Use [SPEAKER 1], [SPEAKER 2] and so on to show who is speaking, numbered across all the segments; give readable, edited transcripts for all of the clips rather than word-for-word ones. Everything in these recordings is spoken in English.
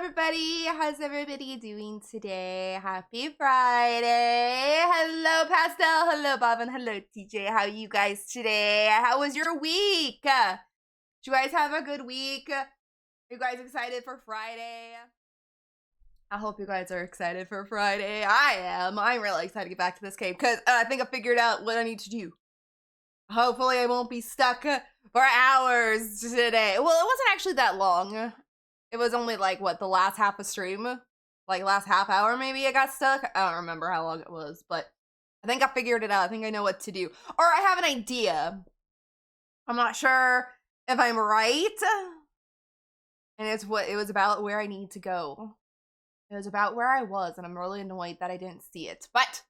[SPEAKER 1] everybody. How's everybody doing today? Happy Friday. Hello, Pastel. Hello, Bob. And hello, TJ. How are you guys today? How was your week? Did you guys have a good week? Are you guys excited for Friday? I hope you guys are excited for Friday. I am. I'm really excited to get back to this game because I think I figured out what I need to do. Hopefully I won't be stuck for hours today. Well, it wasn't actually that long. It was only like, what, the last half of stream? Like last half hour maybe I got stuck? I don't remember how long it was, but I think I figured it out. I think I know what to do. Or I have an idea. I'm not sure if I'm right. And it was about where I need to go. It was about where I was, and I'm really annoyed that I didn't see it. But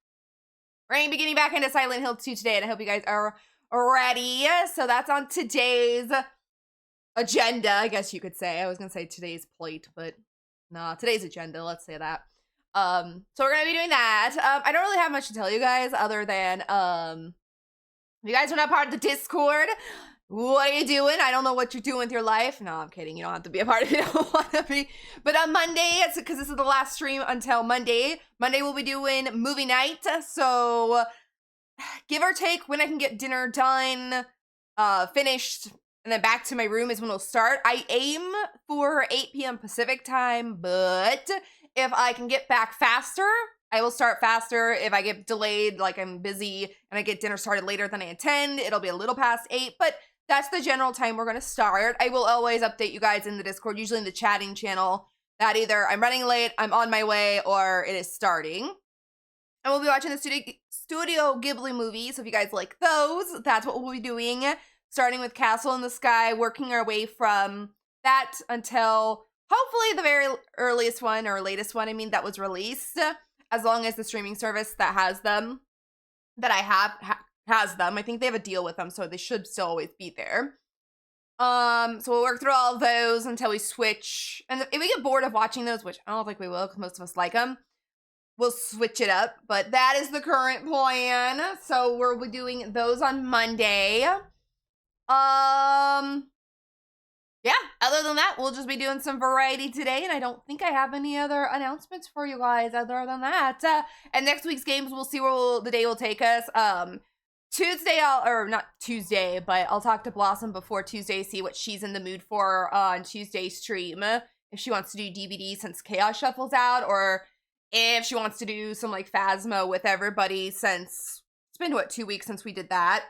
[SPEAKER 1] we're going to be getting back into Silent Hill 2 today, and I hope you guys are ready. So that's on today's agenda, I guess you could say. I was gonna say today's plate, but nah, today's agenda, let's say that. So we're gonna be doing that. I don't really have much to tell you guys other than, if you guys are not part of the Discord, what are you doing? I don't know what you're doing with your life. No, I'm kidding. You don't have to be a part of it if you don't want to be. But on Monday, because this is the last stream until Monday, we'll be doing movie night. So give or take when I can get dinner done, finished, and then back to my room is when we'll start. I aim for 8 p.m. Pacific time, but if I can get back faster, I will start faster. If I get delayed, like I'm busy, and I get dinner started later than I intend, it'll be a little past 8, but that's the general time we're going to start. I will always update you guys in the Discord, usually in the chatting channel, that either I'm running late, I'm on my way, or it is starting. And we'll be watching the Studio Ghibli movies, so if you guys like those, that's what we'll be doing. Starting with Castle in the Sky, working our way from that until hopefully the very earliest one, or latest one, I mean, that was released. As long as the streaming service that has them, that I have, has them. I think they have a deal with them, so they should still always be there. So we'll work through all of those until we switch. And if we get bored of watching those, which I don't think we will, because most of us like them, we'll switch it up. But that is the current plan. So we'll be doing those on Monday. Yeah, other than that, we'll just be doing some variety today, and I don't think I have any other announcements for you guys other than that. And next week's games, we'll see where the day will take us. Tuesday, not Tuesday, but I'll talk to Blossom before Tuesday, see what she's in the mood for on Tuesday's stream. If she wants to do DVD since Chaos Shuffle's out, or if she wants to do some, like, Phasma with everybody since, it's been, what, 2 weeks since we did that.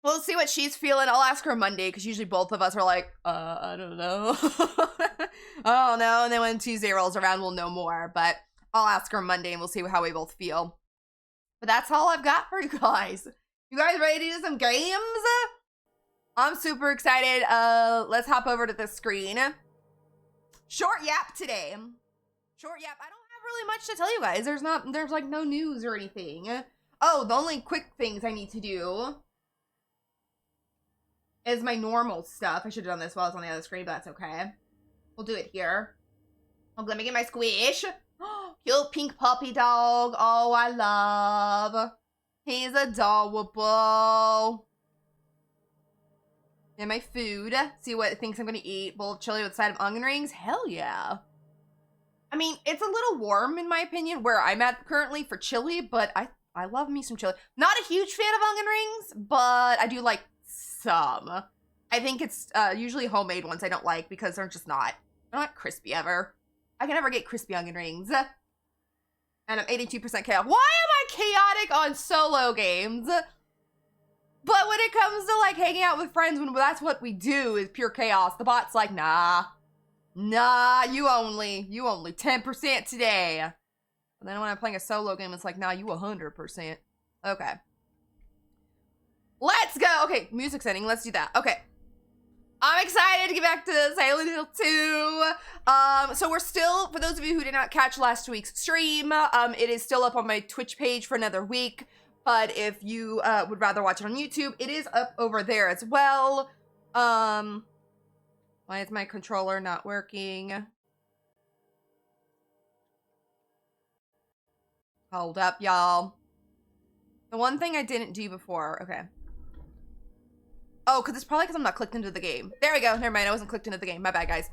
[SPEAKER 1] We'll see what she's feeling. I'll ask her Monday, because usually both of us are like, I don't know. I don't know. And then when Tuesday rolls around, we'll know more. But I'll ask her Monday, and we'll see how we both feel. But that's all I've got for you guys. You guys ready to do some games? I'm super excited. Let's hop over to the screen. Short yap today. Short yap. I don't have really much to tell you guys. There's like no news or anything. Oh, the only quick things I need to do is my normal stuff. I should have done this while I was on the other screen, but that's okay. We'll do it here. Oh, let me get my squish. Cute pink puppy dog. Oh, I love. He's adorable. And my food. See what it thinks I'm gonna eat. Bowl of chili with a side of onion rings. Hell yeah. I mean, it's a little warm in my opinion where I'm at currently for chili, but I love me some chili. Not a huge fan of onion rings, but I do like some. I think it's usually homemade ones I don't like because they're not crispy ever. I can never get crispy onion rings. And I'm 82% chaos. Why am I chaotic on solo games? But when it comes to like hanging out with friends, when that's what we do is pure chaos, the bot's like, nah, you only 10% today. And then when I'm playing a solo game, it's like, nah, you 100%. Okay. Let's go. Okay, music setting. Let's do that. Okay. I'm excited to get back to Silent Hill 2. So we're still, for those of you who did not catch last week's stream, it is still up on my Twitch page for another week. But if you would rather watch it on YouTube, it is up over there as well. Why is my controller not working? Hold up, y'all. The one thing I didn't do before, okay. Oh, because it's probably because I'm not clicked into the game. There we go. Never mind. I wasn't clicked into the game. My bad, guys.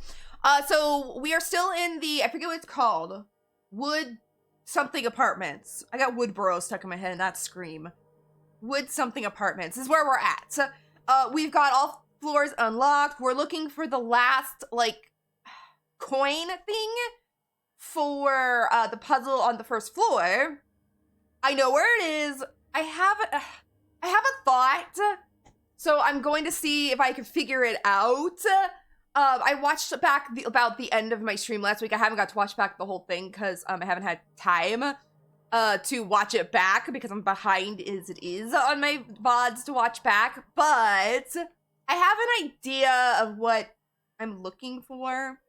[SPEAKER 1] So we are still in the, I forget what it's called. Wood something apartments. I got Woodboro stuck in my head and that scream. Wood something apartments is where we're at. We've got all floors unlocked. We're looking for the last, like, coin thing for the puzzle on the first floor. I know where it is. I have a thought. So I'm going to see if I can figure it out. I watched back about the end of my stream last week. I haven't got to watch back the whole thing because I haven't had time to watch it back because I'm behind as it is on my VODs to watch back. But I have an idea of what I'm looking for.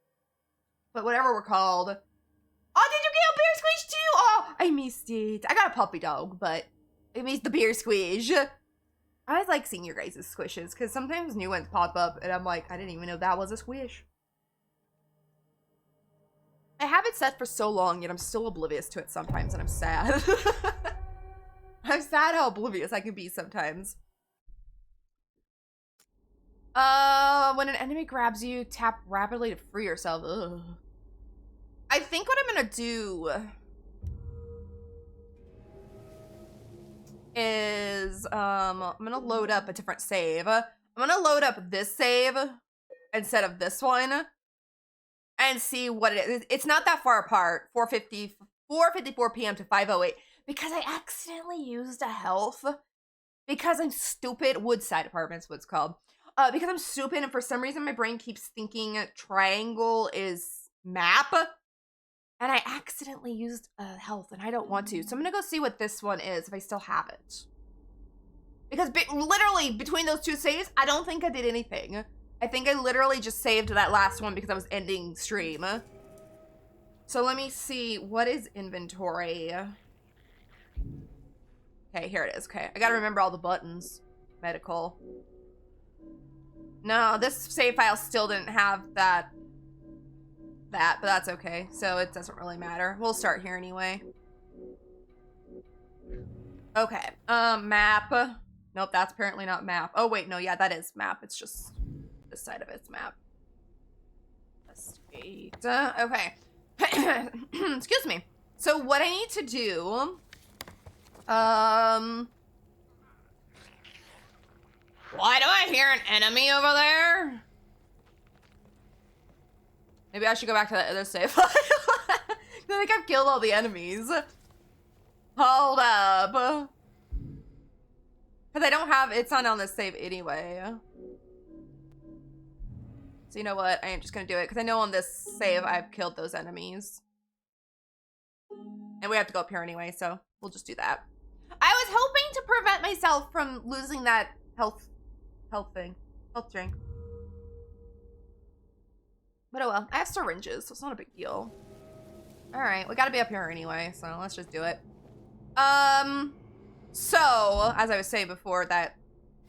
[SPEAKER 1] But whatever we're called. Oh, did you get a beer squish too? Oh, I missed it. I got a puppy dog, but I missed the beer squish. I always like seeing your guys' squishes, because sometimes new ones pop up, and I'm like, I didn't even know that was a squish. I have it set for so long, yet I'm still oblivious to it sometimes, and I'm sad. I'm sad how oblivious I can be sometimes. When an enemy grabs you, tap rapidly to free yourself. Ugh. I think what I'm gonna do is, I'm gonna load up a different save. I'm gonna load up this save instead of this one and see what it is. It's not that far apart, 4:54 p.m. to 5:08, because I accidentally used a health because I'm stupid. Woodside Apartments, what's called. Because I'm stupid and for some reason my brain keeps thinking triangle is map. And I accidentally used health, and I don't want to. So I'm gonna go see what this one is, if I still have it. Because literally, between those two saves, I don't think I did anything. I think I literally just saved that last one because I was ending stream. So let me see, what is inventory? Okay, here it is, okay. I gotta remember all the buttons. Medical. No, this save file still didn't have that, but that's okay. So it doesn't really matter. We'll start here anyway. Okay, map. Nope, that's apparently not map. Oh wait, no, yeah, that is map. It's just this side of it's map. Investigate. Okay. Excuse me. So what I need to do, why do I hear an enemy over there? Maybe I should go back to that other save file. I think I've killed all the enemies. Hold up. Because I don't have, it's not on this save anyway. So you know what? I am just going to do it. Because I know on this save I've killed those enemies. And we have to go up here anyway, so we'll just do that. I was hoping to prevent myself from losing that health drink. But oh well, I have syringes, so it's not a big deal. All right, we gotta be up here anyway, so let's just do it. So, as I was saying before, that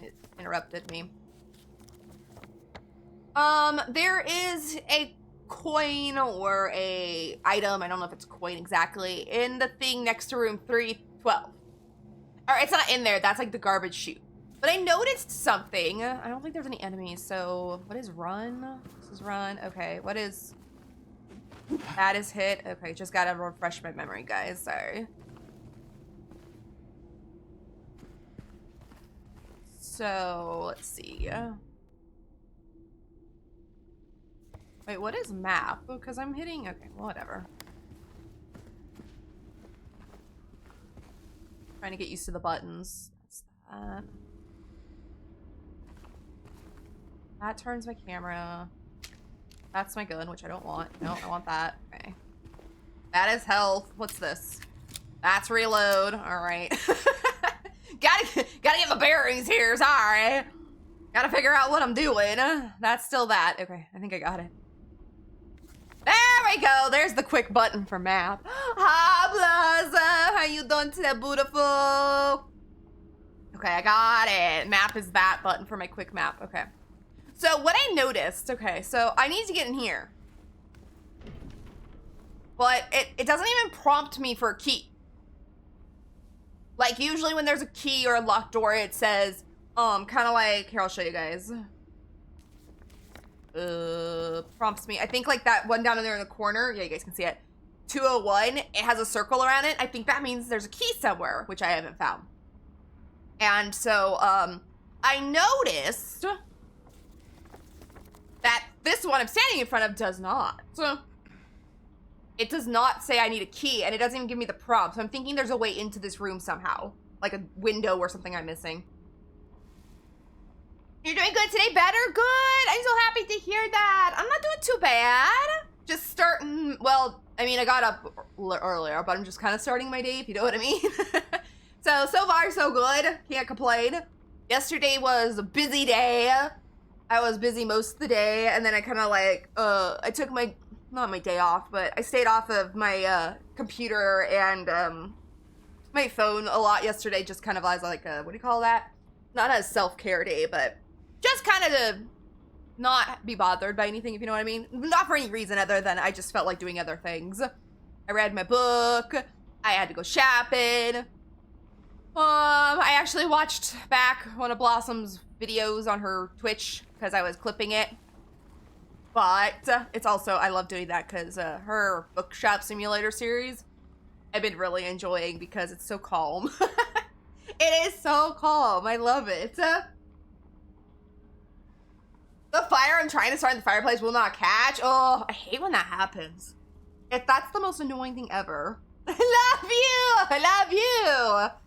[SPEAKER 1] it interrupted me. There is a coin or a item, I don't know if it's a coin exactly, in the thing next to room 312. Or it's not in there, that's like the garbage chute. But I noticed something. I don't think there's any enemies, so what is run? This is run. Okay, what is... That is hit. Okay, just gotta refresh my memory, guys. Sorry. So, let's see. Wait, what is map? Because I'm hitting... Okay, well, whatever. Trying to get used to the buttons. That's that. That turns my camera. That's my gun, which I don't want. No, I want that. Okay. That is health. What's this? That's reload. All right. gotta get my bearings here. Sorry. Gotta figure out what I'm doing. That's still that. Okay, I think I got it. There we go. There's the quick button for map. Hi, Blaza. How you doing today, beautiful? Okay, I got it. Map is that button for my quick map. Okay. So what I noticed, okay, so I need to get in here. But it doesn't even prompt me for a key. Like usually when there's a key or a locked door, it says, Kind of like, here, I'll show you guys. Prompts me. I think like that one down in there in the corner. Yeah, you guys can see it. 201. It has a circle around it. I think that means there's a key somewhere, which I haven't found. And so, I noticed that this one I'm standing in front of does not. So, it does not say I need a key, and it doesn't even give me the prompt. So I'm thinking there's a way into this room somehow. Like a window or something I'm missing. You're doing good today? Better? Good! I'm so happy to hear that. I'm not doing too bad. Just starting, well, I mean, I got up earlier, but I'm just kind of starting my day, if you know what I mean. So far, so good. Can't complain. Yesterday was a busy day. I was busy most of the day, and then I kind of like, I took my, not my day off, but I stayed off of my computer and my phone a lot yesterday, just kind of as like a, what do you call that? Not a self-care day, but just kind of to not be bothered by anything, if you know what I mean. Not for any reason other than I just felt like doing other things. I read my book. I had to go shopping. I actually watched back one of Blossom's videos on her Twitch because I was clipping it. But it's also, I love doing that because her bookshop simulator series, I've been really enjoying because it's so calm. It is so calm. I love it. The fire I'm trying to start in the fireplace will not catch. Oh, I hate when that happens. That's the most annoying thing ever. I love you. I love you.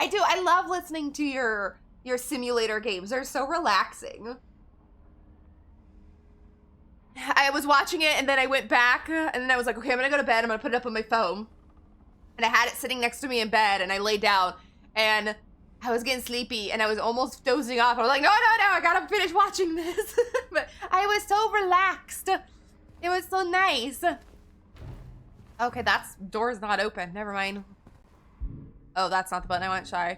[SPEAKER 1] I do. I love listening to your simulator games. They're so relaxing. I was watching it and then I went back and then I was like, okay, I'm gonna go to bed. I'm gonna put it up on my phone. And I had it sitting next to me in bed and I laid down and I was getting sleepy and I was almost dozing off. I was like, no, I gotta finish watching this. But I was so relaxed. It was so nice. Okay, that's, door's not open. Never mind. Oh, that's not the button I want. Sorry.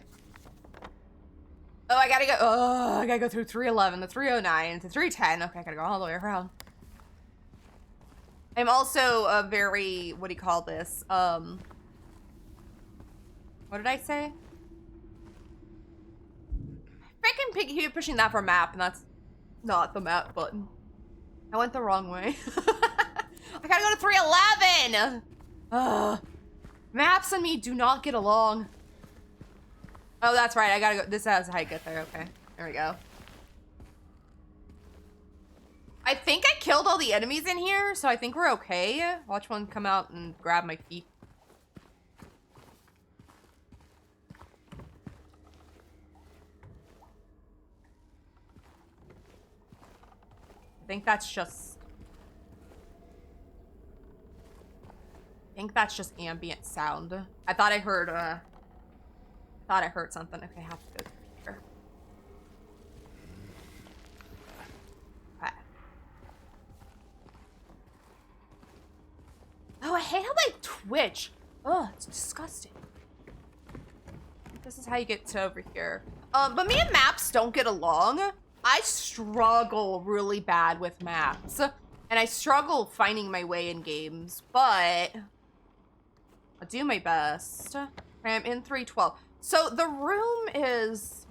[SPEAKER 1] Oh, I gotta go. Oh, I gotta go through 311, the 309, to 310. Okay, I gotta go all the way around. I'm also a very, what do you call this? What did I say? Freaking keep pushing that for map, and that's not the map button. I went the wrong way. I gotta go to 311! Maps and me do not get along. Oh, that's right, I gotta go. This is how I get there, okay. There we go. I think I killed all the enemies in here, so I think we're okay. Watch one come out and grab my feet. I think that's just ambient sound. I thought I heard something. Okay, I have to go through here. Okay. Oh, I hate how they twitch. Oh, it's disgusting. This is how you get to over here. But me and maps don't get along. I struggle really bad with maps. And I struggle finding my way in games, but I'll do my best. I'm in 312. So the room is...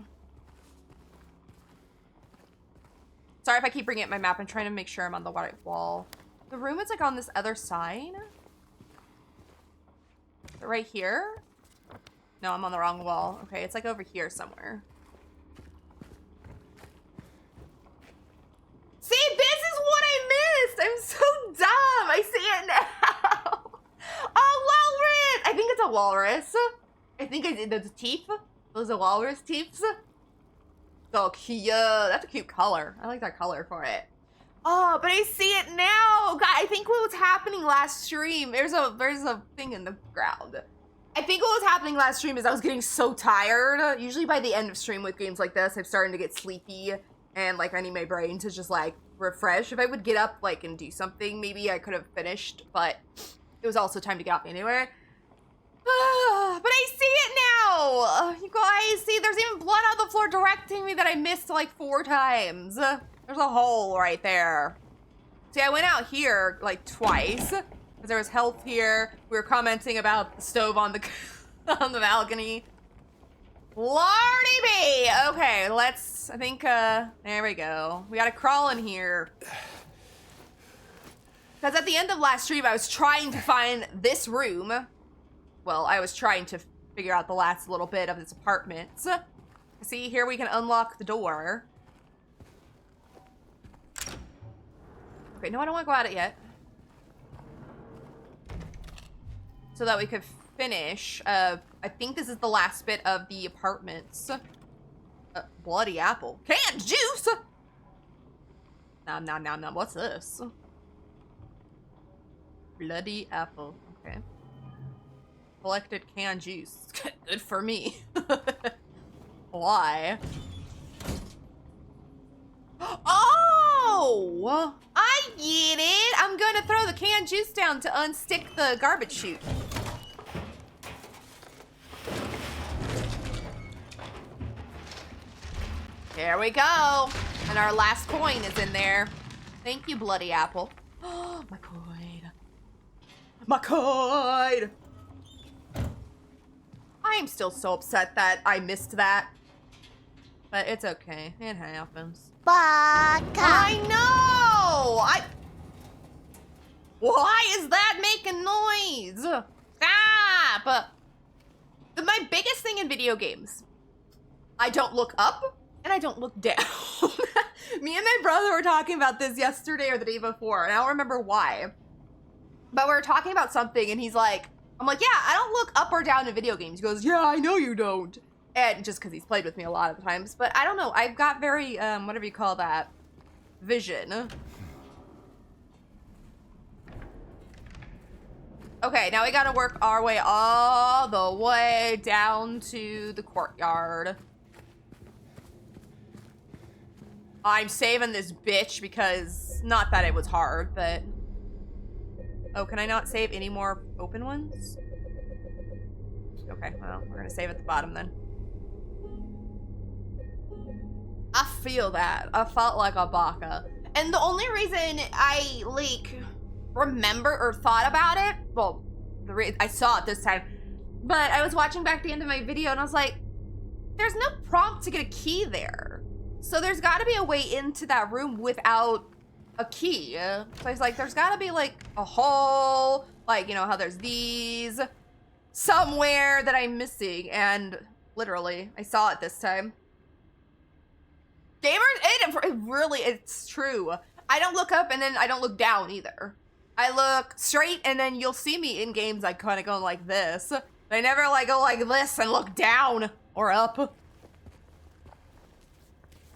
[SPEAKER 1] Sorry if I keep bringing up my map. I'm trying to make sure I'm on the right wall. The room is like on this other side. Right here? No, I'm on the wrong wall. Okay, it's like over here somewhere. See, this is what I missed! I'm so dumb! I see it now! Oh, walrus! I think it's a walrus. I think I did the teeth. Those are walrus teeth. So cute. That's a cute color. I like that color for it. Oh, but I see it now! God, I think what was happening last stream, there's a thing in the ground. I think what was happening last stream is I was getting so tired. Usually by the end of stream with games like this, I'm starting to get sleepy. And, like, I need my brain to just, like, refresh. If I would get up, like, and do something, maybe I could have finished. But it was also time to get off anyway. But I see it now! You guys, see, there's even blood on the floor directing me that I missed, like, 4 times. There's a hole right there. See, I went out here, like, twice. Because there was health here. We were commenting about the stove on the, on the balcony. Lordy me! Okay, let's, I think, there we go. We gotta crawl in here. Because at the end of last stream, I was trying to find this room. Well, I was trying to figure out the last little bit of this apartment. See, here we can unlock the door. Okay, no, I don't want to go at it yet. So that we could finish. I think this is the last bit of the apartments. Bloody apple. Canned juice! Nom nom nom nom. What's this? Bloody apple. Okay. Collected canned juice. Good for me. Why? Oh! I get it! I'm gonna throw the canned juice down to unstick the garbage chute. There we go. And our last coin is in there. Thank you, bloody apple. Oh, my coin. My coin! I am still so upset that I missed that. But it's okay. It happens.
[SPEAKER 2] Baka.
[SPEAKER 1] I know! Why is that making noise? Stop! My biggest thing in video games, I don't look up and I don't look down. Me and my brother were talking about this yesterday or the day before, and I don't remember why. But we were talking about something, and he's like, I'm like, yeah, I don't look up or down in video games. He goes, yeah, I know you don't. And just because he's played with me a lot of times. But I don't know, I've got very, whatever you call that, vision. Okay, now we gotta work our way all the way down to the courtyard. I'm saving this bitch because, not that it was hard, but... Oh, can I not save any more open ones? Okay, well, we're gonna save at the bottom then. I feel that. I felt like a baka. And the only reason I, like, remember or thought about it, well, I saw it this time, but I was watching back the end of my video and I was like, there's no prompt to get a key there. So there's gotta be a way into that room without a key. So I was like, there's gotta be like a hole, like, you know, how there's these somewhere that I'm missing. And literally, I saw it this time. Gamers, it really, it's true. I don't look up and then I don't look down either. I look straight and then you'll see me in games I kind of go like this. I never like go like this and look down or up.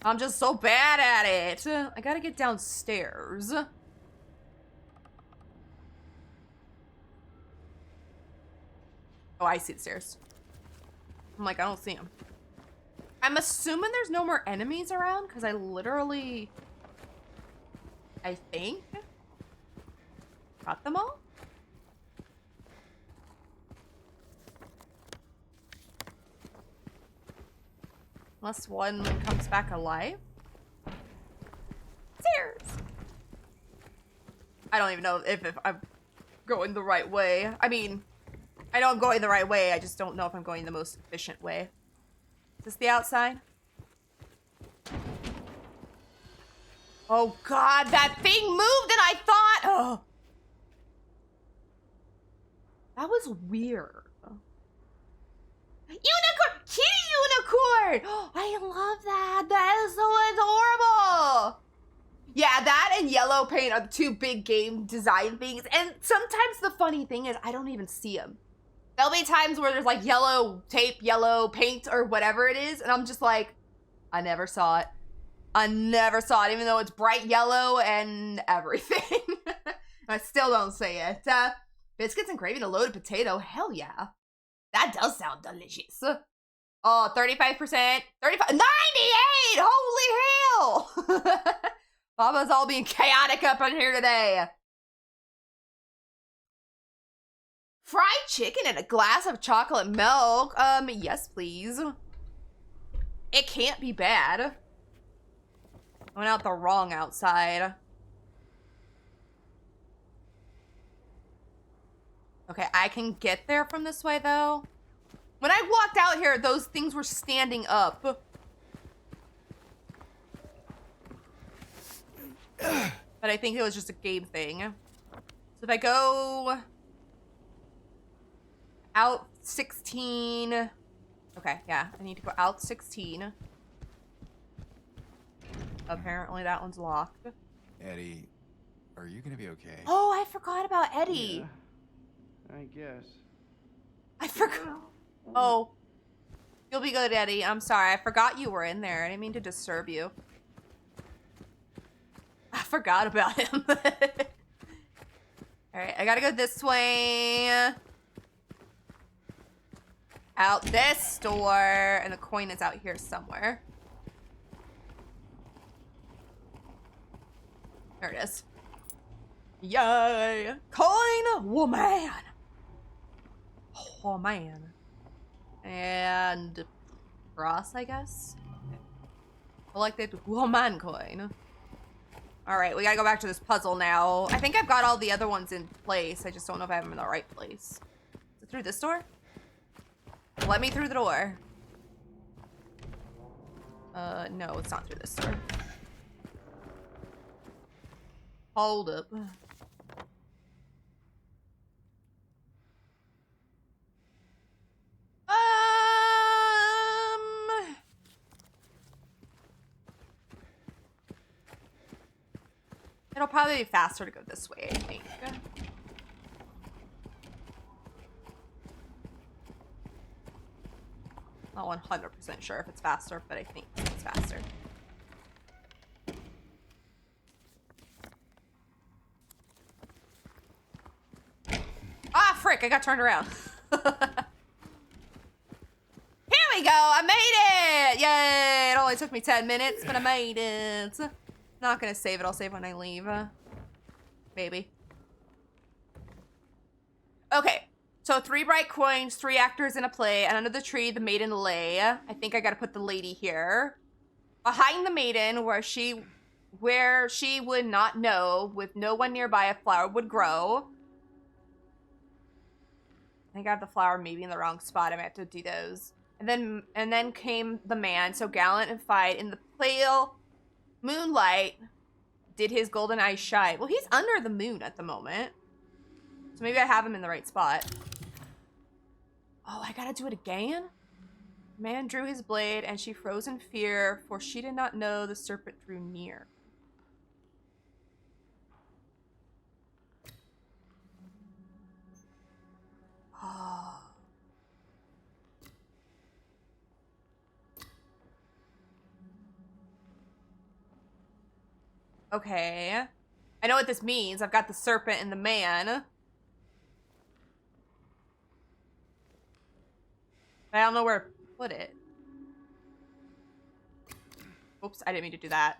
[SPEAKER 1] I'm just so bad at it. I gotta get downstairs. Oh, I see the stairs. I'm like, I don't see them. I'm assuming there's no more enemies around because I literally, I think, got them all. Unless one comes back alive. Stairs. I don't even know if I'm going the right way. I mean, I know I'm going the right way. I just don't know if I'm going the most efficient way. Is this the outside? Oh God, that thing moved and I thought, oh. That was weird. Unicorn! Kitty unicorn! I love that. That is so adorable. Yeah, that and yellow paint are the two big game design things. And sometimes the funny thing is I don't even see them. There'll be times where there's like yellow tape, yellow paint, or whatever it is. And I'm just like, I never saw it. I never saw it, even though it's bright yellow and everything. I still don't see it. Biscuits and gravy and a loaded potato. Hell yeah. That does sound delicious. Oh, 35%. 35. 98! Holy hell! Papa's all being chaotic up in here today. Fried chicken and a glass of chocolate milk. Yes, please. It can't be bad. I went out the wrong outside. Okay, I can get there from this way, though. When I walked out here, those things were standing up. But I think it was just a game thing. So if I go out 16. Okay, yeah, I need to go out 16. Apparently that one's locked.
[SPEAKER 2] Eddie, are you gonna be okay?
[SPEAKER 1] Oh, I forgot about Eddie.
[SPEAKER 3] Yeah, I guess.
[SPEAKER 1] I forgot. Oh. You'll be good, Eddie. I'm sorry. I forgot you were in there. I didn't mean to disturb you. I forgot about him. Alright, I gotta go this way. Out this door. And the coin is out here somewhere. There it is. Yay! Coin woman! Oh, man. And brass, I guess? Collected woman coin. Alright, we gotta go back to this puzzle now. I think I've got all the other ones in place. I just don't know if I have them in the right place. Is it through this door? Let me through the door. No, it's not through this door. Hold up. It'll probably be faster to go this way, I think. Not 100% sure if it's faster, but I think it's faster. Ah, frick, I got turned around. Here we go, I made it! Yay! It only took me 10 minutes, but I made it. Not gonna save it, I'll save when I leave. Maybe. Okay, so 3 bright coins, 3 actors in a play, and under the tree, the maiden lay. I think I gotta put the lady here. Behind the maiden, where she would not know, with no one nearby, a flower would grow. I think I have the flower maybe in the wrong spot. I might have to do those. And then came the man, so gallant and fight in the pale moonlight. Did his golden eyes shine? Well, he's under the moon at the moment, so maybe I have him in the right spot. Oh, I gotta do it again. Man drew his blade, and she froze in fear, for she did not know the serpent drew near. Oh. Okay. I know what this means. I've got the serpent and the man. I don't know where to put it. Oops, I didn't mean to do that.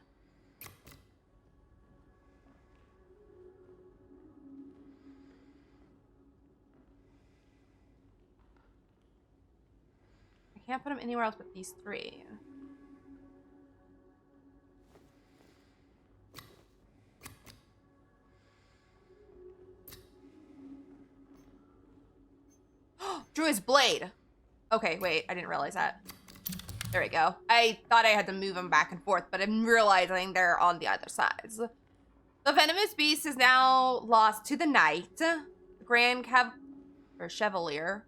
[SPEAKER 1] I can't put them anywhere else but these 3. Drew his blade. Okay, wait, I didn't realize that. There we go. I thought I had to move them back and forth, but I'm realizing they're on the other sides. The venomous beast is now lost to the night. The grand Chevalier.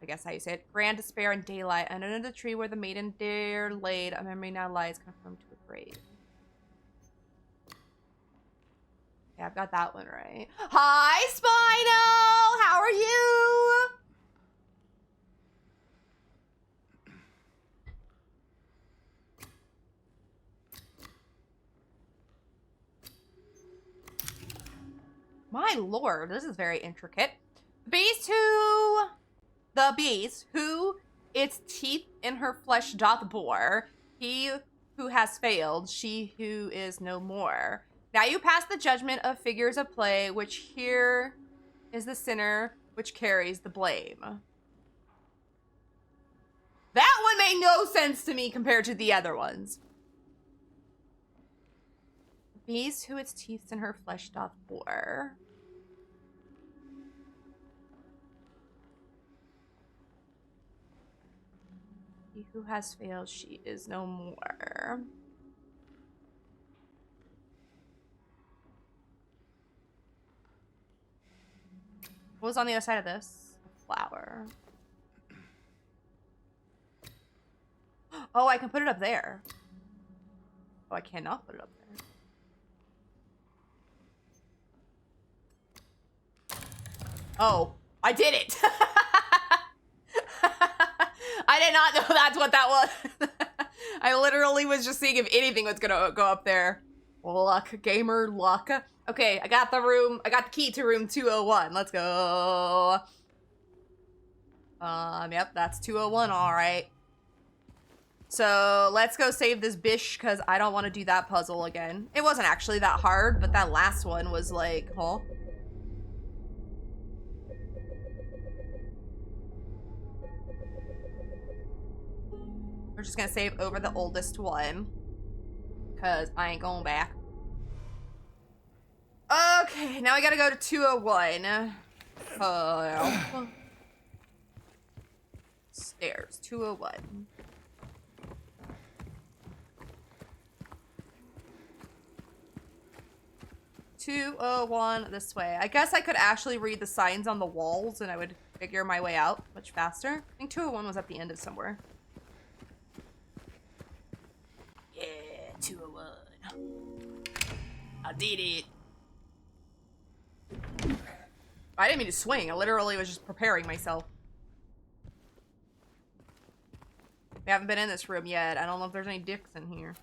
[SPEAKER 1] I guess how you say it. Grand despair and daylight. And under the tree where the maiden there laid, a memory now lies confirmed to a grave. Yeah, I've got that one right. Hi, Spino! How are you? My lord, this is very intricate. The beast who its teeth in her flesh doth bore, he who has failed, she who is no more. Now you pass the judgment of figures of play, which here is the sinner which carries the blame. That one made no sense to me compared to the other ones. Beast who its teeth in her flesh doth bore. Who has failed? She is no more. What was on the other side of this? A flower. Oh, I can put it up there. Oh, I cannot put it up there. Oh, I did it! I did not know that's what that was. I literally was just seeing if anything was gonna go up there. Luck, gamer, luck. Okay, I got the room. I got the key to room 201. Let's go. Yep, that's 201, all right. So let's go save this bish because I don't want to do that puzzle again. It wasn't actually that hard, but that last one was like, huh? We're just gonna save over the oldest one because I ain't going back. Okay, now we gotta go to 201. Stairs, 201. This way. I guess I could actually read the signs on the walls and I would figure my way out much faster. I think 201 was at the end of somewhere. Yeah, 201. I did it. I didn't mean to swing. I literally was just preparing myself. We haven't been in this room yet. I don't know if there's any dicks in here.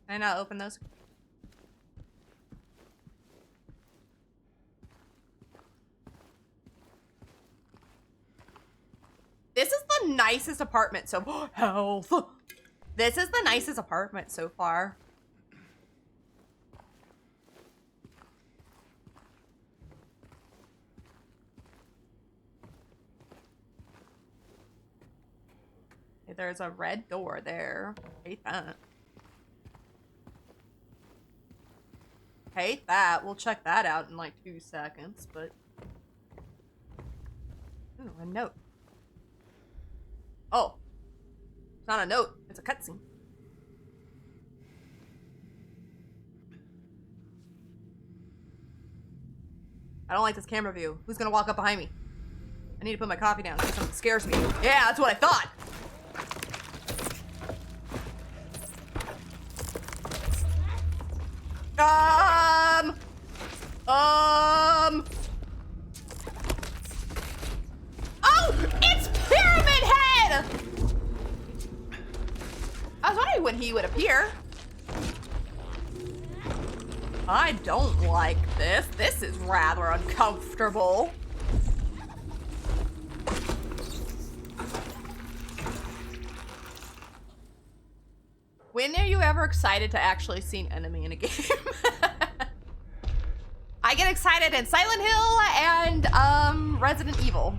[SPEAKER 1] Can I not open those? This is the nicest apartment so health. This is the nicest apartment so far. Okay, there's a red door there. Hate that. Hate that. We'll check that out in like 2 seconds, but... Ooh, a note. Oh. It's not a note. It's a cutscene. I don't like this camera view. Who's gonna walk up behind me? I need to put my coffee down because something scares me. Yeah, that's what I thought. Oh, it's Pyramid Head! I was wondering when he would appear. I don't like this. This is rather uncomfortable. When are you ever excited to actually see an enemy in a game? I get excited in Silent Hill and Resident Evil.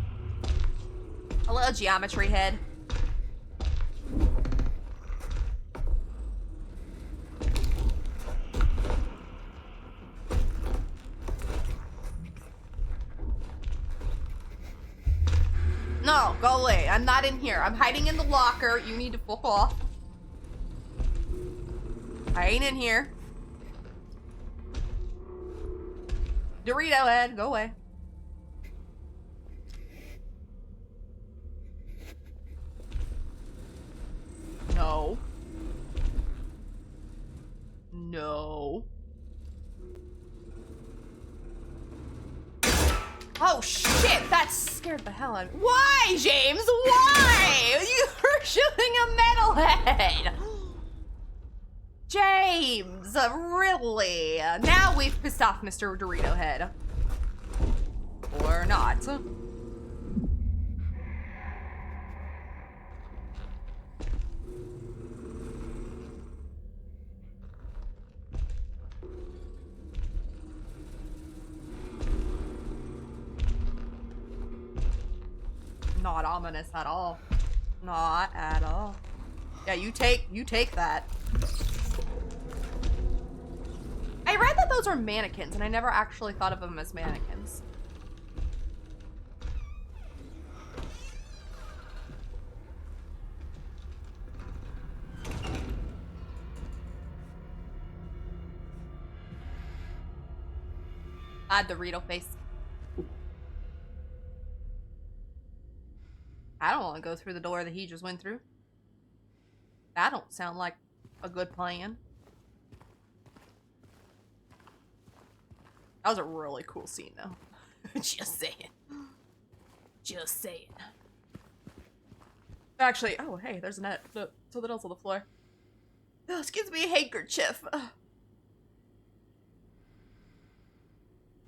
[SPEAKER 1] A little Geometry Head. No, go away. I'm not in here. I'm hiding in the locker. You need to fuck off. I ain't in here. Dorito Head, go away. No. No. Oh shit, that scared the hell out of me. Why, James? Why? You were shooting a metalhead. James, really? Now we've pissed off Mr. Dorito Head. Or not. Not ominous at all. Not at all. Yeah, you take that. I read that those are mannequins, and I never actually thought of them as mannequins. Hide the Dorito face. I don't want to go through the door that he just went through. That don't sound like a good plan. That was a really cool scene, though. Just saying. Just saying. Actually, oh, hey, there's a net. Look, something else on the floor. Oh, excuse me, handkerchief.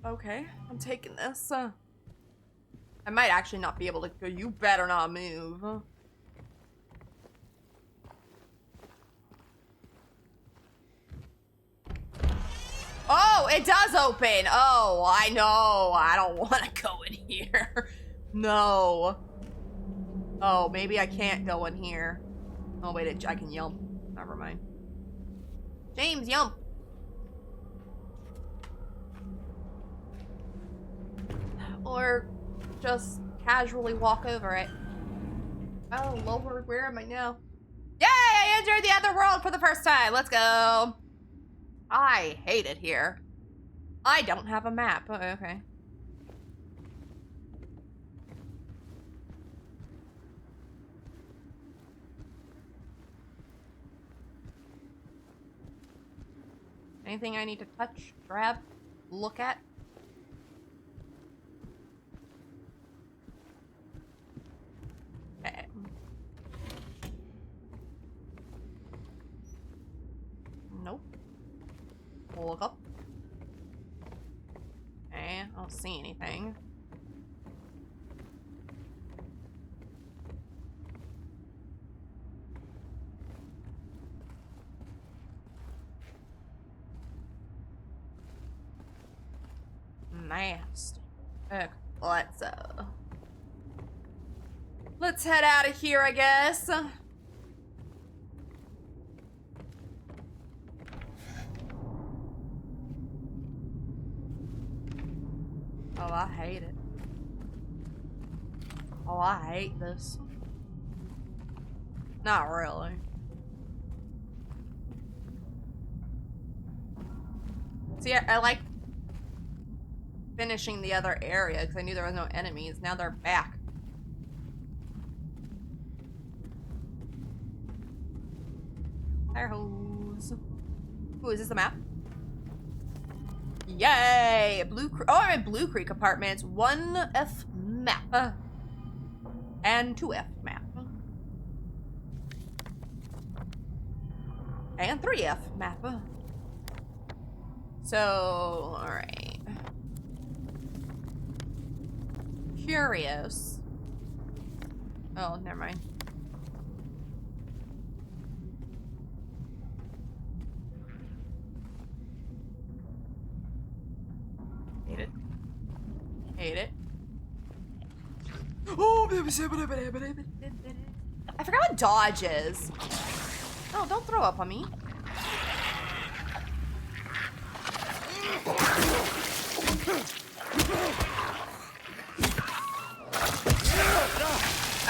[SPEAKER 1] Okay, I'm taking this. I might actually not be able to go. You better not move. Oh, it does open. Oh, I know. I don't want to go in here. No. Oh, maybe I can't go in here. Oh, wait, I can yump. Never mind. James, yump. Or just casually walk over it. Oh, Lord, where am I now? Yay, I entered the other world for the first time. Let's go. I hate it here. I don't have a map. Oh, okay. Anything I need to touch, grab, look at? Okay. Nope. Look up. Okay, I don't see anything. Nasty. Okay, let's head out of here, I guess. Oh, I hate it. Oh, I hate this. Not really. See, I like finishing the other area because I knew there was no enemies. Now they're back. Fire hose. Ooh, is this the map? Yay! Oh, I'm in Blue Creek Apartments. 1F map. And 2F map. And 3F map. So, alright. Curious. Oh, never mind. Hate it. Hate it. Oh, I forgot what dodge is. Oh, don't throw up on me.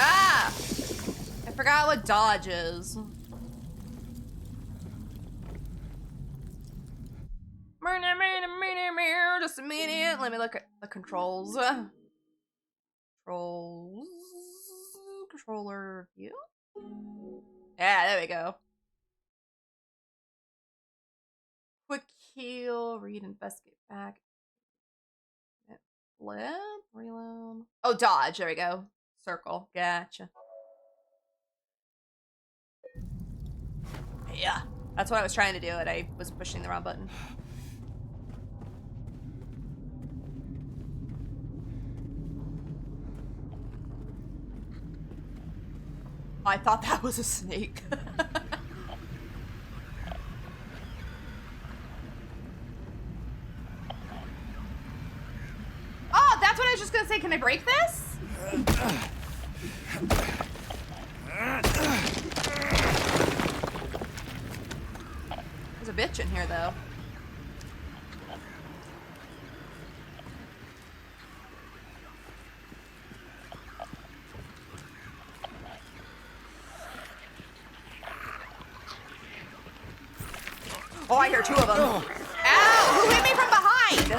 [SPEAKER 1] Ah! I forgot what dodge is. Just a minute. Let me look at the controls. Controller view. Yeah, there we go. Quick heal, read, investigate back. Flip, reload. Oh, dodge. There we go. Circle. Gotcha. Yeah, that's what I was trying to do, and I was pushing the wrong button. I thought that was a snake. Oh, that's what I was just gonna say. Can I break this? There's a bitch in here, though. Oh, I hear two of them. Ow! Who hit me from behind?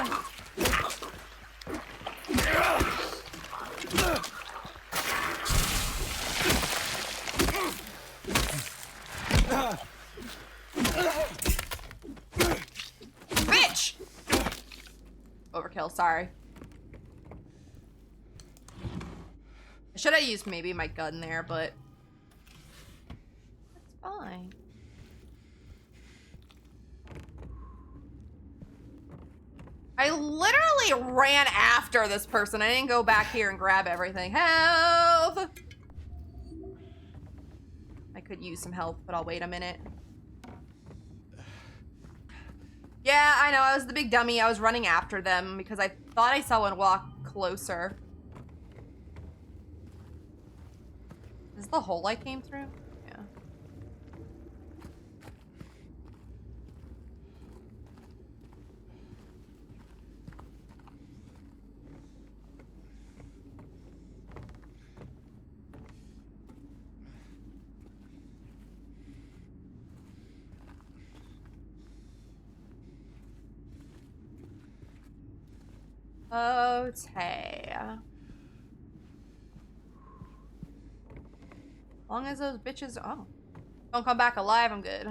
[SPEAKER 1] Bitch! Overkill, sorry. Should I use maybe my gun there, but that's fine. I literally ran after this person. I didn't go back here and grab everything. Help! I could use some help, but I'll wait a minute. Yeah, I know, I was the big dummy. I was running after them because I thought I saw one walk closer. Is this the hole I came through? Yeah. Okay. As long as those bitches don't come back alive, I'm good.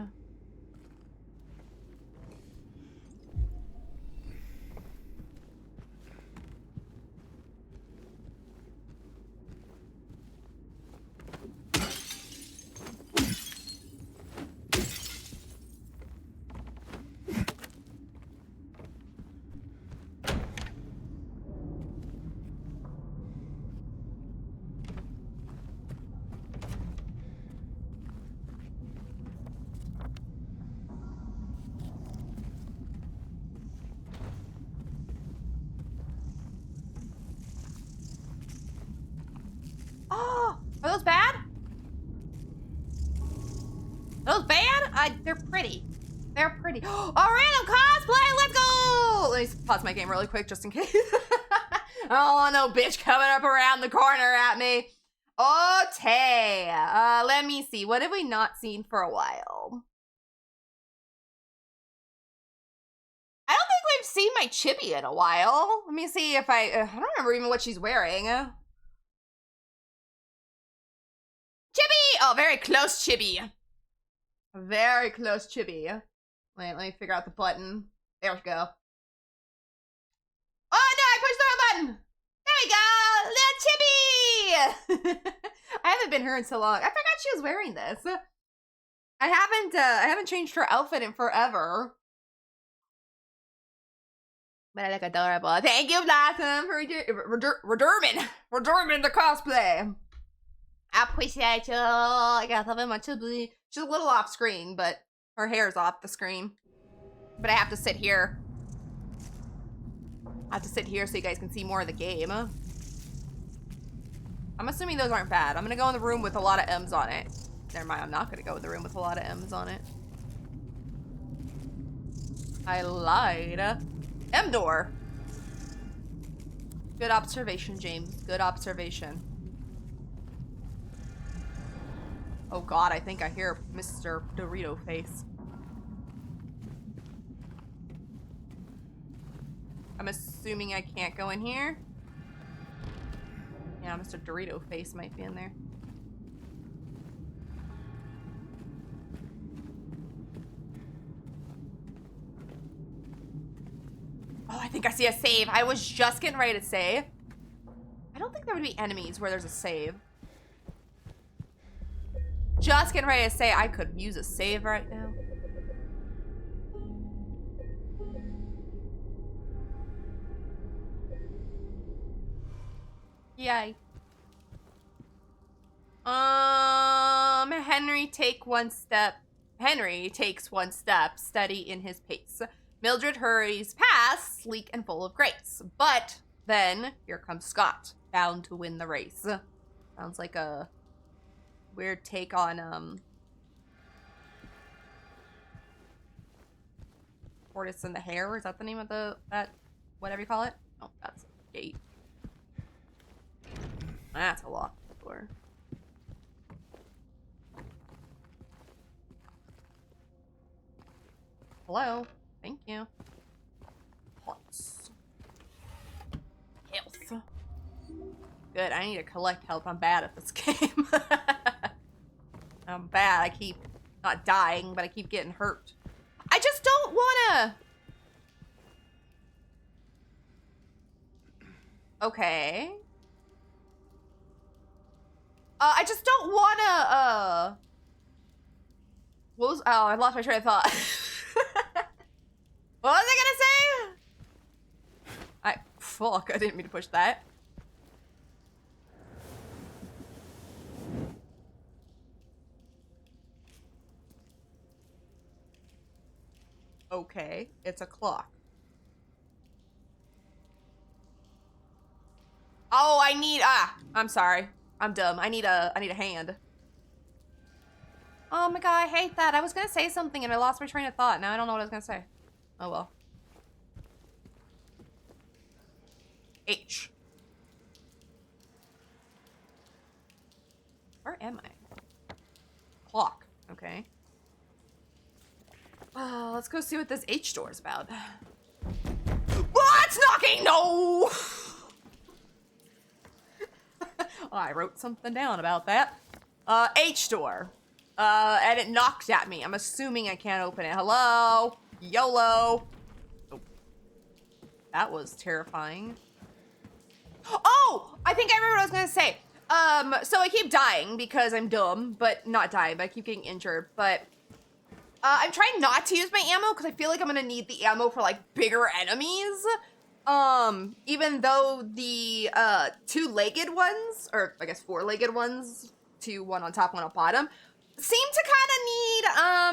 [SPEAKER 1] Oh, are those bad? Those bad? They're pretty. They're pretty. Oh, random cosplay, let's go! Let me pause my game really quick just in case. I don't want no bitch coming up around the corner at me. Okay, let me see. What have we not seen for a while? I don't think we've seen my Chibi in a while. Let me see if I don't remember even what she's wearing. Chibi! Oh, very close Chibi. Very close Chibi. Wait, let me figure out the button. There we go. Oh no, I pushed the wrong button! There we go! Little Chibi! I haven't been her in so long. I forgot she was wearing this. I haven't changed her outfit in forever. But I look adorable. Thank you, Blossom, for redeeming the cosplay. I appreciate you. I got something much to be. She's a little off screen, but her hair's off the screen. But I have to sit here. I have to sit here so you guys can see more of the game. I'm assuming those aren't bad. I'm gonna go in the room with a lot of M's on it. Never mind, I'm not gonna go in the room with a lot of M's on it. I lied. M door. Good observation, James. Good observation. Oh god, I think I hear Mr. Dorito Face. I'm assuming I can't go in here. Yeah, Mr. Dorito Face might be in there. Oh, I think I see a save. I was just getting ready to save. I don't think there would be enemies where there's a save. Just getting ready to say I could use a save right now. Yay. Henry takes one step, steady in his pace. Mildred hurries past, sleek and full of grace. But then here comes Scott, bound to win the race. Sounds like a weird take on Tortoise and the Hare. Is that the name of that whatever you call it? Oh, that's a gate. That's a locked door. Hello. Thank you. Pots. Health. Good, I need to collect health. I'm bad at this game. I'm bad. I keep not dying, but I keep getting hurt. I just don't wanna. Okay. I just don't wanna, what was, oh, I lost my train of thought. What was I gonna say? Fuck, I didn't mean to push that. Okay, it's a clock. Oh, I'm sorry. I'm dumb. I need a hand. Oh my god, I hate that. I was gonna say something and I lost my train of thought. Now I don't know what I was gonna say. Oh well. H. Where am I? Clock. Okay. Let's go see what this H door is about. What's knocking? No! I wrote something down about that. H door. And it knocked at me. I'm assuming I can't open it. Hello? YOLO. Oh. That was terrifying. Oh! I think I remember what I was gonna say. So I keep dying because I'm dumb, but not dying, but I keep getting injured. But I'm trying not to use my ammo because I feel like I'm gonna need the ammo for like bigger enemies. Even though the two-legged ones, or I guess four-legged ones, one on top, one on bottom, seem to kind of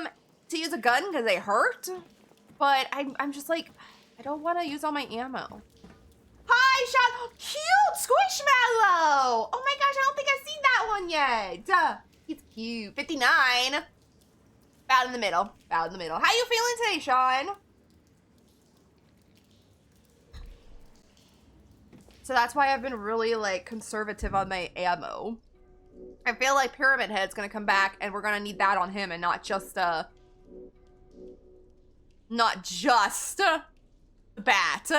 [SPEAKER 1] need to use a gun because they hurt. But I'm just like, I don't want to use all my ammo. Hi, Sean. Cute Squishmallow. Oh my gosh, I don't think I've seen that one yet. He's cute. 59. About in the middle. About in the middle. How you feeling today, Sean? So that's why I've been really like conservative on my ammo. I feel like Pyramid Head's gonna come back and we're gonna need that on him and not just the bat.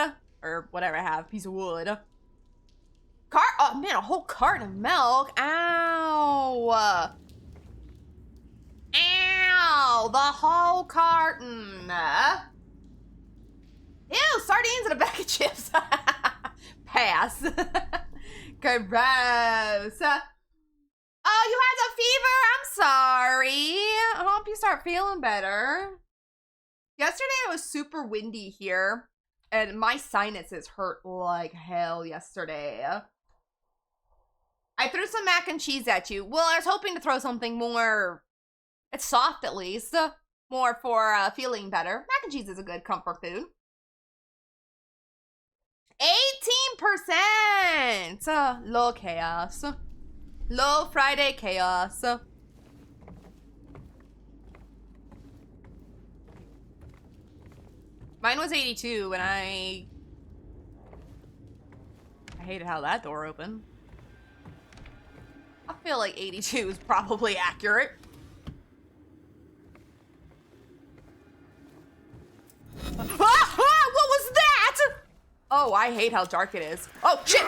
[SPEAKER 1] Or whatever I have, piece of wood. Oh man, a whole carton of milk. Ow. Ow, the whole carton. Ew, sardines in a bag of chips. Pass. Gross. Oh, you had a fever? I'm sorry. I hope you start feeling better. Yesterday it was super windy here. And my sinuses hurt like hell yesterday. I threw some mac and cheese at you. Well, I was hoping to throw something more... It's soft at least. More for feeling better. Mac and cheese is a good comfort food. 18%! Low chaos. Low Friday chaos. Mine was 82 and I hated how that door opened. I feel like 82 is probably accurate. What was that? Oh, I hate how dark it is. Oh, shit.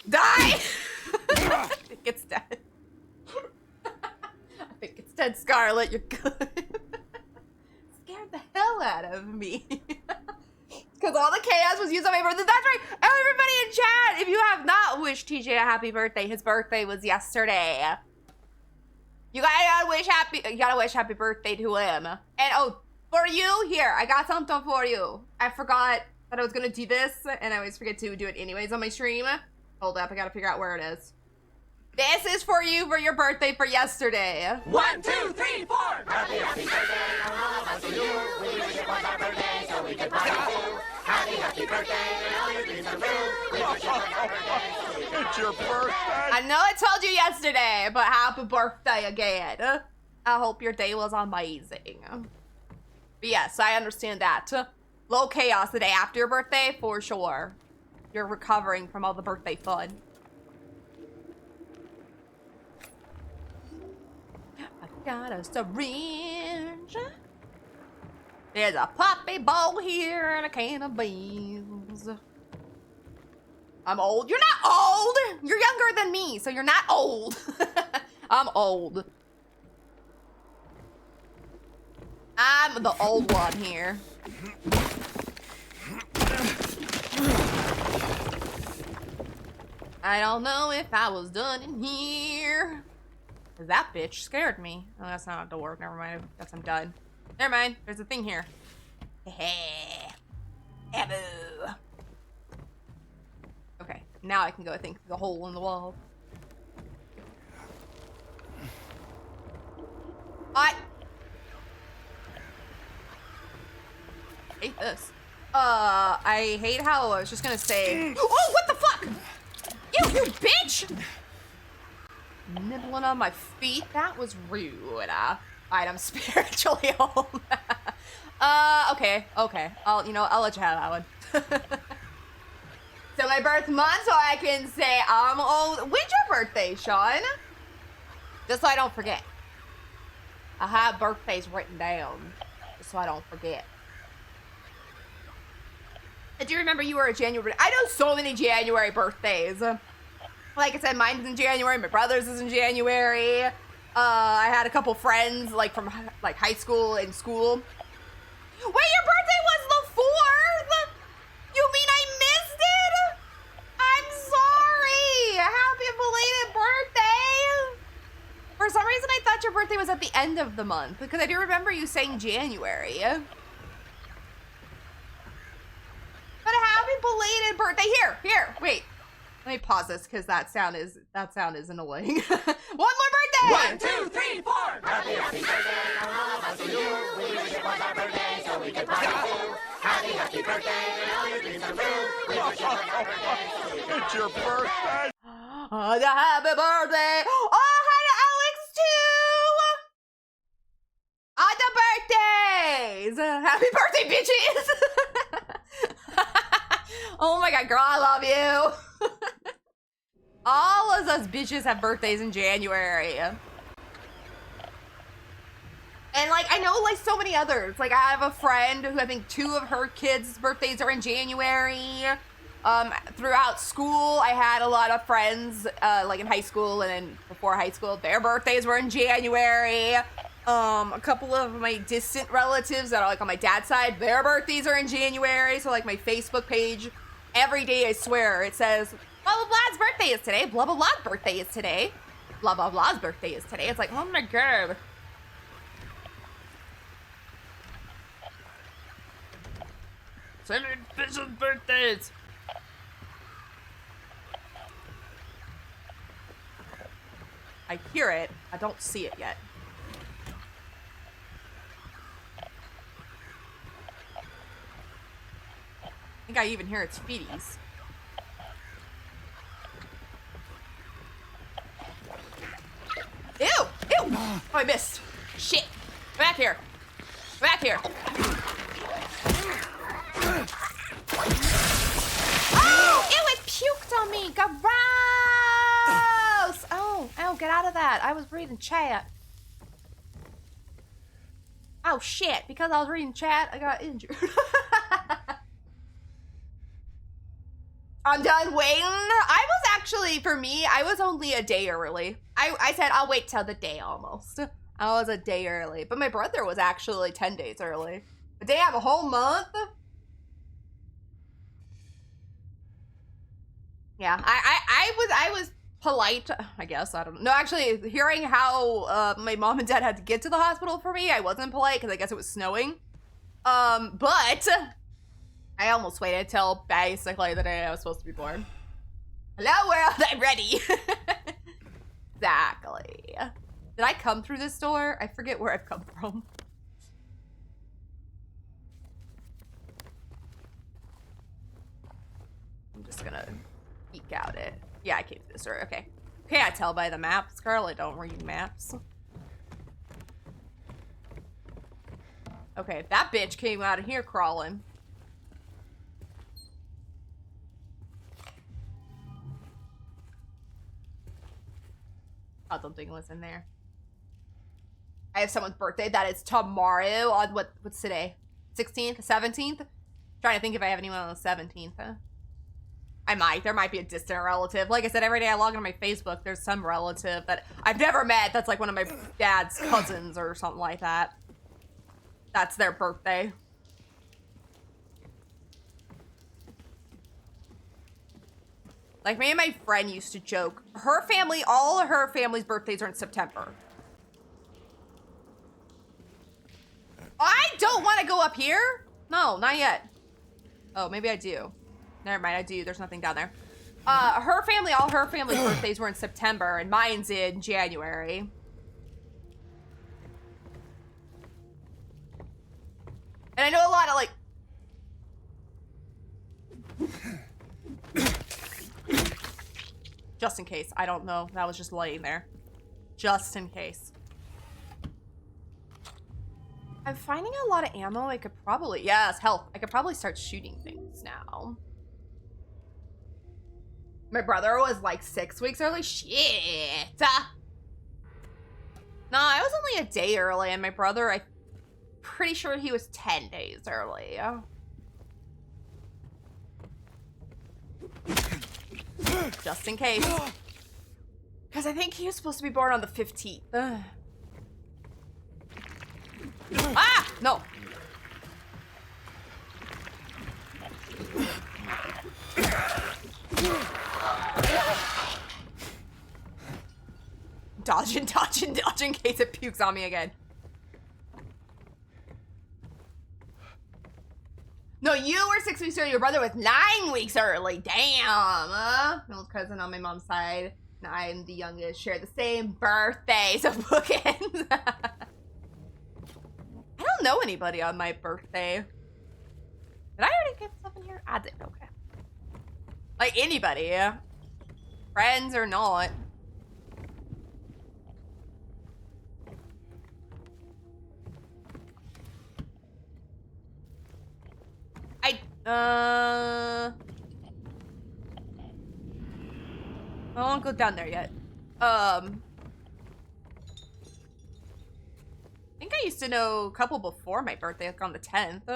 [SPEAKER 1] Die! I think it's dead. I think it's dead, Scarlet. You're good. Scared the hell out of me. Because all the chaos was used on my birthday. That's right. Everybody in chat, if you have not wished TJ a happy birthday, his birthday was yesterday. You gotta wish happy birthday to him. And oh, for you, here, I got something for you. I forgot that I was gonna do this, and I always forget to do it anyways on my stream. Hold up, I gotta figure out where it is. This is for you for your birthday for yesterday.
[SPEAKER 4] 1, 2, 3, 4. Happy birthday, all of us to you. We wish it was our birthday so we could party too. Happy birthday, and all your dreams come true. We wish it was our birthday so we could
[SPEAKER 2] It's your birthday.
[SPEAKER 1] I know I told you yesterday, but happy birthday again. I hope your day was amazing. But yes, I understand that. Low chaos the day after your birthday, for sure. You're recovering from all the birthday fun. I got a syringe. There's a puppy bowl here and a can of beans. I'm old. You're not old. You're younger than me, so you're not old. I'm old. I'm the old one here. I don't know if I was done in here. Cause that bitch scared me. Oh, that's not a door. Never mind. I guess I'm done. Never mind. There's a thing here. Hey. Ebu. Okay. Now I can go, I think, through the hole in the wall. I hate this. I hate how I was just gonna say. Oh, what the fuck? You bitch! Nibbling on my feet. That was rude. Alright, I'm spiritually home. Okay. I'll let you have that one. So my birth month, so I can say I'm old. When's your birthday, Sean? Just so I don't forget. I have birthdays written down, just so I don't forget. Do you remember you were a January? I know so many January birthdays. Like I said, mine's in January. My brother's is in January. I had a couple friends like from like high school and school. Wait, your birthday was the 4th? You mean I missed it? I'm sorry. Happy belated birthday. For some reason, I thought your birthday was at the end of the month because I do remember you saying January. But a happy belated birthday. Here, wait. Let me pause this because that sound is annoying. One more birthday!
[SPEAKER 4] 1, 2, 3, 4. Happy birthday to all of us to you. We wish it was our birthday so we could party too. Happy birthday and all your dreams come true. We wish it was our birthday so we could
[SPEAKER 2] It's your birthday.
[SPEAKER 1] Oh, the happy birthday! Oh, hi to Alex too! On the birthdays! Happy birthday, bitches! Oh my god, girl, I love you! All of us bitches have birthdays in January. And like, I know like so many others. Like I have a friend who I think 2 of her kids' birthdays are in January. Throughout school, I had a lot of friends, like in high school and then before high school, their birthdays were in January. A couple of my distant relatives that are like on my dad's side, their birthdays are in January. So like my Facebook page, every day I swear it says, blah blah blah's birthday is today, blah blah blah's birthday is today, blah blah blah's birthday is today. It's like, oh my god. Send me bitches' birthdays. I hear it. I don't see it yet. I think I even hear its feeties. Ew! Ew! Oh, I missed. Shit. Back here. Back here. Oh! Ew, it puked on me. Gross! Oh, get out of that. I was reading chat. Oh, shit. Because I was reading chat, I got injured. I'm done waiting. I was actually, for me, I was only a day early. I said I'll wait till the day almost. I was a day early. But my brother was actually 10 days early. But they have a whole month. Yeah, I was polite, I guess. I don't know. No, actually, hearing how my mom and dad had to get to the hospital for me, I wasn't polite because I guess it was snowing. But I almost waited till basically the day I was supposed to be born. Hello world, I'm ready. Exactly. Did I come through this door? I forget where I've come from. I'm just gonna peek out it. Yeah, I came through this door. Okay. Can't tell by the map. Scarlet don't read maps. Okay, that bitch came out of here crawling. Thought something was in there. I have someone's birthday that is tomorrow on what's today? 16th? 17th? Trying to think if I have anyone on the 17th. Huh? I might. There might be a distant relative. Like I said, every day I log into my Facebook, there's some relative that I've never met that's like one of my dad's cousins or something like that. That's their birthday. Like, me and my friend used to joke. Her family, all of her family's birthdays are in September. I don't want to go up here. No, not yet. Oh, maybe I do. Never mind, I do. There's nothing down there. Her family, all her family's birthdays were in September, and mine's in January. And I know a lot of, like... Just in case. I don't know. That was just laying there. Just in case. I'm finding a lot of ammo. I could probably... Yes, health. I could probably start shooting things now. My brother was like 6 weeks early. Shit. No, I was only a day early, and my brother, I'm pretty sure he was 10 days early. Just in case. Because I think he was supposed to be born on the 15th. Ah! No. Dodging, dodging, dodging in case it pukes on me again. No, you were 6 weeks early. Your brother was 9 weeks early. Damn. Middle cousin on my mom's side. And I'm the youngest. Share the same birthday. So bookends. I don't know anybody on my birthday. Did I already get stuff in here? I did. Okay. Like anybody. Friends or not. I won't go down there yet. I think I used to know a couple before my birthday, like on the 10th.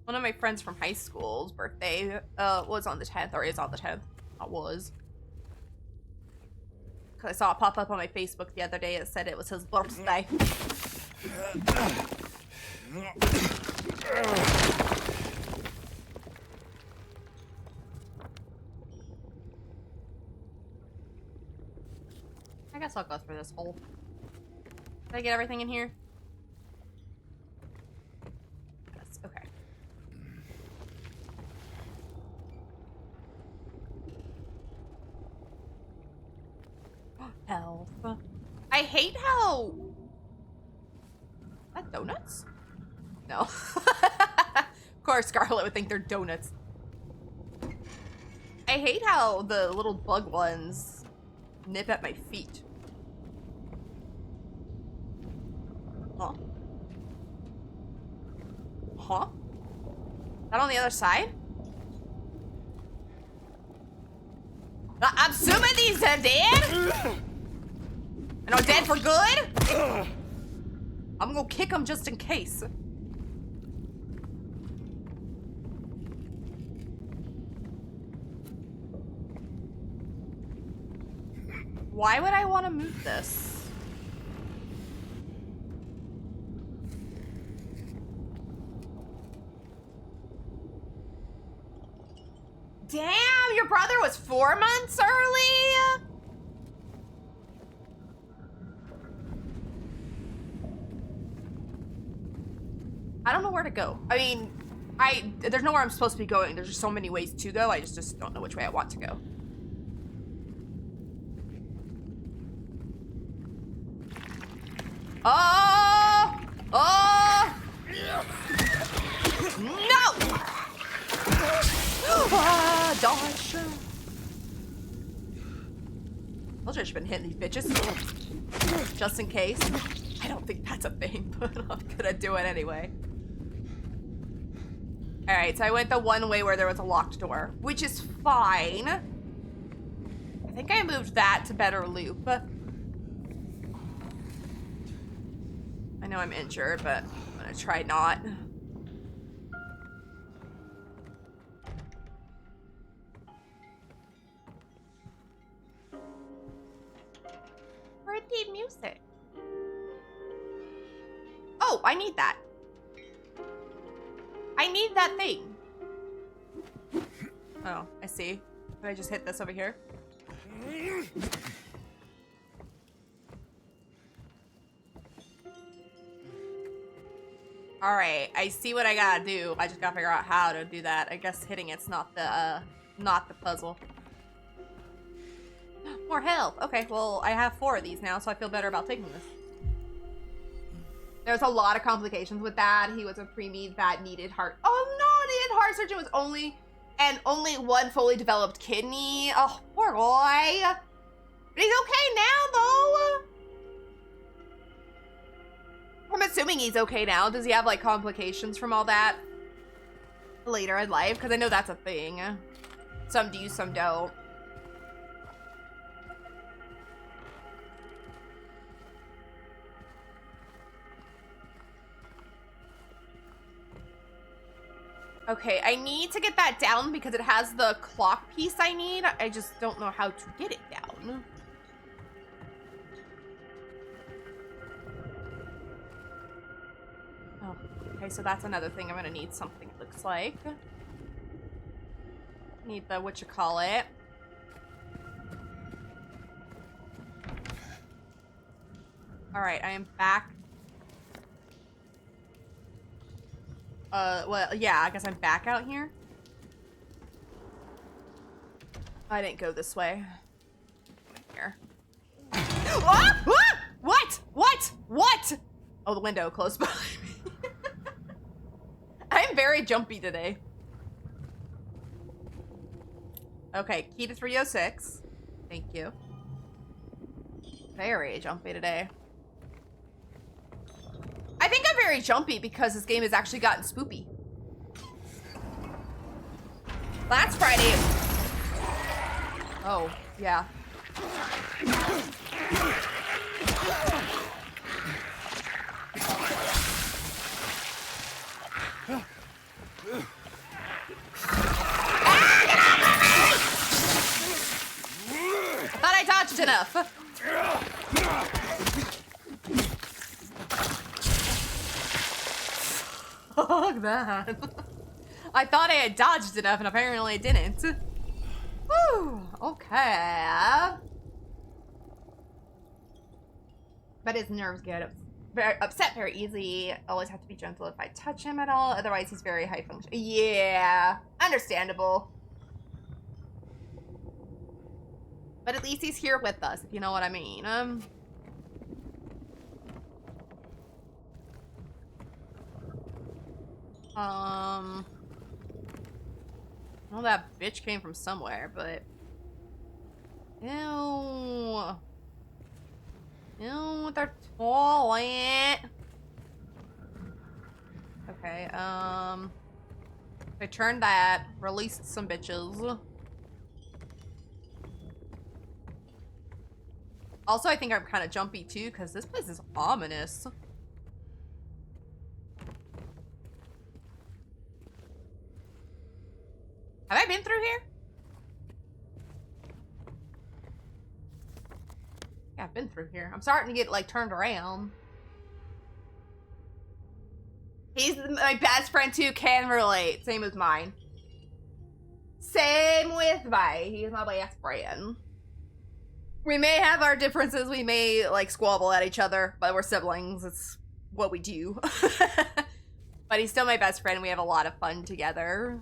[SPEAKER 1] One of my friends from high school's birthday was on the 10th, or is on the 10th. It was. Cause I saw it pop up on my Facebook the other day. It said it was his birthday. I guess I'll go through this hole. Did I get everything in here? Yes, okay. Health. I hate how... That donuts? No. Of course Scarlet would think they're donuts. I hate how the little bug ones nip at my feet. Huh? Huh? That on the other side? I'm assuming these are dead? And are dead for good? I'm gonna kick them just in case. Why would I want to move this? Damn, your brother was 4 months early? I don't know where to go. I mean, there's nowhere I'm supposed to be going. There's just so many ways to go. I just don't know which way I want to go. Oh! Oh! No! Ah, dodge. I'll just been hitting these bitches. Just in case. I don't think that's a thing, but I'm gonna do it anyway. Alright, so I went the one way where there was a locked door, which is fine. I think I moved that to better loop. I know I'm injured, but I'm gonna try not. need music. Oh, I need that. I need that thing. Oh, I see. Can I just hit this over here? Alright, I see what I gotta do. I just gotta figure out how to do that. I guess hitting it's not the puzzle. More health. Okay, well, I have 4 of these now, so I feel better about taking this. There's a lot of complications with that. He was a preemie that needed heart. Oh no, needed heart surgery was only 1 fully developed kidney. Oh, poor boy. But he's okay now, though. I'm assuming he's okay now. Does he have, like, complications from all that later in life? Because I know that's a thing. Some do, some don't. Okay, I need to get that down because it has the clock piece I need. I just don't know how to get it down. Oh, okay, so that's another thing I'm gonna need something, it looks like. Need the whatchamacallit. Alright, I am back. Well, yeah, I guess I'm back out here. I didn't go this way. Here. Ah! Ah! What? What? What? Oh, the window closed behind me. I'm very jumpy today. Okay, key to 306. Thank you. Very jumpy today. I think I'm very jumpy because this game has actually gotten spoopy. Last Friday. Oh, yeah. I thought I dodged enough. Fuck that. I thought I had dodged enough and apparently I didn't. Whew, okay. But his nerves get very upset very easily. Always have to be gentle if I touch him at all. Otherwise he's very high function. Yeah, understandable. But at least he's here with us, if you know what I mean. Well, that bitch came from somewhere, but... Ew. Ew, their toilet. Okay, I turned that, released some bitches. Also, I think I'm kind of jumpy too, because this place is ominous. Have I been through here? Yeah, I've been through here. I'm starting to get, like, turned around. He's my best friend too, can relate. Same with mine. Same with mine. He's my best friend. We may have our differences. We may, like, squabble at each other, but we're siblings. It's what we do. But he's still my best friend. We have a lot of fun together.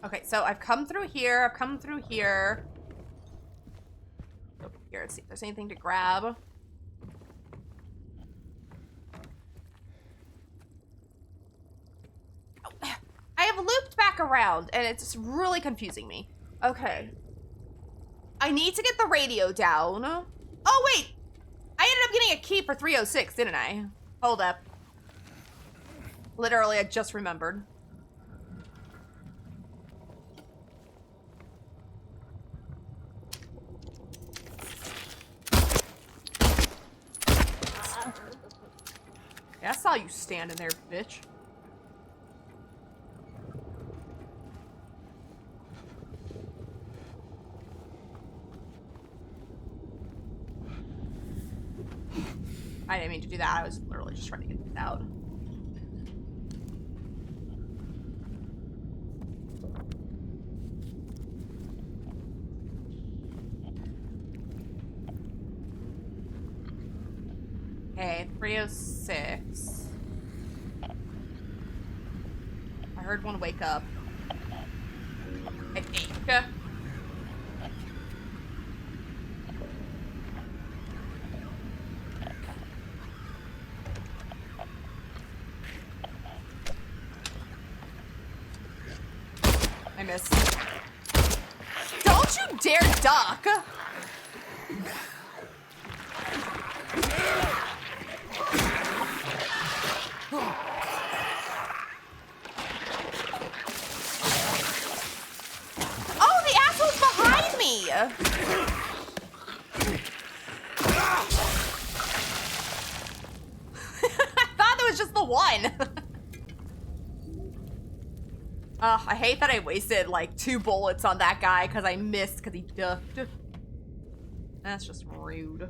[SPEAKER 1] Okay, so I've come through here. I've come through here. Over here, let's see if there's anything to grab. Oh, I have looped back around, and it's really confusing me. Okay. I need to get the radio down. Oh, wait! I ended up getting a key for 306, didn't I? Hold up. Literally, I just remembered. Yeah, I saw you standing there, bitch. I didn't mean to do that. I was literally just trying to get this out. Okay, 306. I heard one wake up. I think. I missed. Don't you dare duck! Oh, the asshole's behind me! I thought there was just the one. I hate that I wasted like 2 bullets on that guy because I missed because he ducked. That's just rude.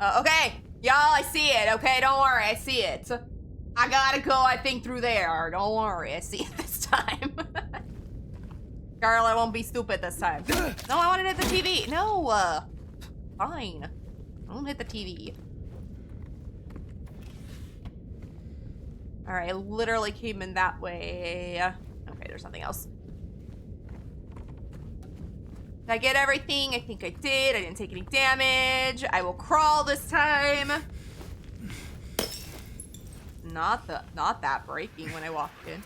[SPEAKER 1] Okay, y'all, I see it. Okay, don't worry, I see it. I gotta go, I think, through there. Don't worry, I see it this time. Girl, I won't be stupid this time. No, I want to hit the TV. No, fine. I won't hit the TV. All right, I literally came in that way. Okay, there's nothing else. Did I get everything? I think I did. I didn't take any damage. I will crawl this time. Not that breaking when I walked in.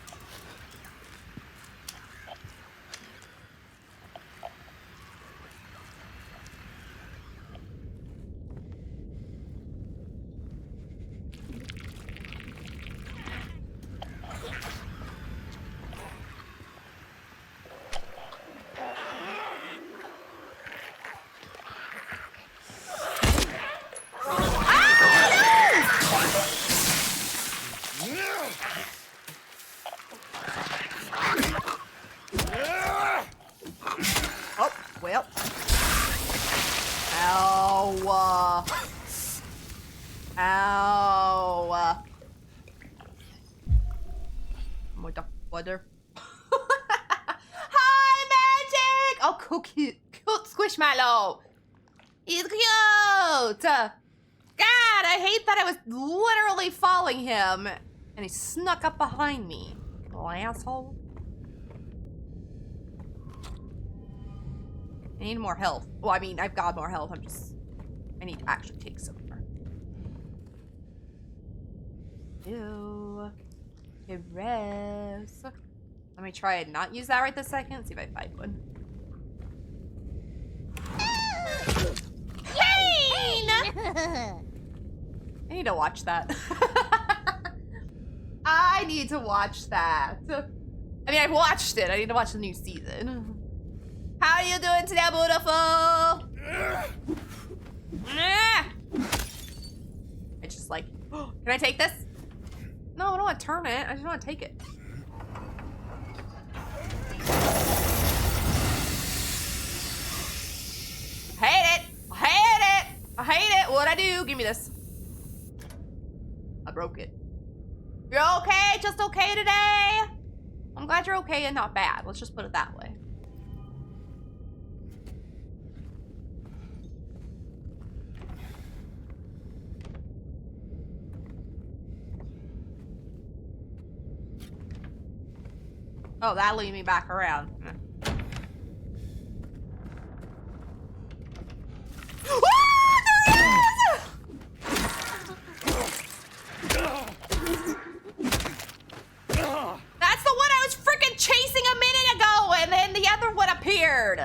[SPEAKER 1] Oh, well. Ow. Ow. What the butter? Hi, Magic! Oh, cool, cute Squishmallow. He's cute. God, I hate that I was literally following him and he snuck up behind me. Little asshole. I need more health. Well, I mean, I've got more health. I need to actually take some more. Ew. Gross. Let me try and not use that right this second. See if I find one. Lane! I need to watch that. I need to watch that. I mean, I've watched it. I need to watch the new season. How are you doing today, beautiful? It's just like, oh, can I take this? No, I don't want to turn it. I just want to take it. I hate it. I hate it. I hate it. What'd I do? Give me this. I broke it. You're okay? Just okay today? I'm glad you're okay and not bad. Let's just put it that way. Oh, that lead me back around. That's the one I was freaking chasing a minute ago, and then the other one appeared.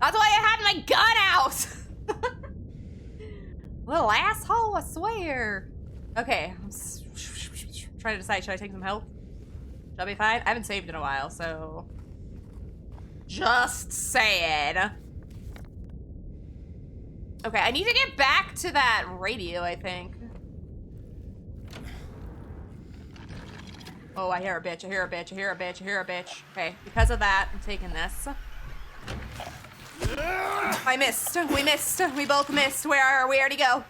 [SPEAKER 1] That's why I had my gun out. Little asshole, I swear. Okay, I'm trying to decide, should I take some health? Should I be fine? I haven't saved in a while, so... Just saying. Okay, I need to get back to that radio, I think. Oh, I hear a bitch. I hear a bitch. I hear a bitch. I hear a bitch. Okay, because of that, I'm taking this. I missed. We missed. We both missed. Where'd he go?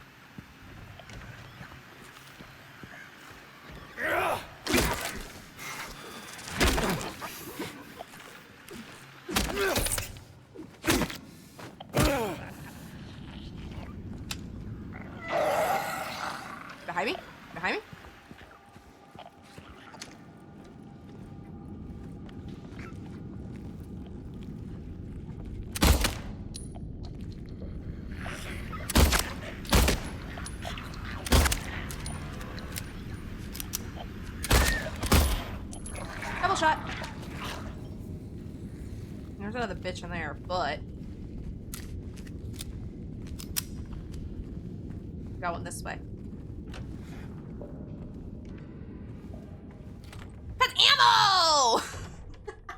[SPEAKER 1] Behind me? Behind me? Double shot. There's another bitch in there, but going this way. That's ammo!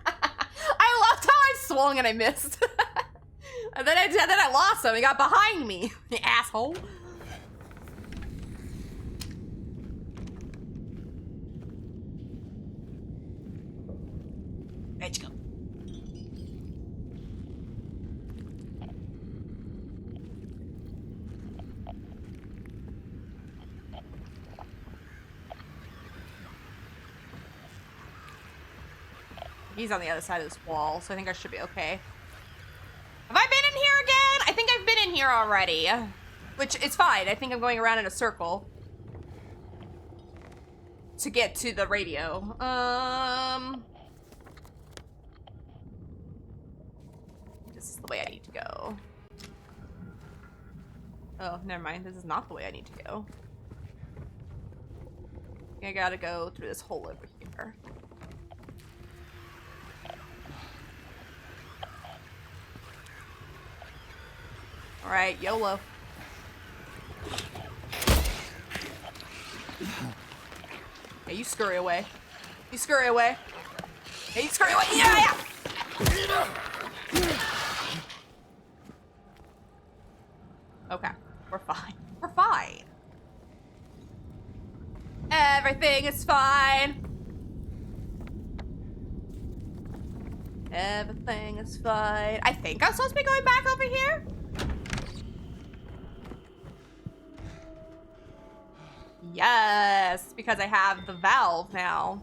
[SPEAKER 1] I loved how I swung and I missed. and then I lost him. He got behind me. The asshole. Let's go. He's on the other side of this wall, so I think I should be okay. Have I been in here again? I think I've been in here already. Which is fine. I think I'm going around in a circle to get to the radio. This is the way I need to go. Oh, never mind. This is not the way I need to go. I gotta go through this hole over here. Alright, YOLO. Hey, you scurry away. You scurry away. Hey, you scurry away. Yeah! Okay, we're fine. We're fine. Everything is fine. Everything is fine. I think I'm supposed to be going back over here? Yes, because I have the valve now.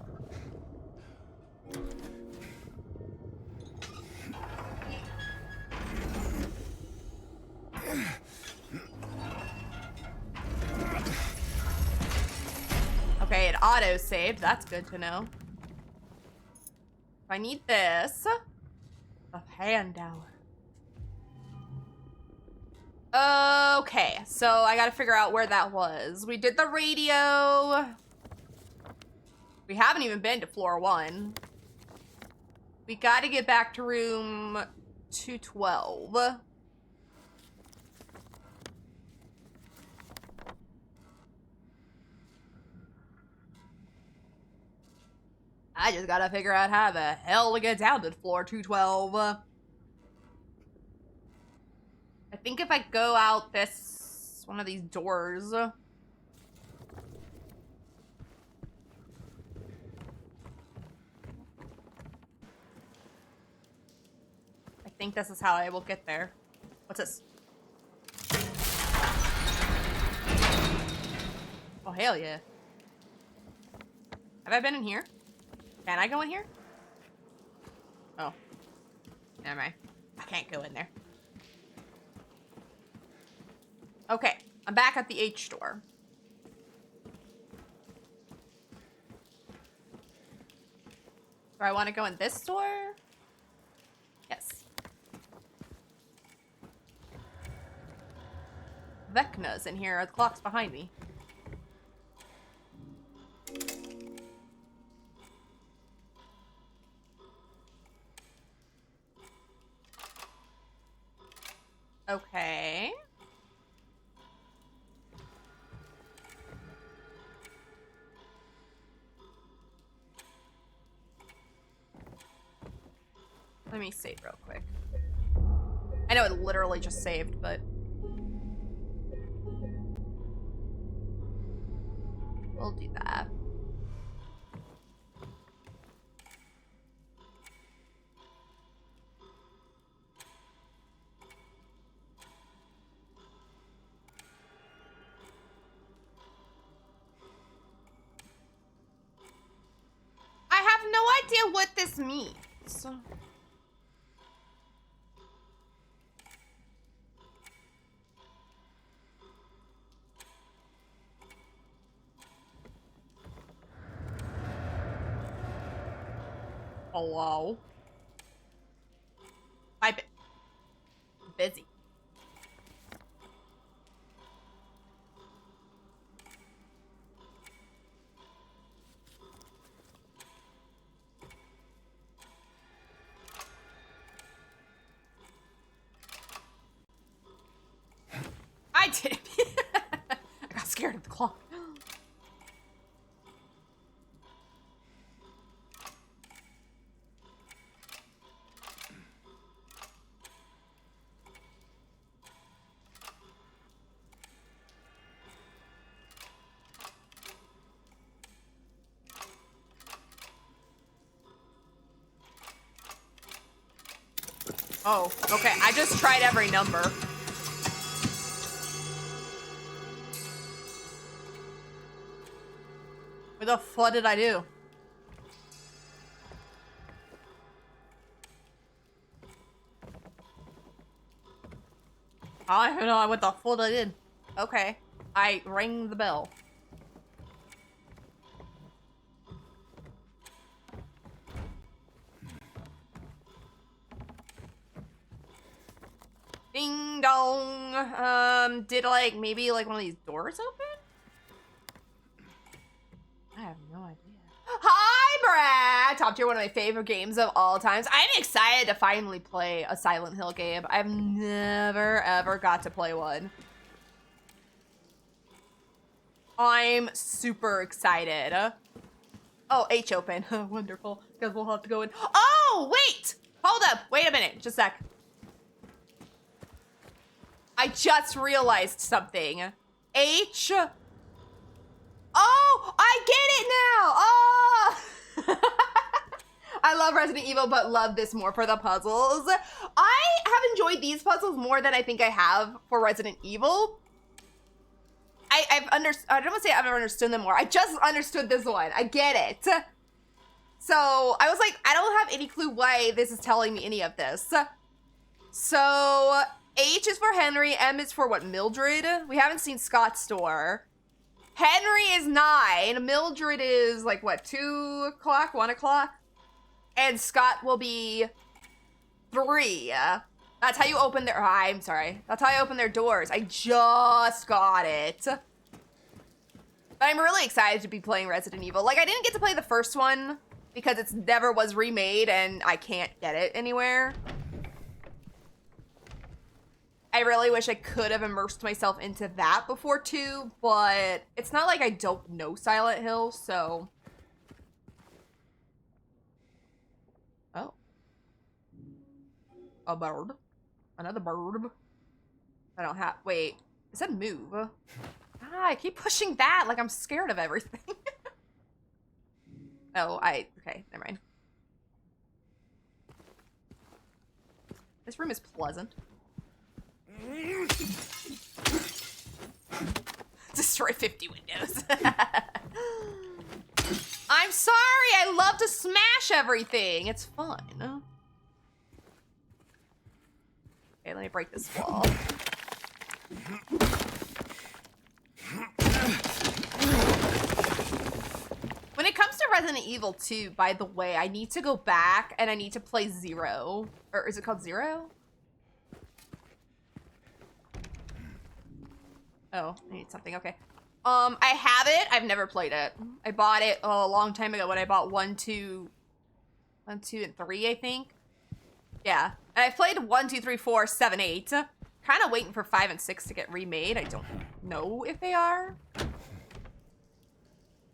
[SPEAKER 1] Okay, it auto-saved. That's good to know. If I need this, a handout. Okay, so I gotta figure out where that was. We did the radio. We haven't even been to floor 1. We gotta get back to room 212. I just gotta figure out how the hell to get down to floor 212. I think if I go out this one of these doors. I think this is how I will get there. What's this? Oh, hell yeah. Have I been in here? Can I go in here? Oh. Never mind. I can't go in there. Okay, I'm back at the H door. Do I want to go in this door? Yes. Vecna's in here. The clock's behind me. Okay. Let me save real quick. I know it literally just saved, but we'll do that. idea what this means. Hello? I'm busy. I did. I got scared of the clock. Oh, okay. I just tried every number. What the fuck did I do? I don't know what the fuck I did. Okay. I rang the bell. Ding dong. Did like maybe like one of these doors open? I have no idea. Hi, Brad! Top tier, one of my favorite games of all times. I'm excited to finally play a Silent Hill game. I've never, ever got to play one. I'm super excited. Oh, H open. Wonderful. Because we'll have to go in. Oh, wait! Hold up. Wait a minute. Just a sec. I just realized something. H. Oh, I get it now. Oh. I love Resident Evil, but love this more for the puzzles. I have enjoyed these puzzles more than I think I have for Resident Evil. I don't want to say I've ever understood them more. I just understood this one. I get it. So I was like, I don't have any clue why this is telling me any of this. So H is for Henry. M is for what? Mildred? We haven't seen Scott's store. Henry is 9. Mildred is like what? 2 o'clock? 1 o'clock? And Scott will be 3. That's how you open their... I'm sorry. That's how you open their doors. I just got it. But I'm really excited to be playing Resident Evil. Like, I didn't get to play the first one because it never was remade and I can't get it anywhere. I really wish I could have immersed myself into that before 2, but it's not like I don't know Silent Hill, so... Oh. A bird. Another bird. I don't have... Wait. It said move. Ah, I keep pushing that like I'm scared of everything. Oh, okay, never mind. This room is pleasant. Destroy 50 windows. I'm sorry, I love to smash everything. It's fun. Okay, let me break this wall. When it comes to Resident Evil 2, by the way, I need to go back and I need to play 0. Or is it called 0? Oh, I need something. Okay. I have it. I've never played it. I bought it a long time ago when I bought 1, 2, and 3, I think. Yeah. And I played 1, 2, 3, 4, 7, 8. Kind of waiting for 5 and 6 to get remade. I don't know if they are.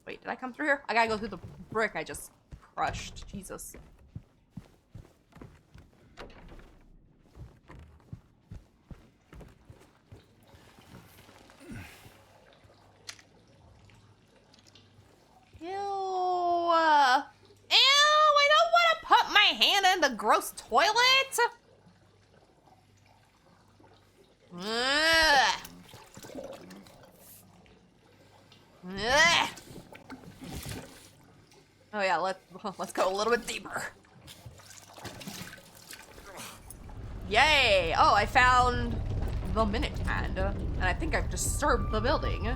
[SPEAKER 1] Wait, did I come through here? I gotta go through the brick I just crushed. Jesus. Ew. Ew, I don't want to put my hand in the gross toilet. Ugh. Ugh. Oh yeah, let's go a little bit deeper. Yay! Oh, I found the minute hand, and I think I've disturbed the building.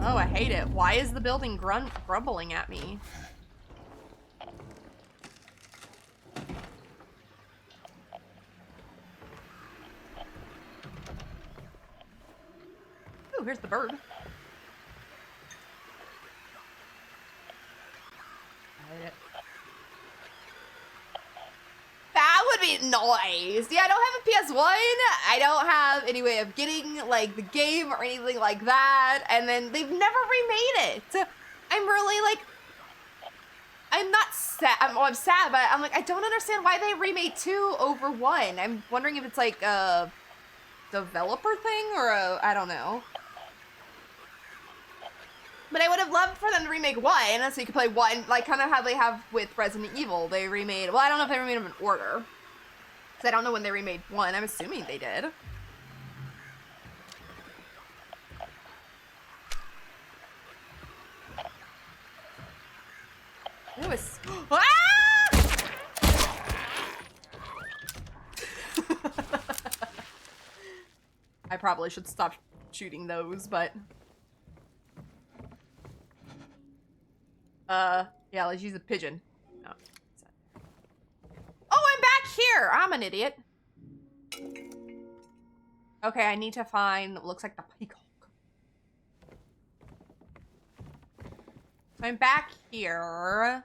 [SPEAKER 1] Oh, I hate it. Why is the building grumbling at me? Oh, here's the bird. That would be nice. Yeah, I don't have a PS1. I don't have any way of getting like the game or anything like that. And then they've never remade it. I'm really like, I'm not sad. I'm sad, but I'm like, I don't understand why they remade 2 over 1. I'm wondering if it's like a developer thing or I don't know. But I would have loved for them to remake 1, so you could play 1, like kind of how they have with Resident Evil. They remade, well, I don't know if they remade them in order. Because I don't know when they remade 1. I'm assuming they did. It was... Ah! I probably should stop shooting those, but... yeah, let's use a pigeon. Oh, I'm back here! I'm an idiot. Okay, I need to find what looks like the peacock. So I'm back here.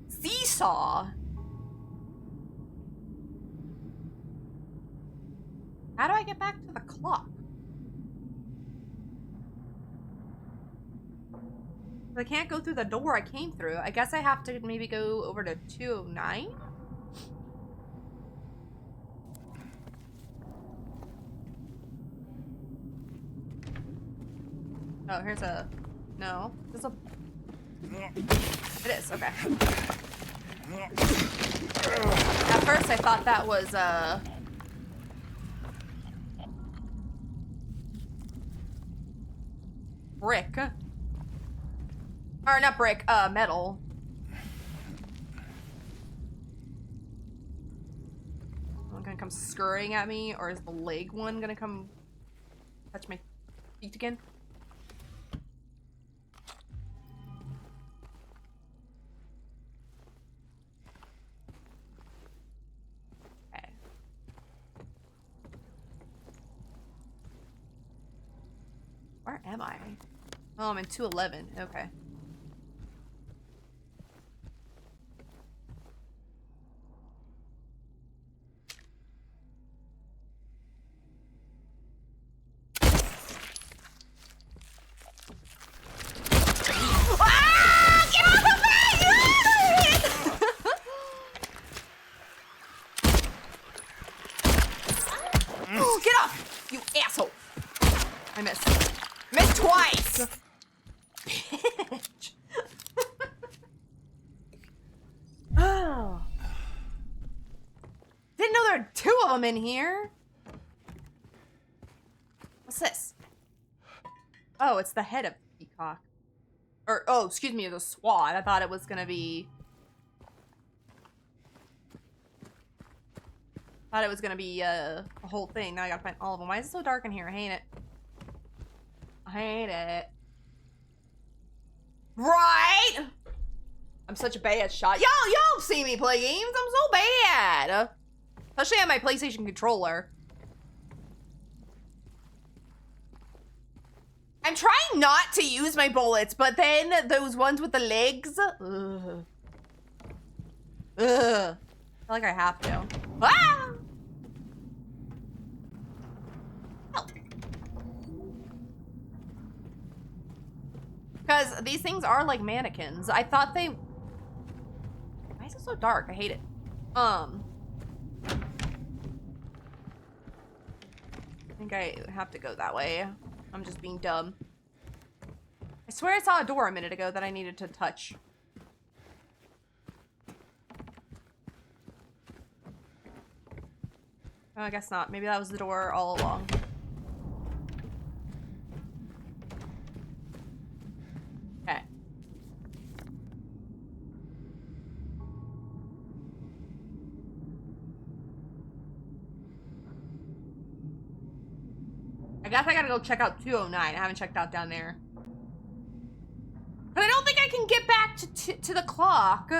[SPEAKER 1] Seesaw. How do I get back to the clock? I can't go through the door I came through. I guess I have to maybe go over to 209? Oh, here's a... No. There's a... It is, okay. At first I thought that was, brick. Or not brick, metal. Someone gonna come scurrying at me, or is the leg one gonna come touch my feet again? Okay. Where am I? Oh, I'm in 211. Okay. Ah! Get off of me! Oh, get off! You asshole! I missed. Missed twice! Bitch. Oh. Didn't know there were 2 of them in here. What's this? Oh, it's the head of the peacock. Or, oh, excuse me, the SWAT. I thought it was gonna be... Thought it was gonna be, a whole thing. Now I gotta find all of them. Why is it so dark in here? I hate it. I hate it. Right? I'm such a bad shot. Y'all see me play games. I'm so bad. Especially on my PlayStation controller. I'm trying not to use my bullets, but then those ones with the legs. Ugh. Ugh. I feel like I have to. Ah! Because these things are like mannequins. I thought they... Why is it so dark? I hate it. I think I have to go that way. I'm just being dumb. I swear I saw a door a minute ago that I needed to touch. Oh, I guess not. Maybe that was the door all along. Okay. I guess I gotta go check out 209. I haven't checked out down there. But I don't think I can get back to the clock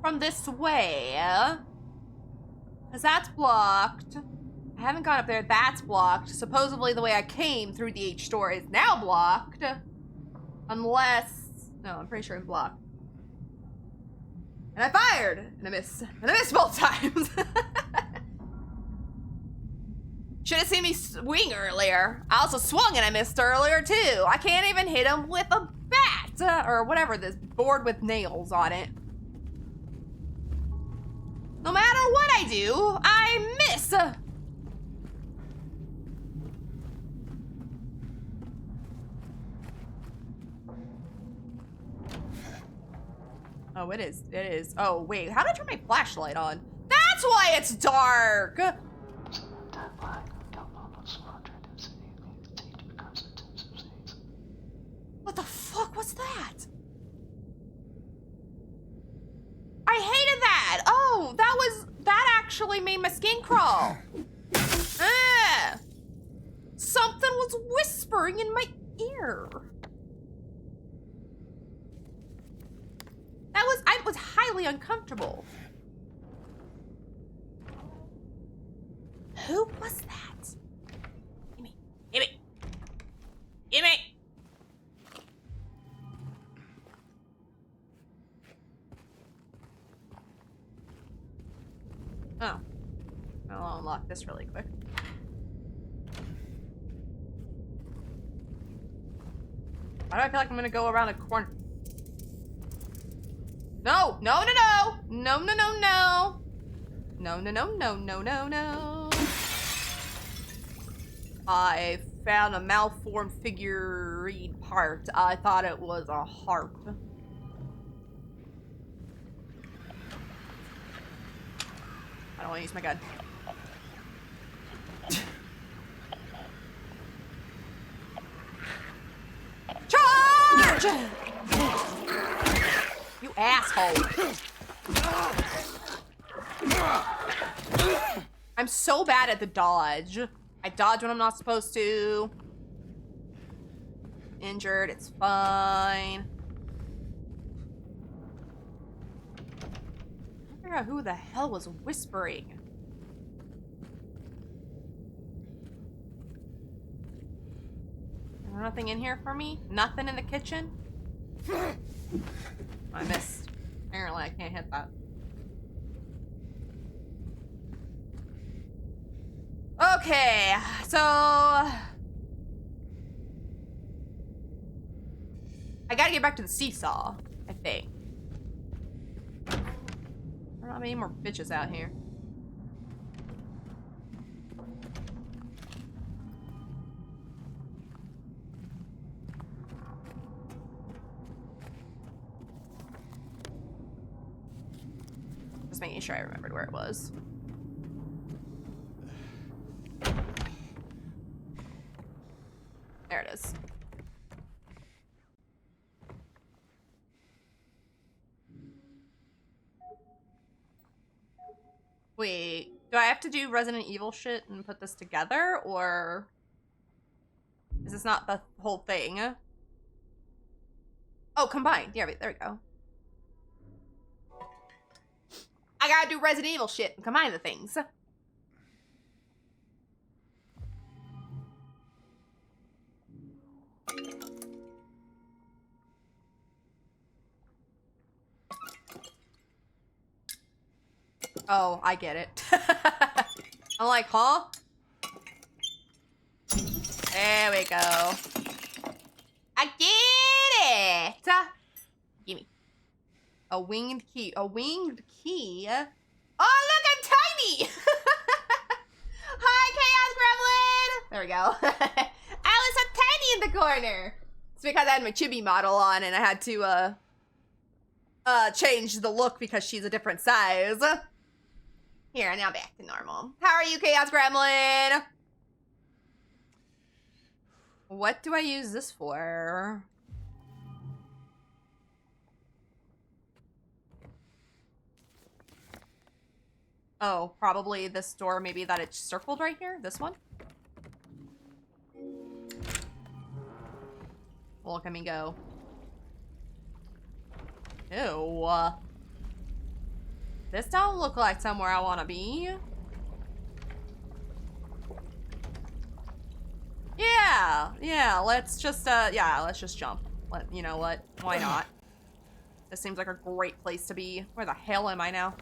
[SPEAKER 1] from this way. Because that's blocked. I haven't gone up there. That's blocked. Supposedly the way I came through the H door is now blocked. Unless... No, I'm pretty sure it's blocked. And I fired! And I missed. And I missed both times! Should have seen me swing earlier. I also swung and I missed earlier too. I can't even hit him with a bat or whatever, this board with nails on it. No matter what I do, I miss. Oh, it is. It is. Oh, wait. How did I turn my flashlight on? That's why it's dark! What the fuck was that? I hated that! Oh, that actually made my skin crawl. Ah! Something was whispering in my ear. I was highly uncomfortable. Who was that? Gimme, gimme, gimme. Oh. I'll unlock this really quick. Why do I feel like I'm gonna go around a corner? No! No, no, no! No, no, no, no! No, no, no, no, no, no, no. I found a malformed figurine part. I thought it was a heart. I don't want to use my gun. Charge! You asshole. I'm so bad at the dodge. I dodge when I'm not supposed to. Injured, it's fine. I figure out who the hell was whispering. Is there nothing in here for me? Nothing in the kitchen? I missed. Apparently I can't hit that. Okay, so I gotta get back to the seesaw, I think. I don't have any more bitches out here. Just making sure I remembered where it was. There it is. Wait, do I have to do Resident Evil shit and put this together, or is this not the whole thing? Oh, combined. Yeah, there we go. I gotta do Resident Evil shit and combine the things. Oh, I get it. I'm like, huh? There we go. I get it! Gimme. A winged key. A winged key? Oh, look, I'm tiny! Hi, Chaos Gremlin! There we go. I was so tiny in the corner. It's because I had my chibi model on and I had to change the look because she's a different size. Here, now back to normal. How are you, Chaos Gremlin? What do I use this for? Oh, probably this door, maybe that it's circled right here? This one? Well, look at me go. Ew. This don't look like somewhere I want to be. Yeah, let's just jump. You know what? Why not? This seems like a great place to be. Where the hell am I now?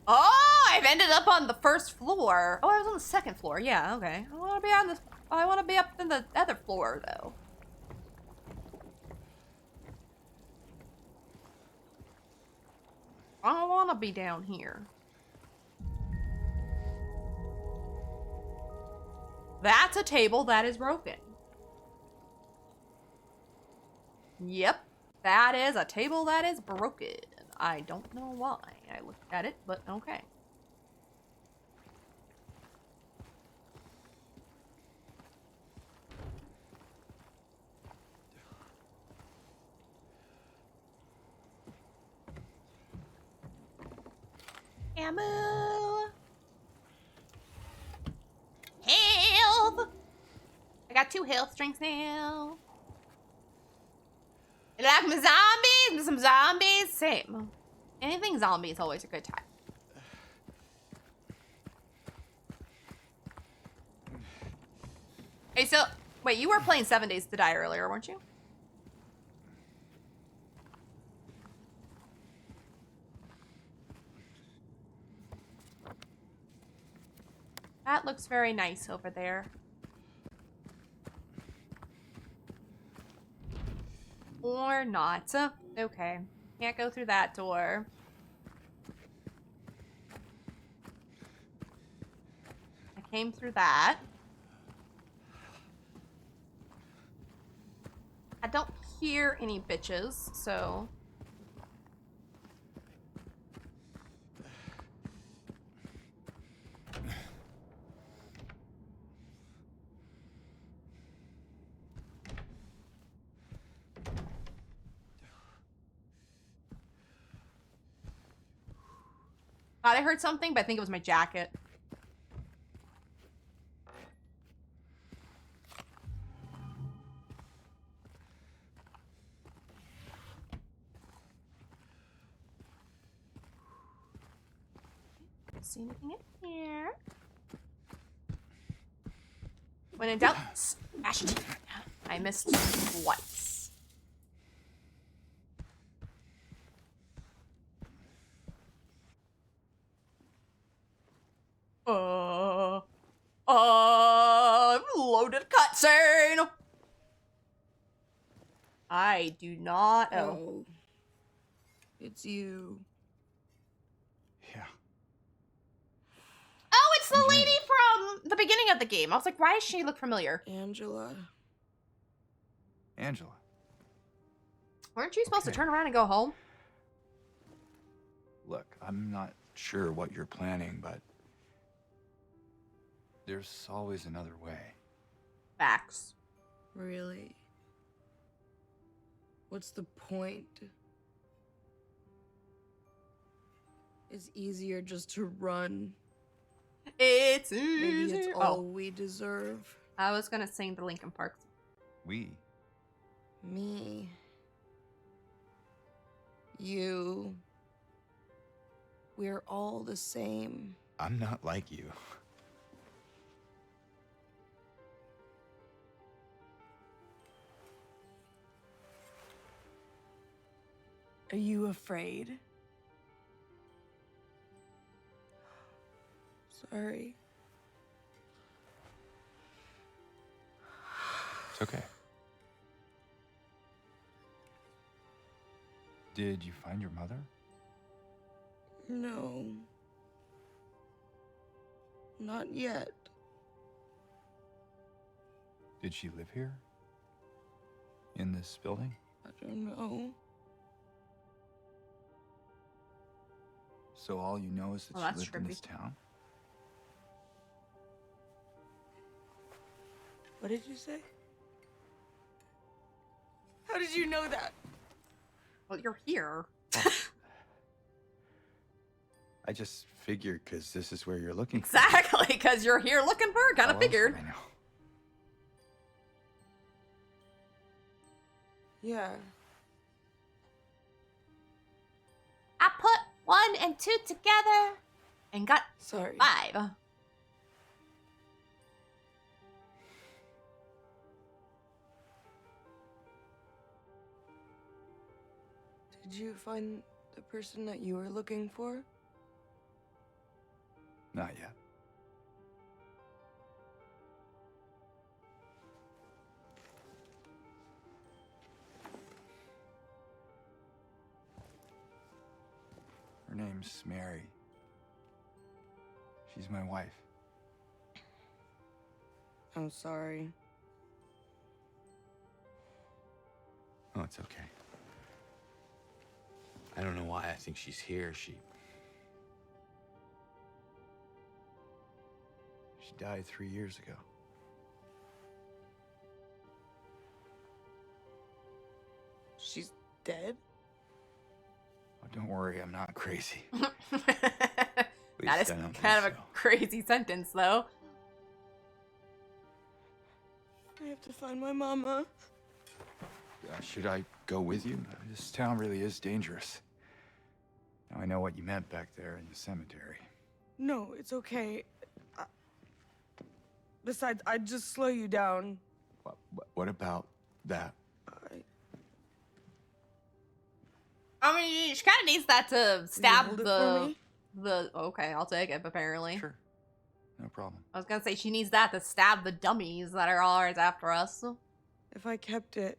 [SPEAKER 1] Oh, I've ended up on the first floor. Oh, I was on the second floor. Yeah, okay. I want to be up in the other floor though. I don't want to be down here. That's a table that is broken. Yep, that is a table that is broken. I don't know why I looked at it, but okay. Ammo! Health! I got 2 health strings now. You like my zombies? Some zombies? Same. Anything zombie is always a good time. Hey, so, wait, you were playing 7 Days to Die earlier, weren't you? That looks very nice over there. Or not. Okay. Can't go through that door. I came through that. I don't hear any bitches, so... Thought I heard something, but I think it was my jacket. See anything in here? When in doubt, smash it. I missed once. Loaded cutscene. I do not.
[SPEAKER 5] Oh, it's you.
[SPEAKER 2] Yeah.
[SPEAKER 1] Oh, it's the
[SPEAKER 2] I'm
[SPEAKER 1] lady
[SPEAKER 2] Jenny.
[SPEAKER 1] from the beginning of the game. I was like, why does she look familiar?
[SPEAKER 5] Angela.
[SPEAKER 2] Angela.
[SPEAKER 1] Weren't you supposed to
[SPEAKER 2] Okay.
[SPEAKER 1] turn around and go home?
[SPEAKER 2] Look, I'm not sure what you're planning, but there's always another way.
[SPEAKER 1] Facts.
[SPEAKER 5] Really? What's the point? It's easier just to run.
[SPEAKER 1] It's
[SPEAKER 5] Maybe
[SPEAKER 1] easy.
[SPEAKER 5] it's all we deserve.
[SPEAKER 1] I was gonna sing the Linkin Park.
[SPEAKER 2] We?
[SPEAKER 5] Me. You. We're all the same.
[SPEAKER 2] I'm not like you.
[SPEAKER 5] Are you afraid? Sorry.
[SPEAKER 2] It's okay. Did you find your mother?
[SPEAKER 5] No. Not yet.
[SPEAKER 2] Did she live here? In this building?
[SPEAKER 5] I don't know.
[SPEAKER 2] So all you know is that
[SPEAKER 1] Oh,
[SPEAKER 2] she
[SPEAKER 1] that's
[SPEAKER 2] lived in
[SPEAKER 1] trippy.
[SPEAKER 2] this town?
[SPEAKER 5] What did you say? How did you know that?
[SPEAKER 1] Well, you're here.
[SPEAKER 2] I just figured because this is where you're looking for.
[SPEAKER 1] Exactly, because you're here looking for her. Kind
[SPEAKER 2] How
[SPEAKER 1] of
[SPEAKER 2] else
[SPEAKER 1] figured.
[SPEAKER 2] would I know.
[SPEAKER 5] Yeah.
[SPEAKER 1] I put 1 and 2 together and got
[SPEAKER 5] Sorry.
[SPEAKER 1] 5.
[SPEAKER 5] Did you find the person that you were looking for?
[SPEAKER 2] Not yet. Her name's Mary. She's my wife.
[SPEAKER 5] I'm sorry.
[SPEAKER 6] Oh, it's okay. I don't know why I think she's here. She
[SPEAKER 2] died 3 years ago.
[SPEAKER 5] She's dead?
[SPEAKER 2] Oh, don't worry, I'm not crazy.
[SPEAKER 1] That
[SPEAKER 2] least
[SPEAKER 1] is
[SPEAKER 2] I don't
[SPEAKER 1] kind of
[SPEAKER 2] think
[SPEAKER 1] a
[SPEAKER 2] so.
[SPEAKER 1] crazy sentence, though.
[SPEAKER 5] I have to find my mama.
[SPEAKER 2] Should I go with you? This town really is dangerous. Now I know what you meant back there in the cemetery.
[SPEAKER 5] No, it's okay. Besides, I'd just slow you down.
[SPEAKER 2] What about that?
[SPEAKER 1] I mean, she kind of needs that to stab
[SPEAKER 5] hold it for
[SPEAKER 1] the
[SPEAKER 5] me?
[SPEAKER 1] Okay, I'll take it. Apparently,
[SPEAKER 2] Sure. No problem.
[SPEAKER 1] I was gonna say she needs that to stab the dummies that are always after us.
[SPEAKER 5] If I kept it,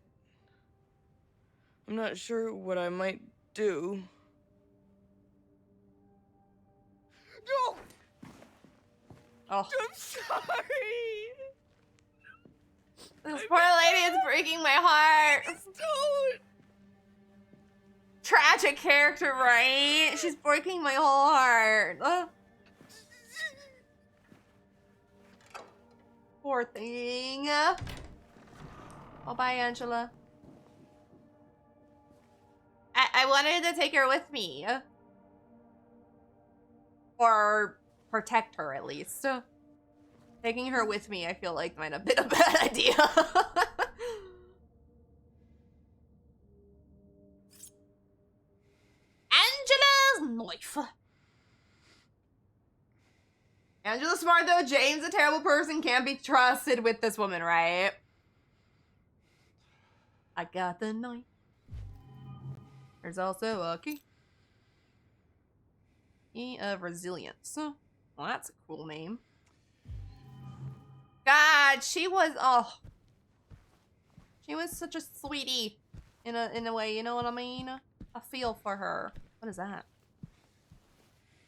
[SPEAKER 5] I'm not sure what I might do. No!
[SPEAKER 1] Oh,
[SPEAKER 5] I'm sorry!
[SPEAKER 1] this poor lady is breaking my heart.
[SPEAKER 5] Don't!
[SPEAKER 1] Tragic character, right? She's breaking my whole heart. Poor thing. Oh, bye, Angela. I wanted to take her with me. Or protect her, at least. Taking her with me, I feel like, might have been a bad idea. Angela's knife. Angela's smart, though. Jane's a terrible person. Can't be trusted with this woman, right? I got the knife. There's also a key. Key of Resilience. Well, that's a cool name. God, she was, oh. She was such a sweetie. In a way, you know what I mean? I feel for her. What is that?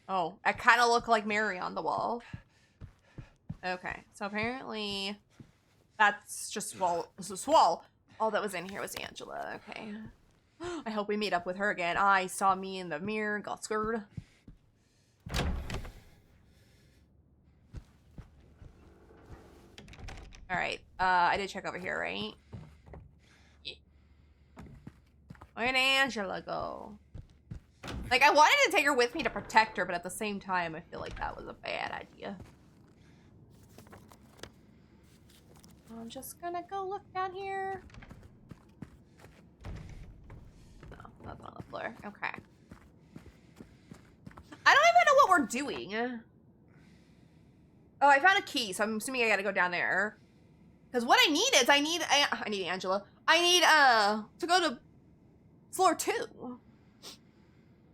[SPEAKER 1] Oh, I kind of look like Mary on the wall. Okay, so apparently that's just Swall. All that was in here was Angela. Okay. I hope we meet up with her again. I saw me in the mirror, got scared. Alright, I did check over here, right? Yeah. Where'd Angela go? Like, I wanted to take her with me to protect her, but at the same time, I feel like that was a bad idea. I'm just gonna go look down here. No, nothing on the floor. Okay. I don't even know what we're doing. Oh, I found a key, so I'm assuming I gotta go down there. Because what I need is, I need Angela. I need, to go to floor 2.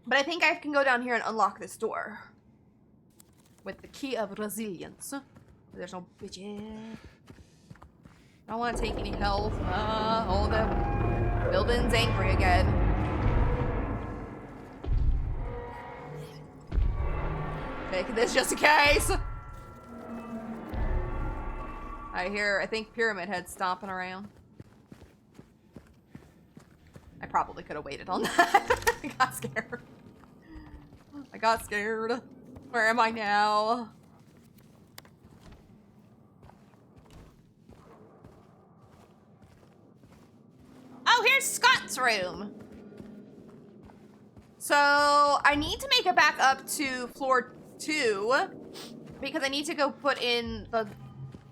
[SPEAKER 1] But I think I can go down here and unlock this door. With the key of resilience. There's no bitches. I don't want to take any health. Oh, the building's angry again. Take this just in case. I think Pyramid Head stomping around. I probably could have waited on that. I got scared. I got scared. Where am I now? Oh, here's Scott's room. So I need to make it back up to floor 2 because I need to go put in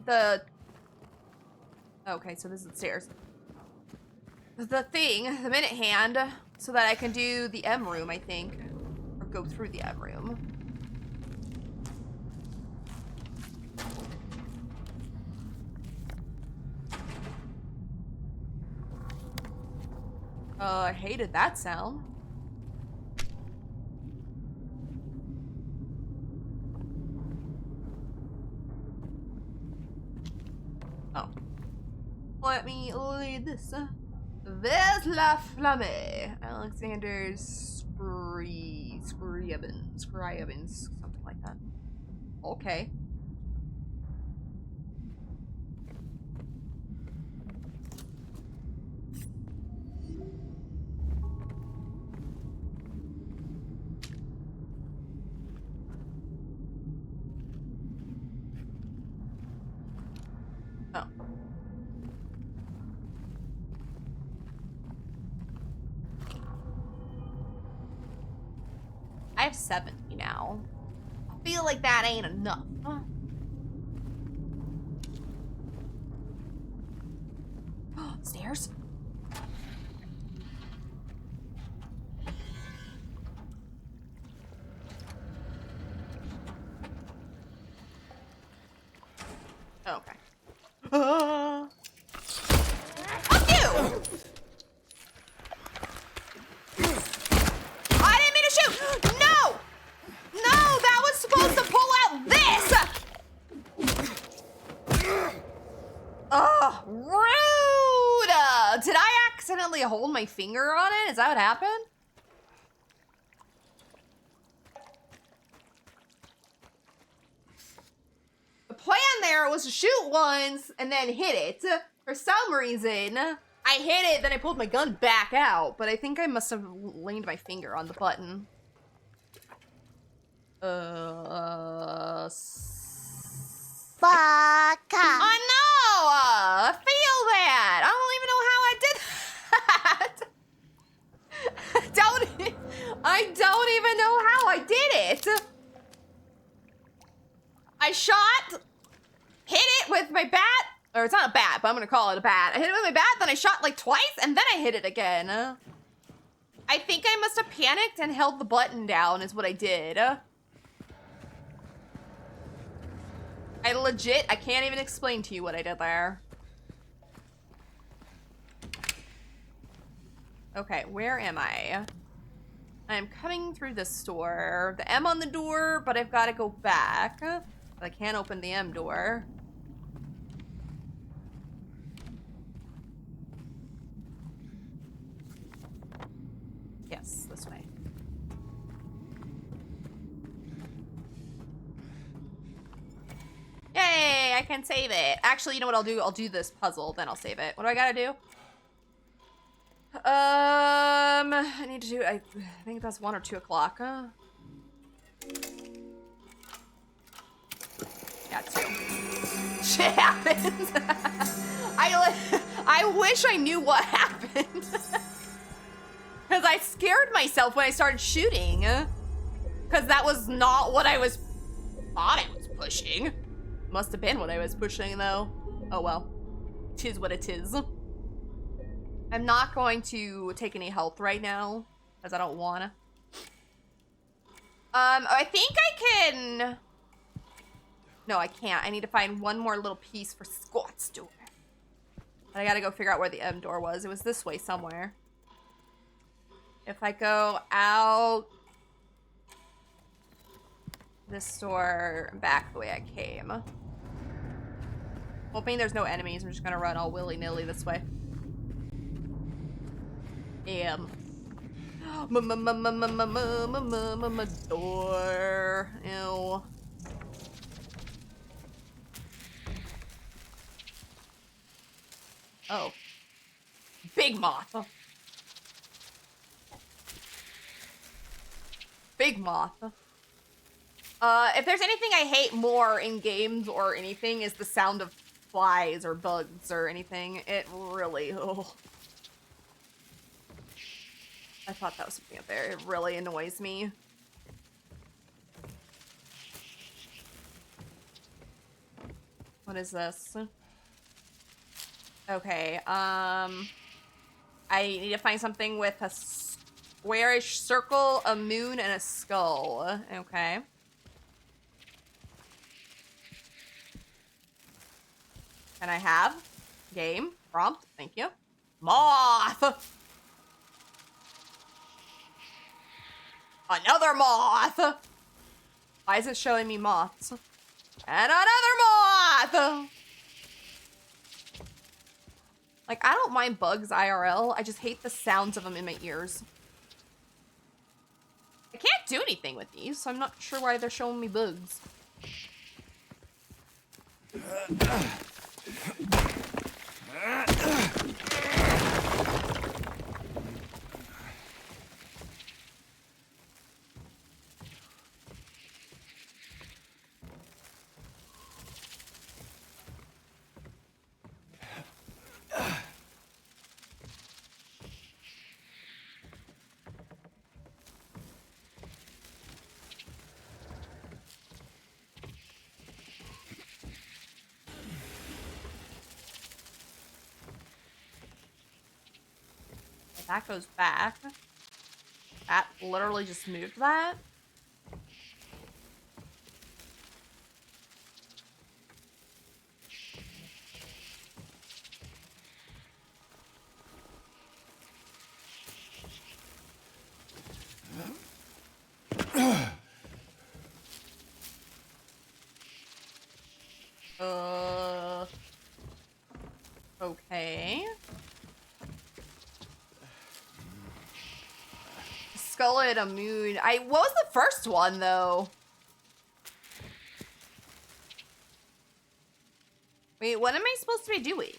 [SPEAKER 1] the okay, so this is the stairs. The thing, the minute hand, so that I can do the M room, I think. Or go through the M room. I hated that sound. Oh. Let me read this. There's La Flamme. Alexander Scriabins, something like that. Okay. Oh. I have 70 now. I feel like that ain't enough. Stairs? Okay. Fuck you! I didn't mean to shoot! No! No, that was supposed to pull out this! Ugh, rude! Did I accidentally hold my finger on it? Is that what happened? The plan there was to shoot once and then hit it. For some reason, I hit it, then I pulled my gun back out, but I think I must have leaned my finger on the button.
[SPEAKER 4] Fuck.
[SPEAKER 1] I know! I feel that! I don't even know how I did that! I don't even know how I did it! I shot, hit it with my bat, or it's not a bat, but I'm gonna call it a bat. I hit it with my bat, then I shot like twice, and then I hit it again. I think I must have panicked and held the button down is what I did. I can't even explain to you what I did there. Okay, where am I? I'm coming through this door. The M on the door, but I've got to go back. I can't open the M door. Yes, this way. Yay, I can save it. Actually, you know what I'll do? I'll do this puzzle, then I'll save it. What do I gotta do? I need to do, I think that's 1 or 2 o'clock. Yeah, 2. Shit happens. I wish I knew what happened. Because I scared myself when I started shooting. Because that was not what I thought I was pushing. Must have been what I was pushing, though. Oh well. 'Tis what it is. I'm not going to take any health right now, because I don't wanna. I think I can... No, I can't. I need to find one more little piece for Scott's door. I gotta go figure out where the M door was. It was this way somewhere. If I go out this door and back the way I came. Hoping there's no enemies. I'm just gonna run all willy-nilly this way. Door. Ew. Oh. Big moth. Big moth. If there's anything I hate more in games or anything is the sound of flies or bugs or anything. It really, oh. I thought that was something up there. It really annoys me. What is this? Okay, I need to find something with a squarish circle, a moon, and a skull. Okay. Can I have? Game. Prompt. Thank you. Moth! Another moth! Why is it showing me moths? And another moth! Like, I don't mind bugs IRL. I just hate the sounds of them in my ears. I can't do anything with these, so I'm not sure why they're showing me bugs. That goes back. That literally just moved that. Okay. Skull and a moon. What was the first one though? Wait, what am I supposed to be doing?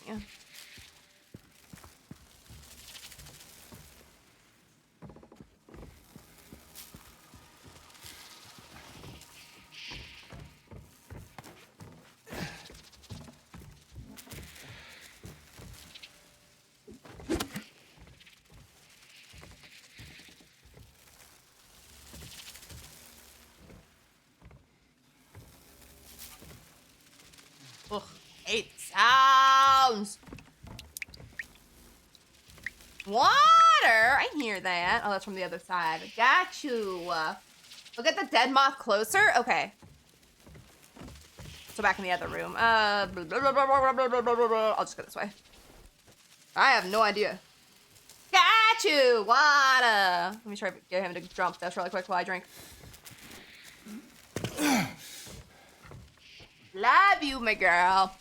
[SPEAKER 1] Ugh, hate sounds. Water! I hear that. Oh, that's from the other side. Got you. Look at the dead moth closer. Okay. So back in the other room. I'll just go this way. I have no idea. Got you! Water! Let me try to get him to jump this really quick while I drink. Love you, my girl.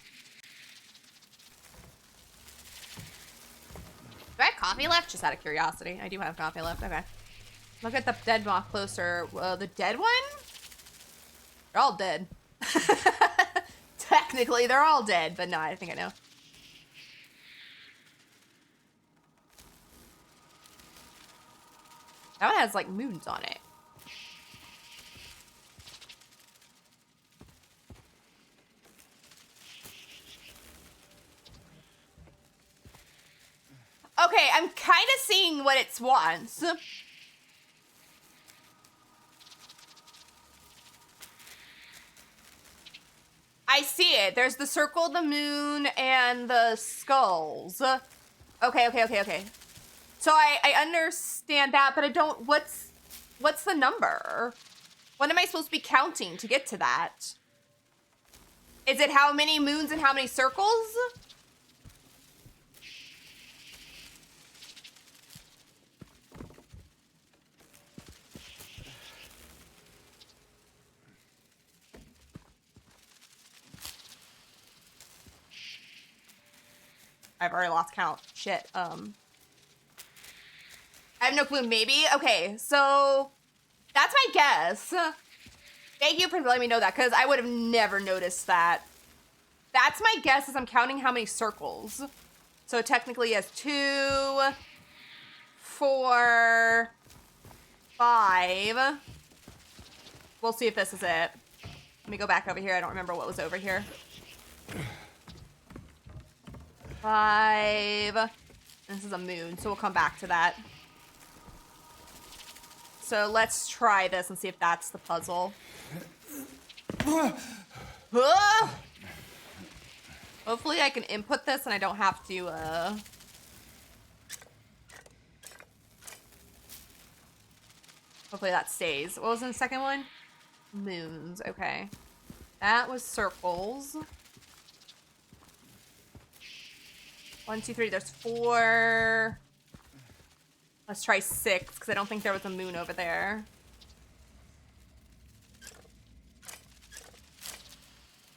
[SPEAKER 1] Do I have coffee left? Just out of curiosity. I do have coffee left. Okay. Look at the dead moth closer. The dead one? They're all dead. Technically, they're all dead, but no, I think I know. That one has, like, moons on it. Okay, I'm kind of seeing what it wants. I see it. There's the circle, the moon, and the skulls. Okay. So I understand that, but I don't... What's the number? What am I supposed to be counting to get to that? Is it how many moons and how many circles? I've already lost count. Shit. I have no clue. Maybe? Okay, so that's my guess. Thank you for letting me know that, because I would have never noticed that. That's my guess, as I'm counting how many circles. So technically, as 2, 4, 5, We'll see if this is it. Let me go back over here. I don't remember what was over here. 5. This is a moon, so we'll come back to that. So let's try this and see if that's the puzzle. Hopefully I can input this and I don't have to, Hopefully that stays. What was in the second one? Moons, okay. That was circles. 1, 2, 3, there's 4. Let's try 6, because I don't think there was a moon over there.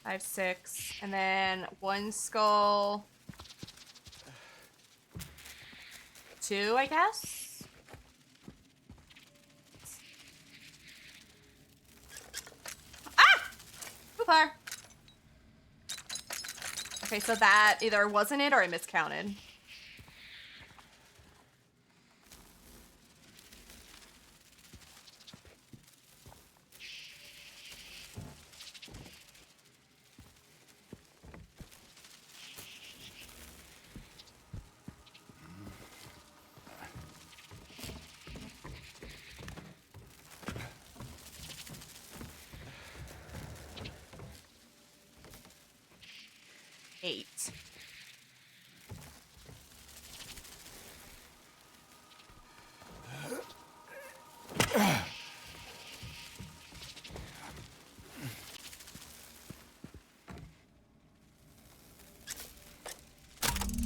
[SPEAKER 1] 5, 6, and then 1 skull. 2, I guess? Ah! Too far. Okay, so that either wasn't it or I miscounted. Eight.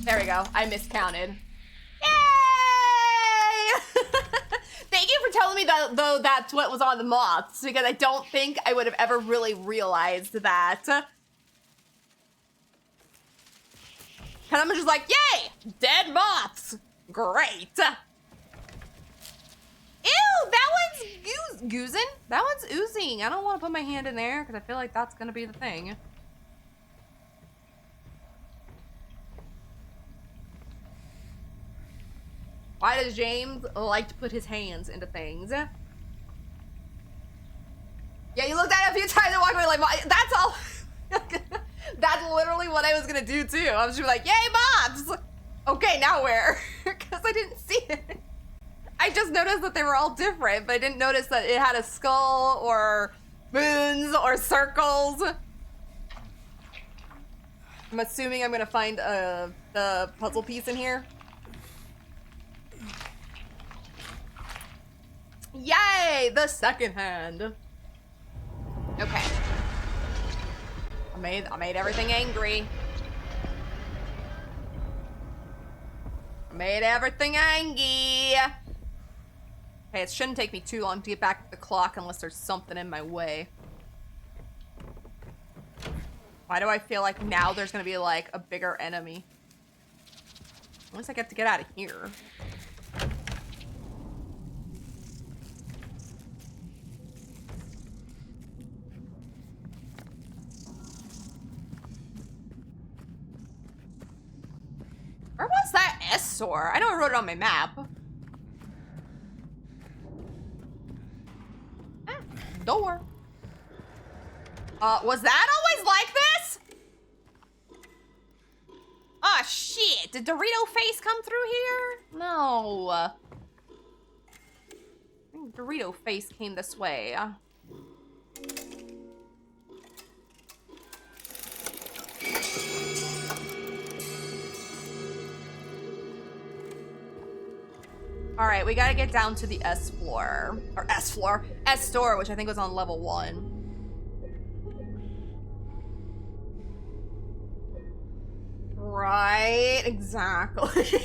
[SPEAKER 1] There we go. I miscounted. Yay! Thank you for telling me that, though, that's what was on the moths, because I don't think I would have ever really realized that. Because I'm just like, yay! Dead moths! Great! Ew! That one's goozing? That one's oozing. I don't want to put my hand in there, because I feel like that's going to be the thing. Why does James like to put his hands into things? Yeah, you looked at it a few times and walked away like, that's all. That's literally what I was gonna do too. I was just like, yay, mobs! Okay, now where? Because I didn't see it. I just noticed that they were all different, but I didn't notice that it had a skull or moons or circles. I'm assuming I'm gonna find the puzzle piece in here. Yay! The second hand. Okay. I made everything angry. I made everything angry. Okay, it shouldn't take me too long to get back to the clock unless there's something in my way. Why do I feel like now there's gonna be like a bigger enemy? At least I get to get out of here. Where was that S-Sor? I know I wrote it on my map. Door. Was that always like this? Oh shit, did Dorito Face come through here? No. I think Dorito Face came this way. All right, we gotta get down to the S floor, or S floor, S store, which I think was on level 1. Right, exactly.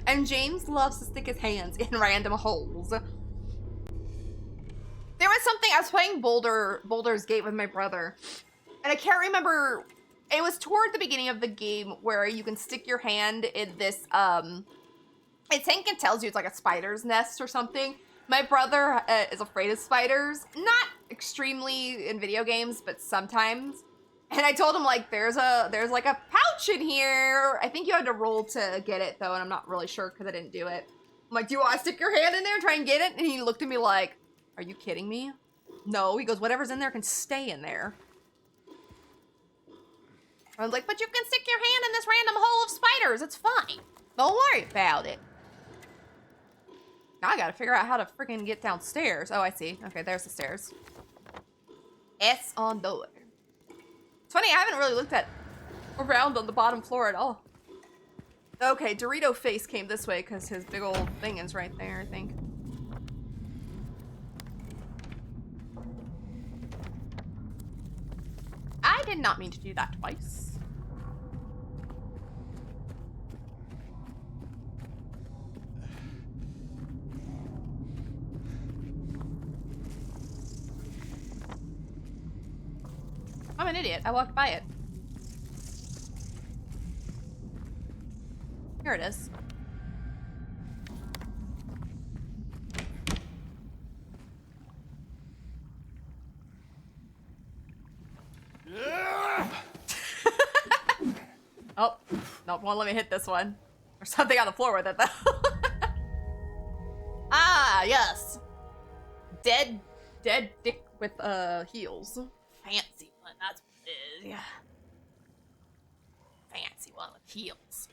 [SPEAKER 1] And James loves to stick his hands in random holes. There was something, I was playing Baldur's Gate with my brother, and I can't remember, it was toward the beginning of the game where you can stick your hand in this, I think it tells you it's like a spider's nest or something. My brother is afraid of spiders. Not extremely in video games, but sometimes. And I told him, like, there's like a pouch in here. I think you had to roll to get it, though, and I'm not really sure because I didn't do it. I'm like, do you want to stick your hand in there and try and get it? And he looked at me like, are you kidding me? No, he goes, whatever's in there can stay in there. I was like, but you can stick your hand in this random hole of spiders. It's fine. Don't worry about it. Now I gotta figure out how to freaking get downstairs. Oh, I see. Okay, there's the stairs. S on door. It's funny, I haven't really looked at around on the bottom floor at all. Okay, Dorito Face came this way because his big old thing is right there, I think. I did not mean to do that twice. I'm an idiot. I walked by it. Here it is. Oh, no, won't let me hit this one. There's something on the floor with it, though. Ah, yes. Dead dick with, heels. Fancy one, that's what it is, yeah. Fancy one with heels.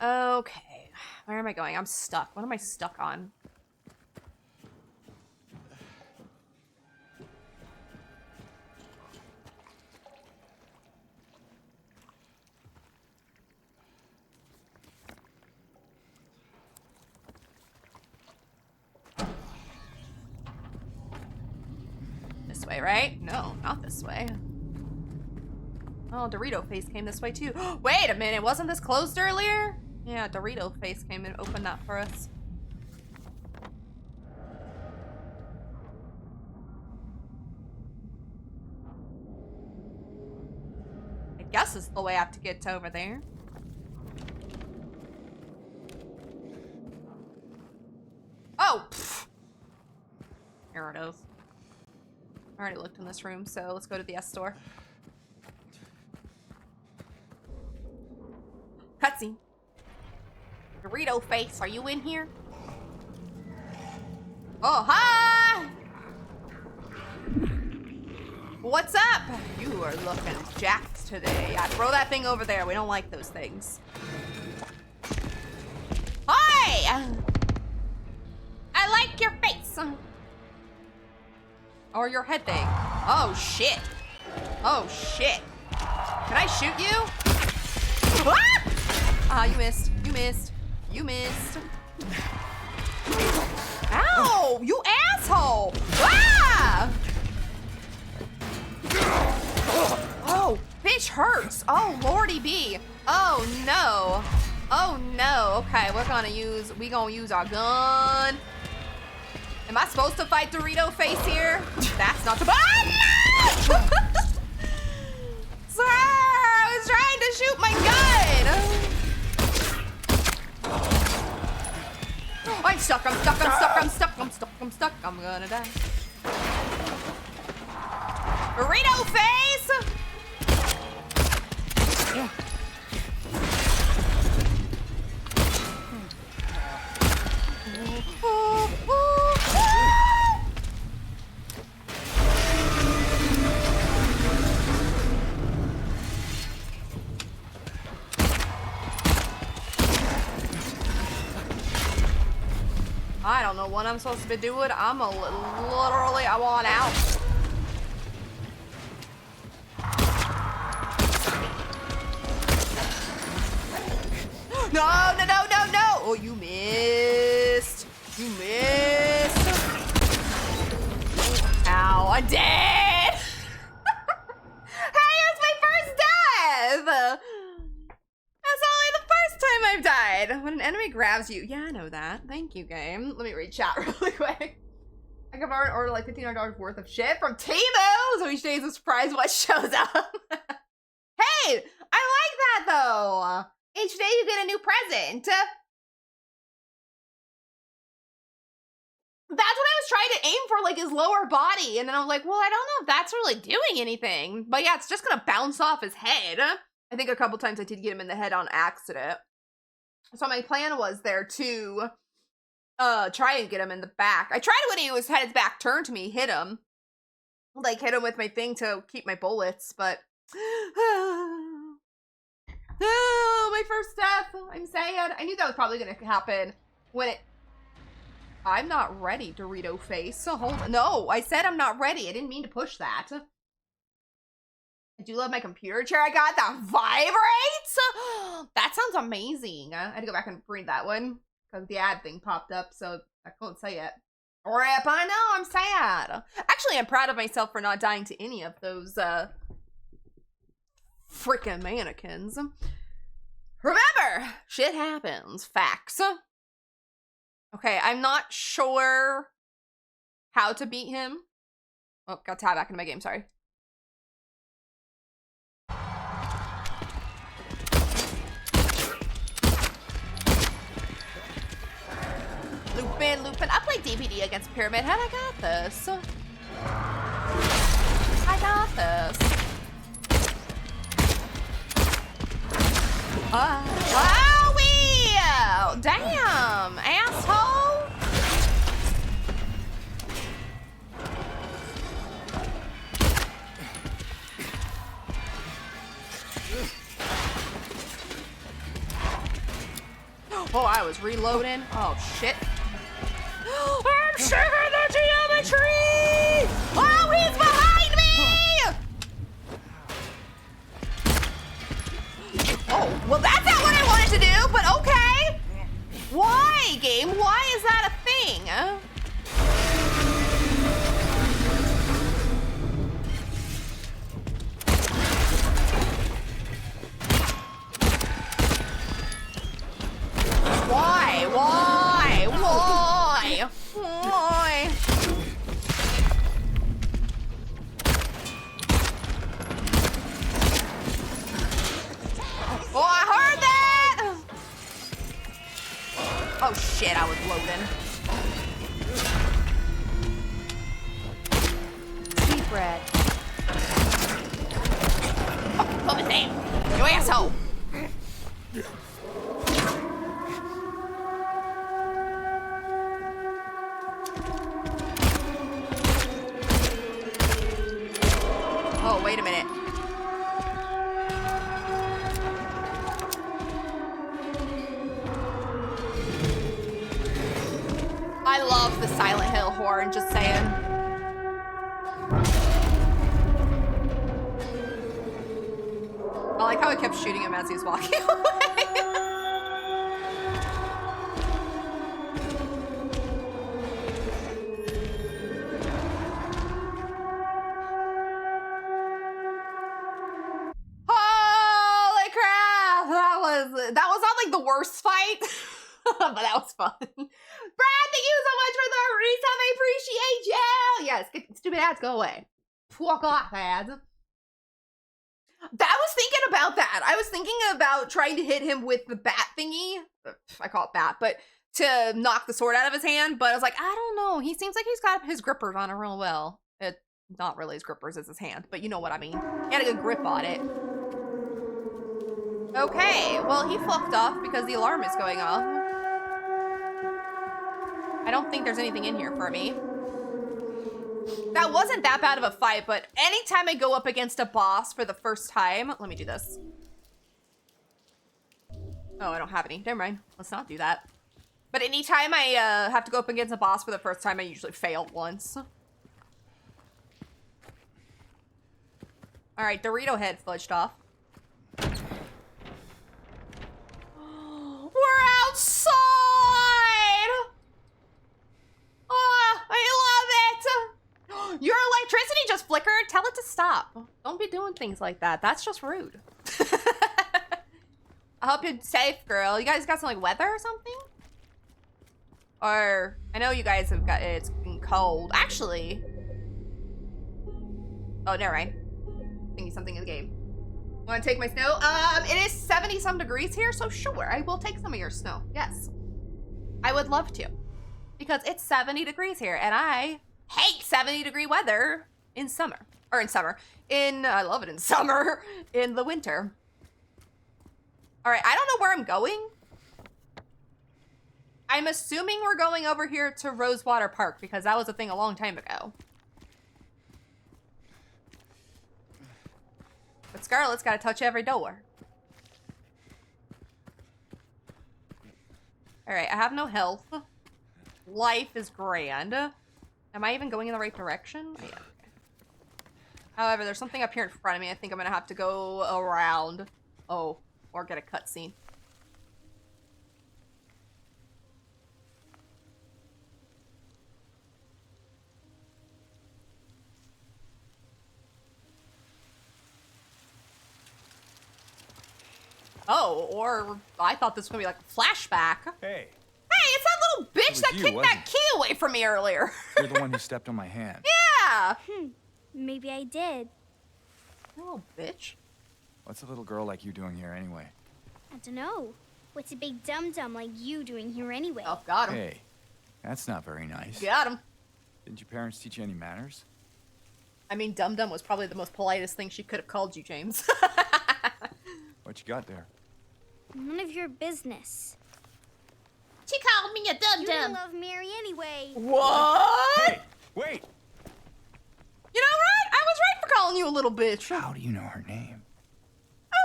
[SPEAKER 1] Okay, where am I going? I'm stuck. What am I stuck on? This way, right? No, not this way. Oh, Dorito Face came this way too. Wait a minute, wasn't this closed earlier? Yeah, Dorito Face came and opened that for us. I guess this is the way I have to get to over there. Oh! Pfft. Here it is. I already looked in this room, so let's go to the S store. Cutscene. Dorito Face, are you in here? Oh, hi! What's up? You are looking jacked today. Yeah, throw that thing over there. We don't like those things. Hi! I like your face. Or your head thing. Oh, shit. Oh, shit. Can I shoot you? Ah! Ah, you missed. You missed. You missed. Ow! You asshole! Ah! Oh, bitch hurts. Oh, lordy B. Oh, no. Oh, no. Okay, we gonna use our gun. Am I supposed to fight Dorito Face here? That's not the— ah, no! Sir, I was trying to shoot my gun. I'm stuck, I'm stuck, I'm stuck, I'm stuck, I'm stuck, I'm stuck, I'm gonna die. Burrito Face! I don't know what I'm supposed to be doing. I'm literally, I want out. No, no, no, no, no. Oh, you missed. You missed. Ow, I'm dead. Hey, it's my first death. That's only the first time I've died. When an enemy grabs you. Yeah, I know that. Thank you, game. Let me read chat really quick. I could order like $1,500 worth of shit from Timo, so each day is a surprise what shows up. Hey, I like that though. Each day you get a new present. That's what I was trying to aim for, like his lower body, and then I was like, well, I don't know if that's really doing anything. But yeah, it's just gonna bounce off his head. I think a couple times I did get him in the head on accident. So my plan was there to try and get him in the back. I tried when he had his back turned to me, hit him. like hit him with my thing to keep my bullets, but oh, my first death. I'm sad. I knew that was probably gonna happen when it. I'm not ready, Dorito face. So hold on. No, I said I'm not ready. I didn't mean to push that. I do love my computer chair I got that vibrates. That sounds amazing. I had to go back and read that one because the ad thing popped up, so I couldn't say it. Rip, I know, I'm sad. Actually, I'm proud of myself for not dying to any of those freaking mannequins. Remember, shit happens. Facts. Okay, I'm not sure how to beat him. Oh, got tab back into my game, sorry. Lupin. I played DVD against Pyramid Head. I got this. I got this. Wowie! Damn, asshole! Oh, I was reloading. Oh, shit. I'm sick of the geometry! Oh, he's behind me! Oh, well, that's not what I wanted to do, but okay. Why, game? Why is that a thing? Why? Oh, I heard that! Oh shit, I was loading. Sweet bread. Oh, put his name. You asshole. Oh, wait a minute. I love the Silent Hill horn, just saying. I like how I kept shooting him as he was walking away. Holy crap! That was not like the worst fight, but that was fun. Brad, thank you so much for the resub. I appreciate you. Yes, get stupid ads, go away. Fuck off, ads. I was thinking about that. I was thinking about trying to hit him with the bat thingy. I call it bat, but to knock the sword out of his hand. But I was like, I don't know. He seems like he's got his grippers on it real well. It's not really his grippers, it's his hand, but you know what I mean. He had a good grip on it. Okay, well, he fucked off because the alarm is going off. I don't think there's anything in here for me. That wasn't that bad of a fight, but anytime I go up against a boss for the first time, let me do this. Oh, I don't have any. Never mind. Let's not do that. But anytime I have to go up against a boss for the first time, I usually fail once. All right, Dorito head fudged off. We're outside! Oh, I love it! Your electricity just flickered. Tell it to stop. Don't be doing things like that. That's just rude. I hope you're safe, girl. You guys got some like weather or something? Or I know you guys have got it's cold. Actually. Oh, never mind. Thinking something in the game. Want to take my snow? It is 70 some degrees here, so sure, I will take some of your snow. Yes. I would love to. Because it's 70 degrees here, and I hate 70-degree weather in summer. Or in summer. I love it in summer. In the winter. Alright, I don't know where I'm going. I'm assuming we're going over here to Rosewater Park, because that was a thing a long time ago. Scarlet's gotta touch every door. Alright, I have no health. Life is grand. Am I even going in the right direction? Yeah. Okay. However, there's something up here in front of me. I think I'm gonna have to go around. Oh, or get a cutscene. Oh, or I thought this was gonna be like a flashback.
[SPEAKER 2] Hey,
[SPEAKER 1] Hey, it's that little bitch
[SPEAKER 2] was
[SPEAKER 1] that
[SPEAKER 2] you,
[SPEAKER 1] kicked
[SPEAKER 2] wasn't
[SPEAKER 1] that key away from me earlier.
[SPEAKER 2] you're the one who stepped on my hand.
[SPEAKER 1] Yeah!
[SPEAKER 7] Maybe I did.
[SPEAKER 1] You little bitch.
[SPEAKER 2] What's a little girl like you doing here anyway?
[SPEAKER 7] I don't know. What's a big dum-dum like you doing here anyway?
[SPEAKER 1] Oh, got him.
[SPEAKER 2] Hey, that's not very nice.
[SPEAKER 1] Got him.
[SPEAKER 2] Didn't your parents teach you any manners?
[SPEAKER 1] I mean, Dum Dum was probably the most politest thing she could have called you, James.
[SPEAKER 2] What you got there?
[SPEAKER 7] None of your business.
[SPEAKER 1] She called me a Dum
[SPEAKER 7] You didn't love Mary anyway.
[SPEAKER 1] What?
[SPEAKER 2] Hey, wait!
[SPEAKER 1] You know what? I was right for calling you a little bitch. I
[SPEAKER 2] How do you know her name?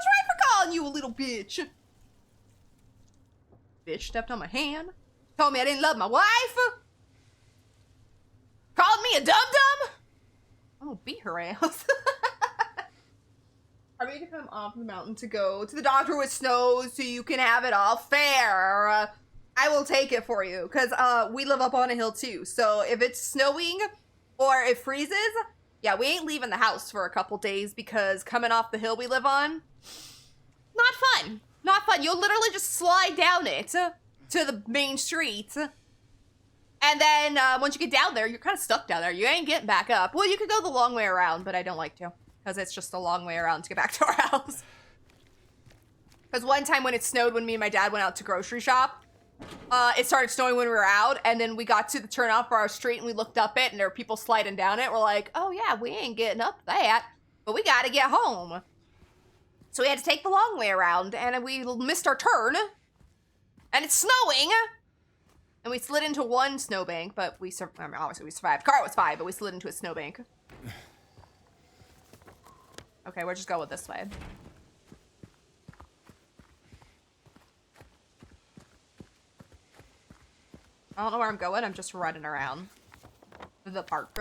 [SPEAKER 1] was right for calling you a little bitch. Bitch stepped on my hand. Told me I didn't love my wife. Called me a dum-dum. I'm gonna beat her ass. I need to come off the mountain to go to the doctor with snow so you can have it all fair. I will take it for you because we live up on a hill too. So if it's snowing or it freezes, yeah, we ain't leaving the house for a couple days because coming off the hill we live on, not fun. Not fun. You'll literally just slide down it to the main street. And then once you get down there, you're kind of stuck down there. You ain't getting back up. Well, you could go the long way around, but I don't like to. Because it's just a long way around to get back to our house. Because one time when it snowed, when me and my dad went out to grocery shop, it started snowing when we were out. And then we got to the turnoff for our street and we looked up it and there were people sliding down it. We're like, oh yeah, we ain't getting up that. But we got to get home. So we had to take the long way around and we missed our turn. And it's snowing. And we slid into one snowbank, but I mean, obviously we survived. Car was fine, but we slid into a snowbank. Okay, we'll just go with this way. I don't know where I'm going. I'm just running around the park.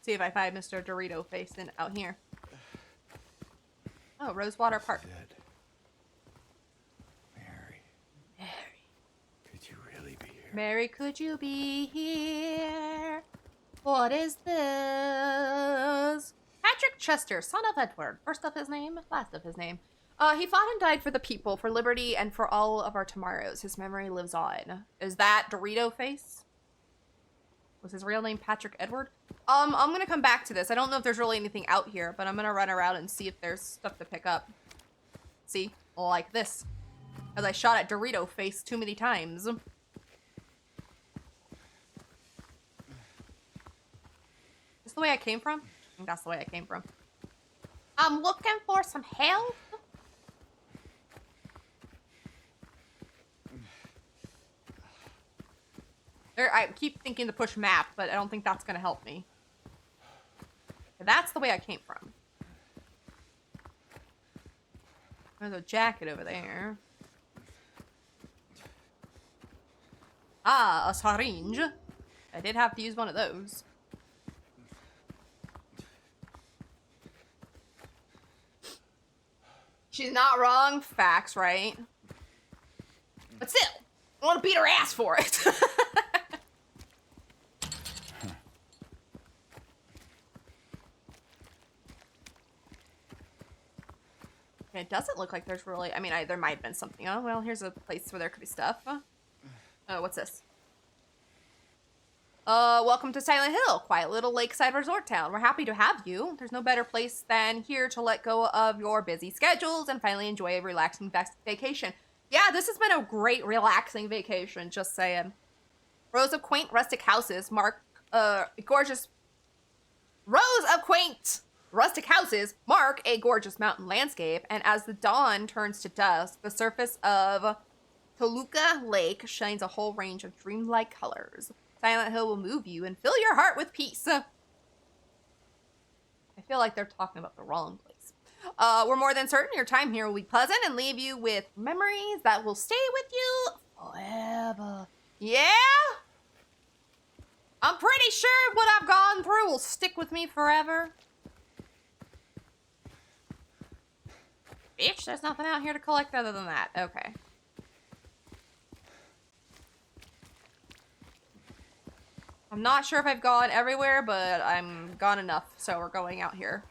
[SPEAKER 1] See if I find Mr. Dorito face out here. Oh, Rosewater Park.
[SPEAKER 2] Dead. Mary. Could you really be here?
[SPEAKER 1] Mary, could you be here? What is this? Patrick Chester, son of Edward. First of his name, last of his name. He fought and died for the people, for liberty, and for all of our tomorrows. His memory lives on. Is that Dorito face? Was his real name Patrick Edward? I'm gonna come back to this. I don't know if there's really anything out here, but I'm gonna run around and see if there's stuff to pick up. See? Like this. As I shot at Dorito face too many times. Is this the way I came from? I think that's the way I came from. I'm looking for some help. I keep thinking to push map, but I don't think that's gonna help me. That's the way I came from. There's a jacket over there. Ah, a syringe. I did have to use one of those. She's not wrong. Facts, right? But still, I want to beat her ass for it. It doesn't look like there's really... I mean, there might have been something. Oh, well, here's a place where there could be stuff. Oh, what's this? Welcome to Silent Hill, quiet little lakeside resort town. We're happy to have you. There's no better place than here to let go of your busy schedules and finally enjoy a relaxing vacation. Yeah, this has been a great relaxing vacation, just saying. Rows of quaint rustic houses mark a gorgeous mountain landscape, and as the dawn turns to dusk, the surface of Toluca Lake shines a whole range of dreamlike colors. Silent Hill will move you and fill your heart with peace. I feel like they're talking about the wrong place. We're more than certain your time here will be pleasant and leave you with memories that will stay with you forever. Yeah? I'm pretty sure what I've gone through will stick with me forever. Bitch, there's nothing out here to collect other than that. Okay. I'm not sure if I've gone everywhere, but I'm gone enough, so we're going out here.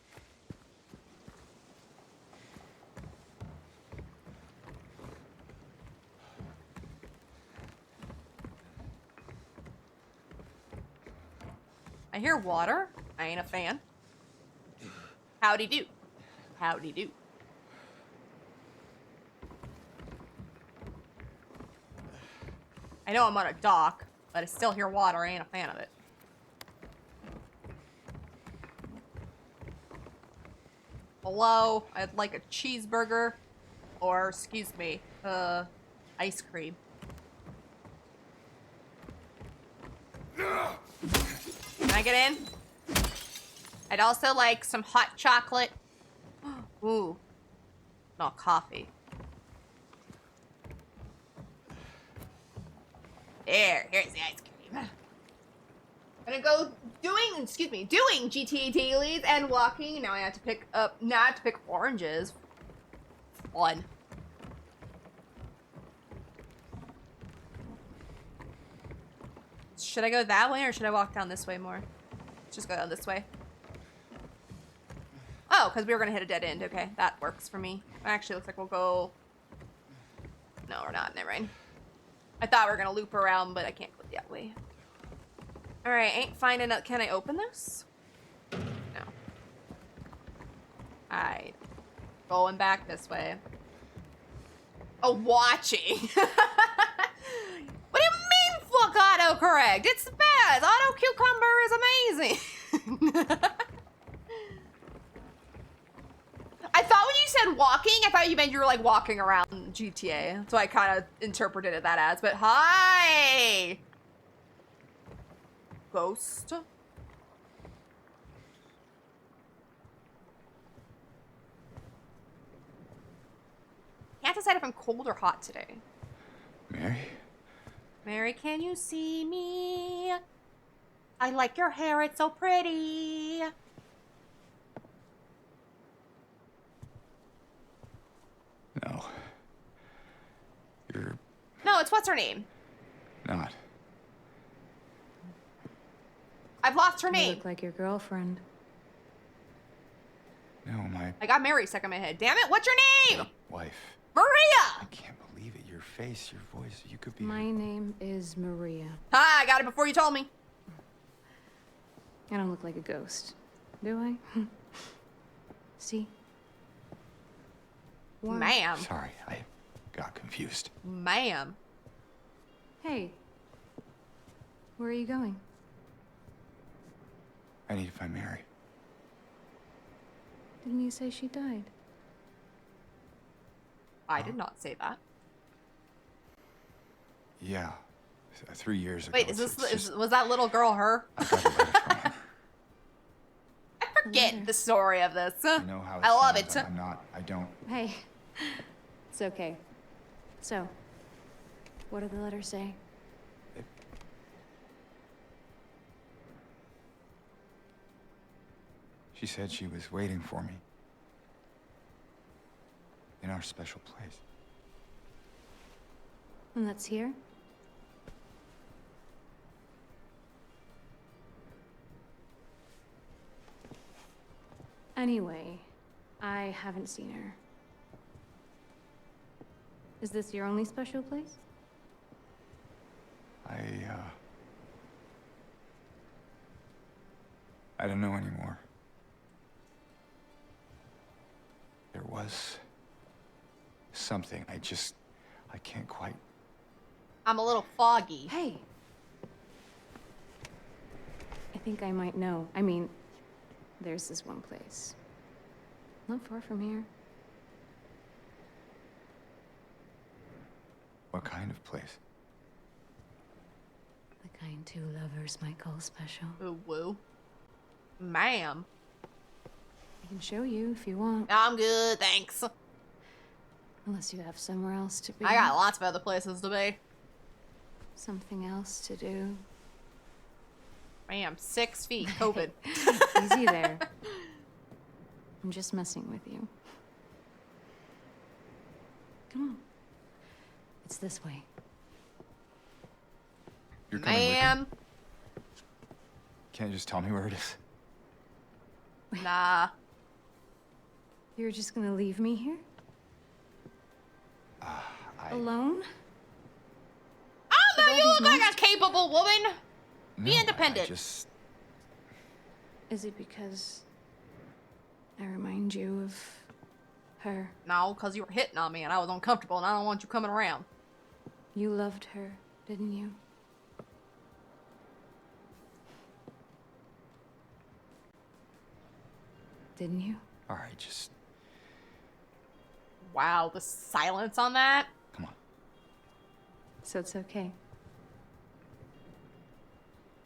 [SPEAKER 1] I hear water. I ain't a fan. Howdy do. Howdy do. I know I'm on a dock, but I still hear water. I ain't a fan of it. Hello? I'd like a cheeseburger. Or, excuse me, ice cream. Can I get in? I'd also like some hot chocolate. Ooh. Not coffee. Here's the ice cream. I'm gonna go doing GTA dailies and walking. Now I have to pick oranges. Fun. Should I go that way or should I walk down this way more? Let's just go down this way. Oh, because we were gonna hit a dead end. Okay, that works for me. Actually, looks like we'll go. No, we're not. Never mind. I thought we were gonna loop around, but I can't go that way. All right, ain't finding out. Can I open this? No. Alright. Going back this way. Oh, watching. What do you mean, fuck autocorrect? It's the best. Auto cucumber is amazing. I thought when you said walking, I thought you meant you were like walking around GTA. So I kind of interpreted that as, but hi! Ghost? Can't decide if I'm cold or hot today.
[SPEAKER 2] Mary?
[SPEAKER 1] Mary, can you see me? I like your hair, it's so pretty.
[SPEAKER 2] No. You're
[SPEAKER 1] No, it's what's her name?
[SPEAKER 2] not.
[SPEAKER 1] I've lost her
[SPEAKER 8] You
[SPEAKER 1] name.
[SPEAKER 8] look like your girlfriend.
[SPEAKER 2] No, my
[SPEAKER 1] I got Mary stuck in my head. Damn it, what's your name?
[SPEAKER 2] wife. I
[SPEAKER 1] Maria!
[SPEAKER 2] can't believe it. Your face, your voice. You could be.
[SPEAKER 8] My name is Maria.
[SPEAKER 1] Hi, I got it before you told me.
[SPEAKER 8] I don't look like a ghost, do I? See? Warm.
[SPEAKER 1] Ma'am.
[SPEAKER 2] Sorry, I got confused.
[SPEAKER 1] Ma'am.
[SPEAKER 8] Hey. Where are you going?
[SPEAKER 2] I need to find Mary.
[SPEAKER 8] Didn't you say she died?
[SPEAKER 1] I did not say that.
[SPEAKER 2] Yeah. 3 years ago.
[SPEAKER 1] Wait, was that little girl her?
[SPEAKER 2] I got a letter from her.
[SPEAKER 1] I forget the story of this.
[SPEAKER 2] I know how it
[SPEAKER 1] I love
[SPEAKER 2] sounds.
[SPEAKER 1] it.
[SPEAKER 2] I'm not. I don't.
[SPEAKER 8] Hey. It's okay. So, what did the letter say?
[SPEAKER 2] She said she was waiting for me. In our special place.
[SPEAKER 8] And that's here? Anyway, I haven't seen her. Is this your only special place?
[SPEAKER 2] I don't know anymore. There was something. I can't quite.
[SPEAKER 1] I'm a little foggy.
[SPEAKER 8] Hey! I think I might know. I mean, there's this one place. Not far from here.
[SPEAKER 2] What kind of place?
[SPEAKER 8] The kind two lovers might call special.
[SPEAKER 1] Ooh, woo. Ma'am.
[SPEAKER 8] I can show you if you want.
[SPEAKER 1] I'm good, thanks.
[SPEAKER 8] Unless you have somewhere else to be.
[SPEAKER 1] I got lots of other places to be.
[SPEAKER 8] Something else to do.
[SPEAKER 1] I am 6 feet. COVID.
[SPEAKER 8] Easy there. I'm just messing with you. Come on. It's this way.
[SPEAKER 2] You're coming with me?
[SPEAKER 1] Man.
[SPEAKER 2] Can't you just tell me where it is?
[SPEAKER 1] Nah.
[SPEAKER 8] You're just gonna leave me here? Alone?
[SPEAKER 1] Oh no,
[SPEAKER 8] all
[SPEAKER 1] you
[SPEAKER 8] these
[SPEAKER 1] look like a capable woman. Be
[SPEAKER 2] No,
[SPEAKER 1] independent.
[SPEAKER 2] I just...
[SPEAKER 8] Is it because I remind you of her?
[SPEAKER 1] No, because you were hitting on me and I was uncomfortable and I don't want you coming around.
[SPEAKER 8] You loved her, didn't you? Didn't you?
[SPEAKER 2] All right, just...
[SPEAKER 1] Wow, the silence on that.
[SPEAKER 2] Come on.
[SPEAKER 8] So it's okay.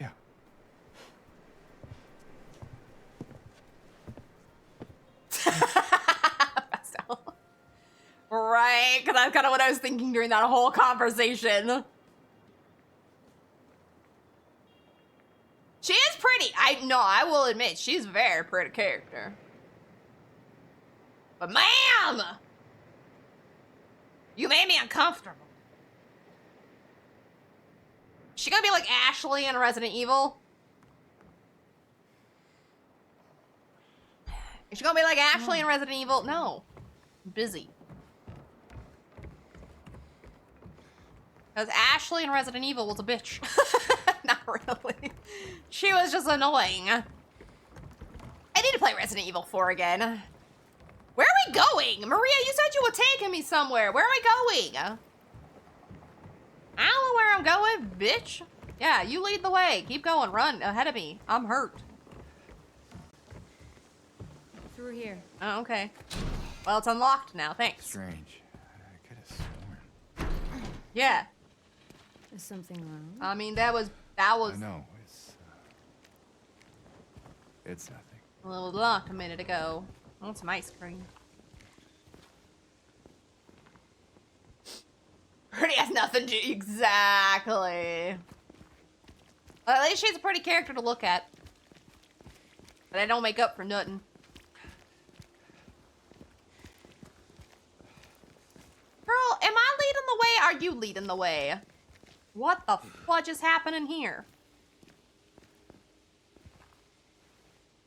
[SPEAKER 2] Yeah.
[SPEAKER 1] Right, because that's kind of what I was thinking during that whole conversation. She is pretty. I will admit, she's a very pretty character. But ma'am! You made me uncomfortable. Is she gonna be like Ashley in Resident Evil? Is she gonna be like Ashley in Resident Evil? No. I'm busy. Because Ashley in Resident Evil was a bitch. Not really. She was just annoying. I need to play Resident Evil 4 again. Where are we going? Maria, you said you were taking me somewhere. Where are we going? I don't know where I'm going, bitch. Yeah, you lead the way. Keep going. Run ahead of me. I'm hurt.
[SPEAKER 8] Through here.
[SPEAKER 1] Oh, okay. Well, it's unlocked now. Thanks.
[SPEAKER 2] Strange. I could have sworn.
[SPEAKER 1] Yeah.
[SPEAKER 8] Is something wrong?
[SPEAKER 1] I mean, that was
[SPEAKER 2] I know. It's nothing.
[SPEAKER 1] a little locked a minute ago. Oh, some ice cream. Pretty has nothing to... Exactly. Well, at least she's a pretty character to look at. But I don't make up for nothing. Girl, am I leading the way? Or are you leading the way? What the fudge is happening here?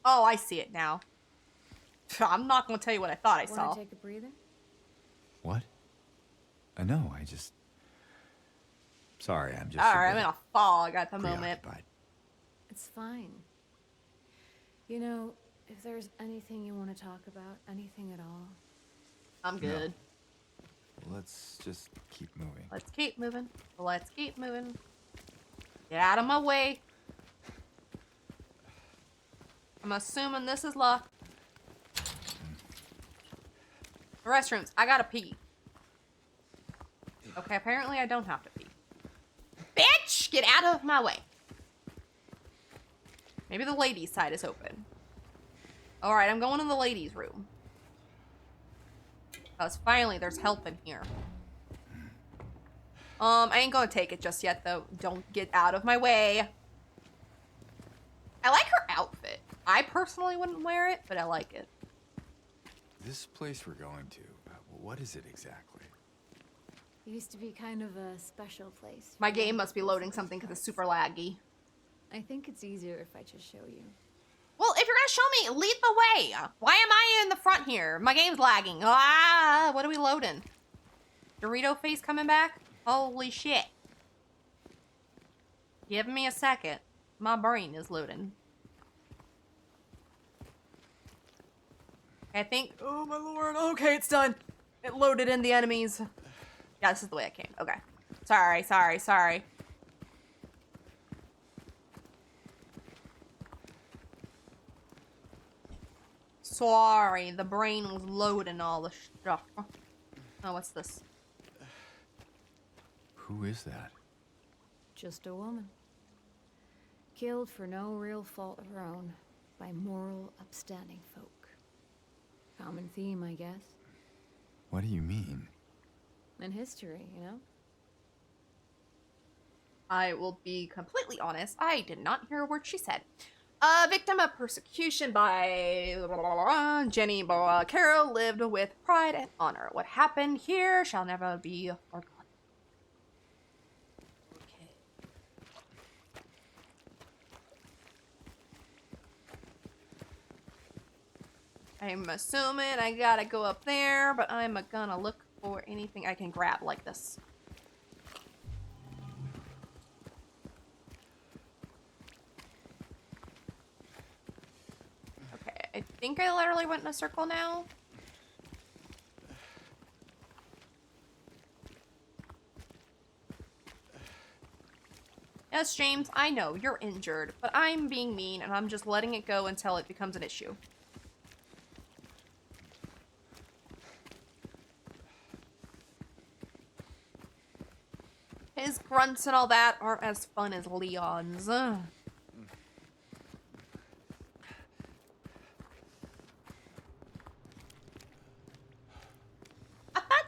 [SPEAKER 1] Oh, I see it now. I'm not going to tell you what I thought I saw.
[SPEAKER 8] Want to take a breather?
[SPEAKER 2] What? No, I just... Sorry, I'm just...
[SPEAKER 1] Alright, I'm in a fog at the moment.
[SPEAKER 2] preoccupied.
[SPEAKER 8] It's fine. You know, if there's anything you want to talk about, anything at all.
[SPEAKER 1] I'm good.
[SPEAKER 2] Let's just keep moving.
[SPEAKER 1] Let's keep moving. Let's keep moving. Get out of my way. I'm assuming this is locked. The restrooms. I gotta pee. Okay, apparently I don't have to pee. Bitch! Get out of my way. Maybe the ladies' side is open. Alright, I'm going in the ladies' room. Because finally there's help in here. I ain't gonna take it just yet, though. Don't get out of my way. I like her outfit. I personally wouldn't wear it, but I like it.
[SPEAKER 2] This place we're going to, what is it exactly?
[SPEAKER 8] It used to be kind of a special place.
[SPEAKER 1] My game must be loading something because it's super laggy.
[SPEAKER 8] I think it's easier if I just show you.
[SPEAKER 1] Well, if you're gonna show me, lead the way. Why am I in the front here? My game's lagging. Ah, what are we loading? Dorito face coming back? Holy shit. Give me a second. My brain is loading. I think, oh my lord, okay, it's done. It loaded in the enemies. Yeah, this is the way I came. Okay. Sorry. Sorry, the brain was loading all the stuff. Oh, what's this?
[SPEAKER 2] Who is that?
[SPEAKER 8] Just a woman. Killed for no real fault of her own by moral, upstanding folk. Common theme, I guess.
[SPEAKER 2] What do you mean?
[SPEAKER 8] And history, you know?
[SPEAKER 1] I will be completely honest. I did not hear a word she said. Victim of persecution by Jenny Carroll lived with pride and honor. What happened here shall never be forgotten. Okay. I'm assuming I gotta go up there, but I'm gonna look for anything I can grab like this. I think I literally went in a circle now. Yes, James, I know, you're injured, but I'm being mean and I'm just letting it go until it becomes an issue. His grunts and all that aren't as fun as Leon's.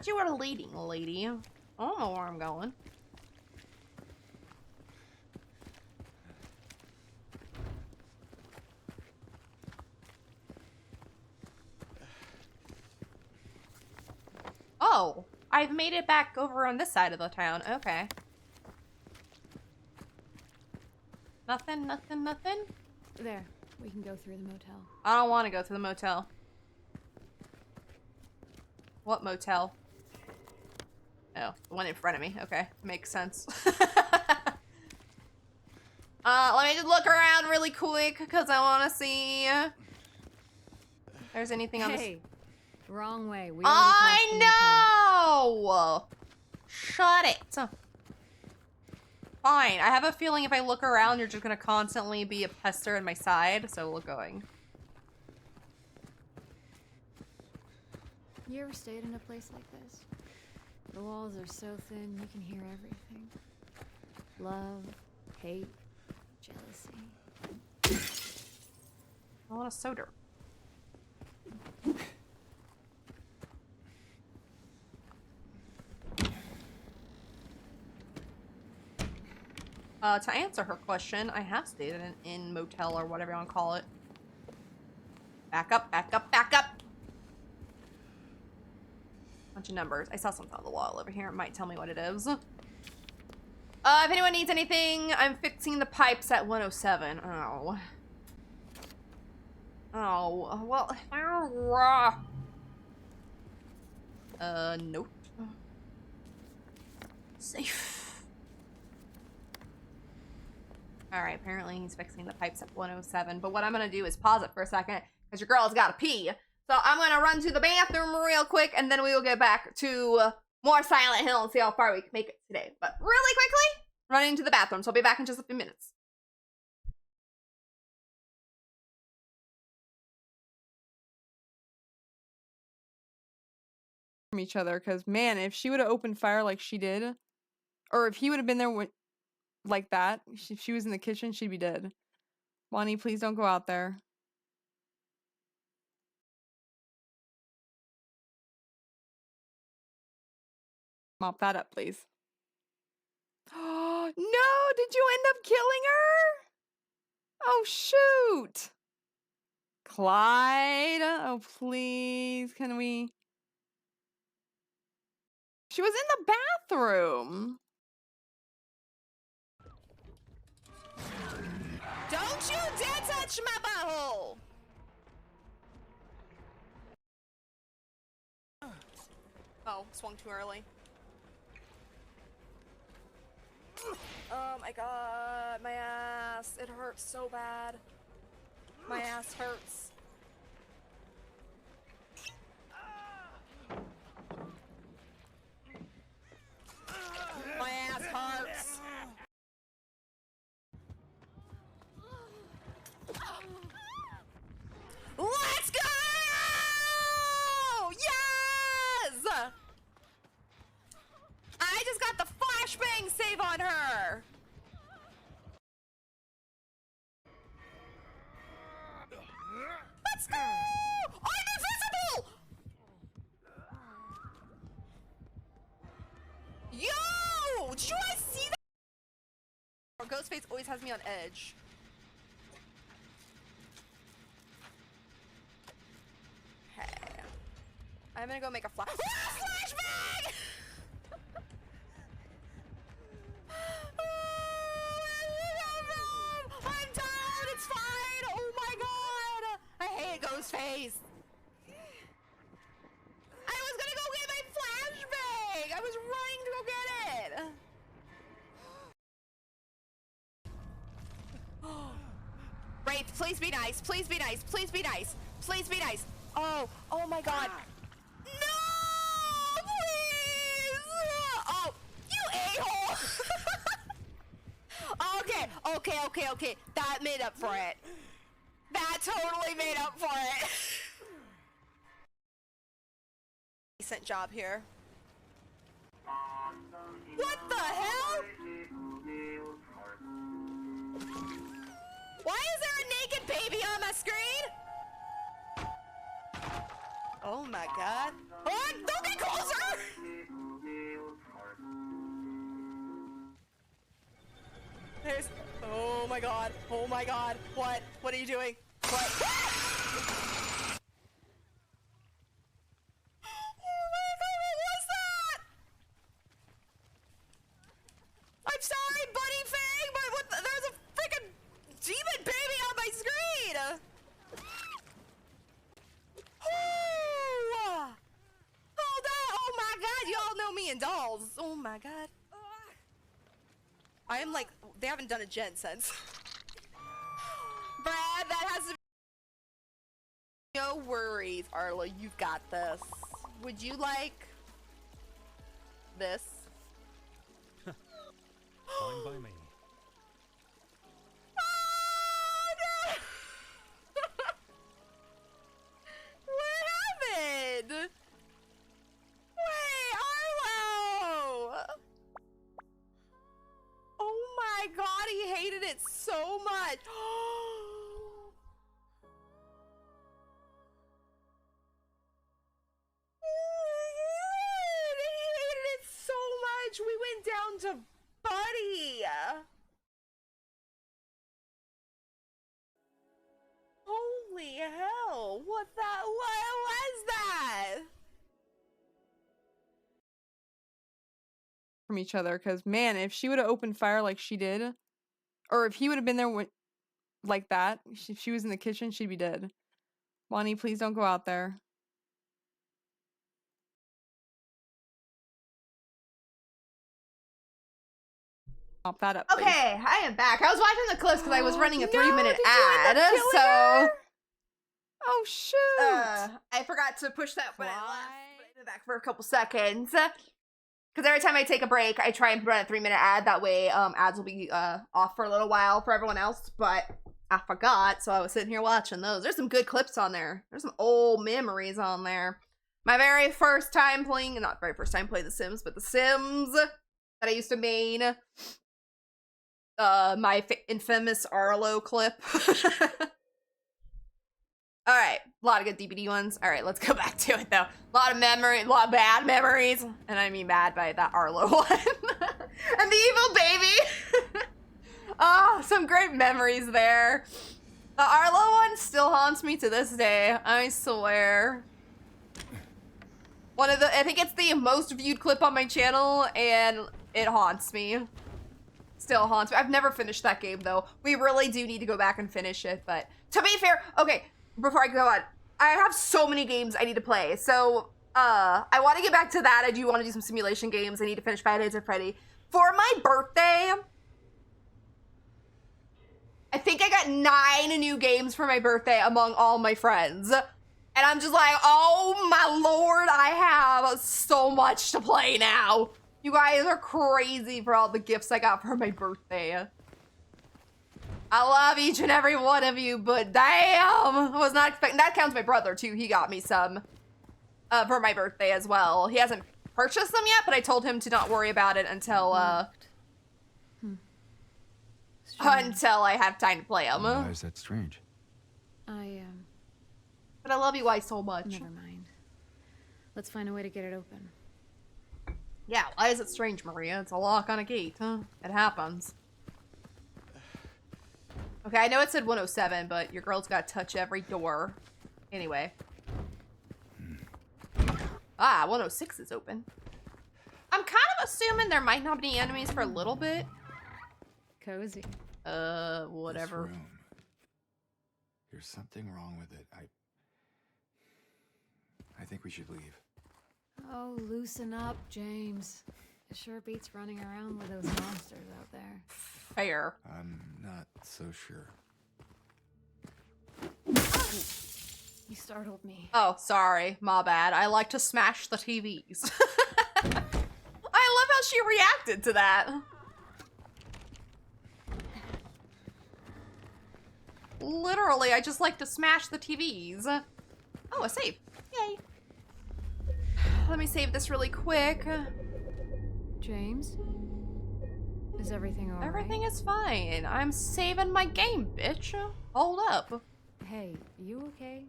[SPEAKER 1] You were leading, lady. I don't know where I'm going. Oh, I've made it back over on this side of the town. Okay. Nothing, nothing, nothing?
[SPEAKER 8] There, we can go through the motel.
[SPEAKER 1] I don't want to go through the motel. What motel? Oh, the one in front of me. Okay, makes sense. Let me just look around really quick because I want to see if there's anything on this.
[SPEAKER 8] Hey, wrong way. We
[SPEAKER 1] I know! Shut it. Fine. I have a feeling if I look around, you're just gonna constantly be a pester in my side, so we're going.
[SPEAKER 8] You ever stayed in a place like this? The walls are so thin, you can hear everything. Love, hate, jealousy.
[SPEAKER 1] I want a soda. To answer her question, I have stayed in an inn, motel, or whatever you want to call it. Back up, back up, back up! Bunch of numbers. I saw something on the wall over here. It might tell me what it is. If anyone needs anything, I'm fixing the pipes at 107. Oh. Oh, well. Nope. Safe. Alright, apparently he's fixing the pipes at 107. But what I'm gonna do is pause it for a second, because your girl's gotta pee. So I'm gonna run to the bathroom real quick, and then we will get back to more Silent Hill and see how far we can make it today. But really quickly, running to the bathroom. So I'll be back in just a few minutes.
[SPEAKER 5] From each other, because man, if she would have opened fire like she did, or if he would have been there like that, if she was in the kitchen, she'd be dead. Bonnie, please don't go out there. Mop that up, please. Oh, no! Did you end up killing her? Oh, shoot! Clyde? Oh, please, can we... She was in the bathroom.
[SPEAKER 1] Don't you dare touch my butthole! Oh, swung too early. Oh my god, my ass. It hurts so bad. My ass hurts. My ass hurts. Let's go! Yes! I just got the flashbang save on her! Ghostface always has me on edge. Okay. I'm gonna go make a flashbang! I'm down! It's fine! Oh my god! I hate Ghostface! I was gonna go get my flashbang! I was running to go get it! Wraith, please be nice. Please be nice. Please be nice. Please be nice. Oh my god. No! Please! Oh, you a-hole! Okay. That made up for it. That totally made up for it. Decent job here. What the hell? Why is there a naked baby on my screen? Oh my god. Oh, don't get closer! There's, oh my god. What are you doing? What? Oh my god, what was that? I'm sorry, Buddy Fang, but what the, there's a freaking demon baby on my screen! Hold on! Oh my god, y'all know me in dolls. Oh my god. I am like, they haven't done a gen since. Brad, that has to be... No worries, Arlo, you've got this. Would you like... this?
[SPEAKER 9] Fine by me.
[SPEAKER 1] What happened? Wait, Arlo! Oh my god, he hated it so much. He hated it so much. We went down to Buddy. Holy hell, what was that?
[SPEAKER 5] From each other, because man, if she would have opened fire like she did, or if he would have been there like that, if she was in the kitchen, she'd be dead. Bonnie, please don't go out there. Pop that up, please.
[SPEAKER 1] Okay, I am back. I was watching the clips because I was running a 3-minute
[SPEAKER 5] did you end
[SPEAKER 1] ad,
[SPEAKER 5] up killing
[SPEAKER 1] so
[SPEAKER 5] her? Oh shoot!
[SPEAKER 1] I forgot to push that when I left, but I've been back for a couple seconds. Because every time I take a break, I try and run a 3-minute ad. That way, ads will be off for a little while for everyone else. But I forgot, so I was sitting here watching those. There's some good clips on there. There's some old memories on there. My very first time playing, not very first time playing The Sims, but The Sims that I used to main. My infamous Arlo clip. Alright, a lot of good DBD ones. Alright, let's go back to it though. A lot of bad memories. And I mean bad by that Arlo one. And the evil baby. Oh, some great memories there. The Arlo one still haunts me to this day. I swear. I think it's the most viewed clip on my channel, and it haunts me. Still haunts me. I've never finished that game though. We really do need to go back and finish it, but to be fair, okay, before I go on, I have so many games I need to play. So, I want to get back to that. I do want to do some simulation games. I need to finish Five Nights at Freddy. For my birthday, I think I got 9 new games for my birthday among all my friends. And I'm just like, oh my lord, I have so much to play now. You guys are crazy for all the gifts I got for my birthday. I love each and every one of you, but damn, I was not expecting. That counts my brother too. He got me some for my birthday as well. He hasn't purchased them yet, but I told him to not worry about it until until I have time to play them.
[SPEAKER 2] Why is that strange?
[SPEAKER 1] But I love you guys so much.
[SPEAKER 8] Never mind. Let's find a way to get it open.
[SPEAKER 1] Yeah, why is it strange, Maria? It's a lock on a gate, huh? It happens. Okay, I know it said 107, but your girl's got to touch every door. Anyway. Ah, 106 is open. I'm kind of assuming there might not be any enemies for a little bit.
[SPEAKER 8] Cozy.
[SPEAKER 1] Whatever.
[SPEAKER 6] This room. There's something wrong with it. I think we should leave.
[SPEAKER 8] Oh, loosen up, James. It sure beats running around with those monsters out there.
[SPEAKER 1] Fair.
[SPEAKER 6] I'm not so sure.
[SPEAKER 8] You startled me.
[SPEAKER 1] Oh, sorry. My bad. I like to smash the TVs. I love how she reacted to that. Literally, I just like to smash the TVs. Oh, a save. Yay. Let me save this really quick.
[SPEAKER 8] James? Is everything alright?
[SPEAKER 1] Everything is fine. I'm saving my game, bitch. Hold up.
[SPEAKER 8] Hey, you okay?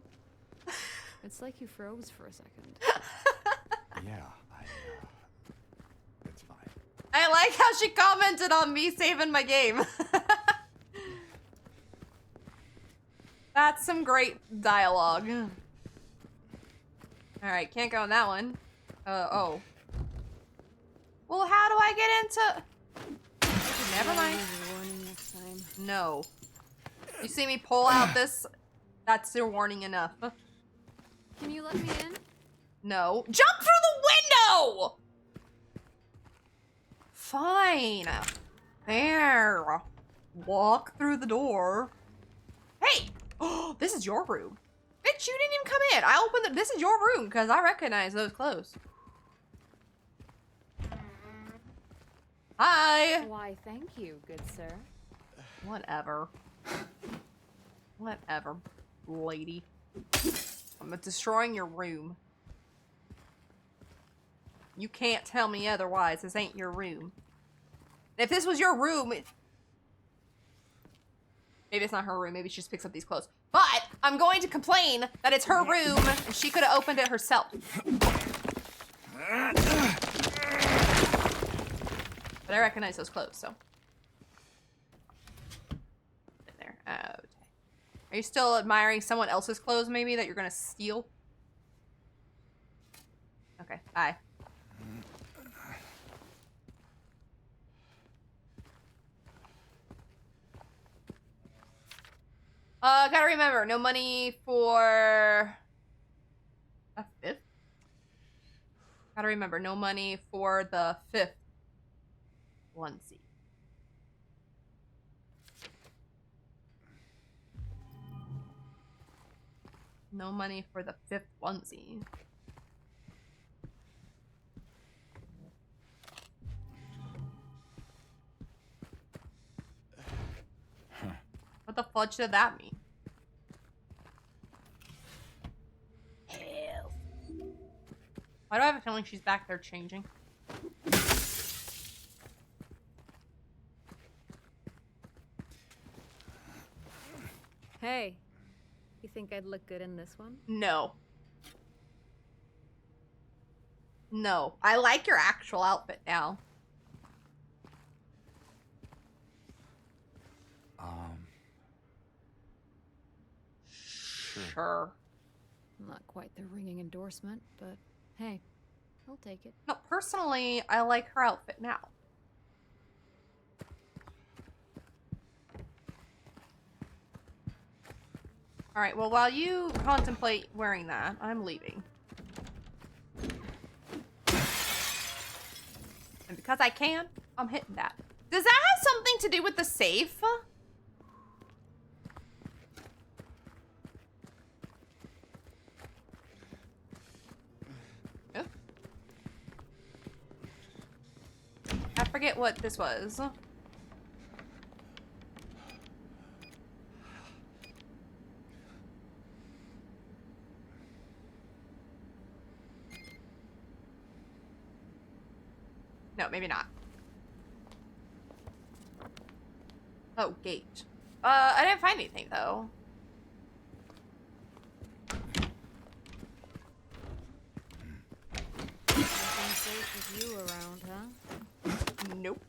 [SPEAKER 8] It's like you froze for a second.
[SPEAKER 6] Yeah, it's fine.
[SPEAKER 1] I like how she commented on me saving my game. That's some great dialogue. Alright, can't go in that one. Oh. Well, how do I get into... Never mind.
[SPEAKER 8] Warning next time.
[SPEAKER 1] No. You see me pull out this? That's your warning enough.
[SPEAKER 8] Can you let me in?
[SPEAKER 1] No. Jump through the window! Fine. There. Walk through the door. Hey! Oh, this is your room. Bitch, you didn't even come in. I opened it. This is your room because I recognize those clothes. Hi.
[SPEAKER 8] Why, thank you, good sir.
[SPEAKER 1] Whatever. Whatever, lady. I'm destroying your room. You can't tell me otherwise. This ain't your room. If this was your room... Maybe it's not her room. Maybe she just picks up these clothes. But I'm going to complain that it's her room and she could have opened it herself. But I recognize those clothes, so. In there. Okay. Are you still admiring someone else's clothes, maybe, that you're gonna steal? Okay, bye. Gotta remember, no money for... a fifth? Gotta remember, no money for the fifth onesie. No money for the fifth onesie. What the fudge did that mean? Hell. Why do I have a feeling she's back there changing?
[SPEAKER 8] Hey, you think I'd look good in this one?
[SPEAKER 1] No. No. I like your actual outfit now. Sure.
[SPEAKER 8] Not quite the ringing endorsement, but hey, I'll take it.
[SPEAKER 1] No, personally, I like her outfit now. Alright, well, while you contemplate wearing that, I'm leaving. And because I can, I'm hitting that. Does that have something to do with the safe? Oh. I forget what this was. No, maybe not. Oh, gate. I didn't find anything, though.
[SPEAKER 8] Nothing safe with you around, huh?
[SPEAKER 1] Nope.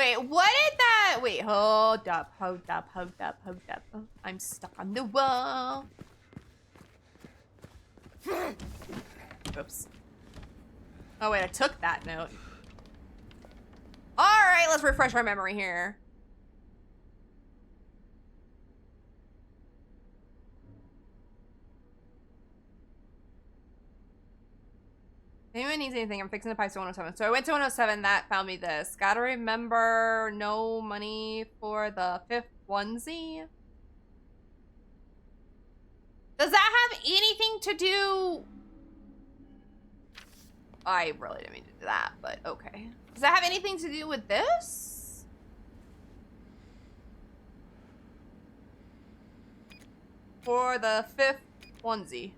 [SPEAKER 1] Wait, what did that? Wait, hold up. Oh, I'm stuck on the wall. Oops. Oh, wait, I took that note. All right, let's refresh our memory here. If anyone needs anything, I'm fixing the pipes to 107. So I went to 107, that found me this. Gotta remember, no money for the 5th onesie. Does that have anything to do? I really didn't mean to do that, but okay. Does that have anything to do with this? For the 5th onesie.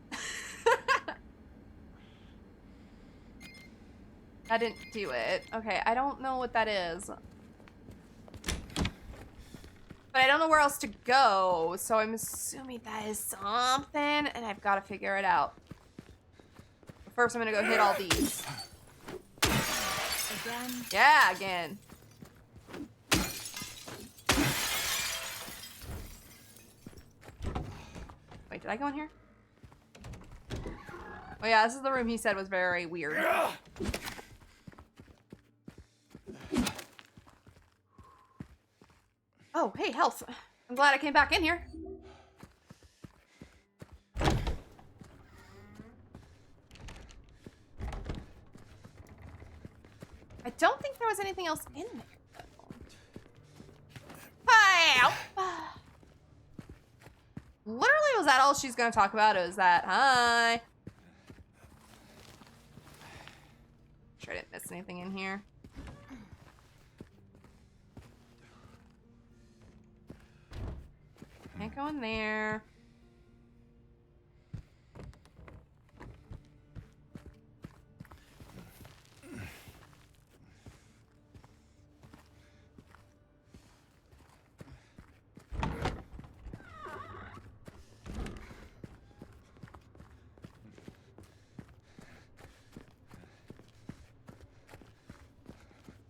[SPEAKER 1] I didn't do it. Okay, I don't know what that is. But I don't know where else to go, so I'm assuming that is something, and I've got to figure it out. But first, I'm gonna go hit all these.
[SPEAKER 8] Again?
[SPEAKER 1] Yeah, again. Wait, did I go in here? Oh yeah, this is the room he said was very weird. Oh, hey, health. I'm glad I came back in here. I don't think there was anything else in there, though. Hi! Literally, was that all she's gonna talk about? It was that, hi. Sure I didn't miss anything in here. Can't go in there.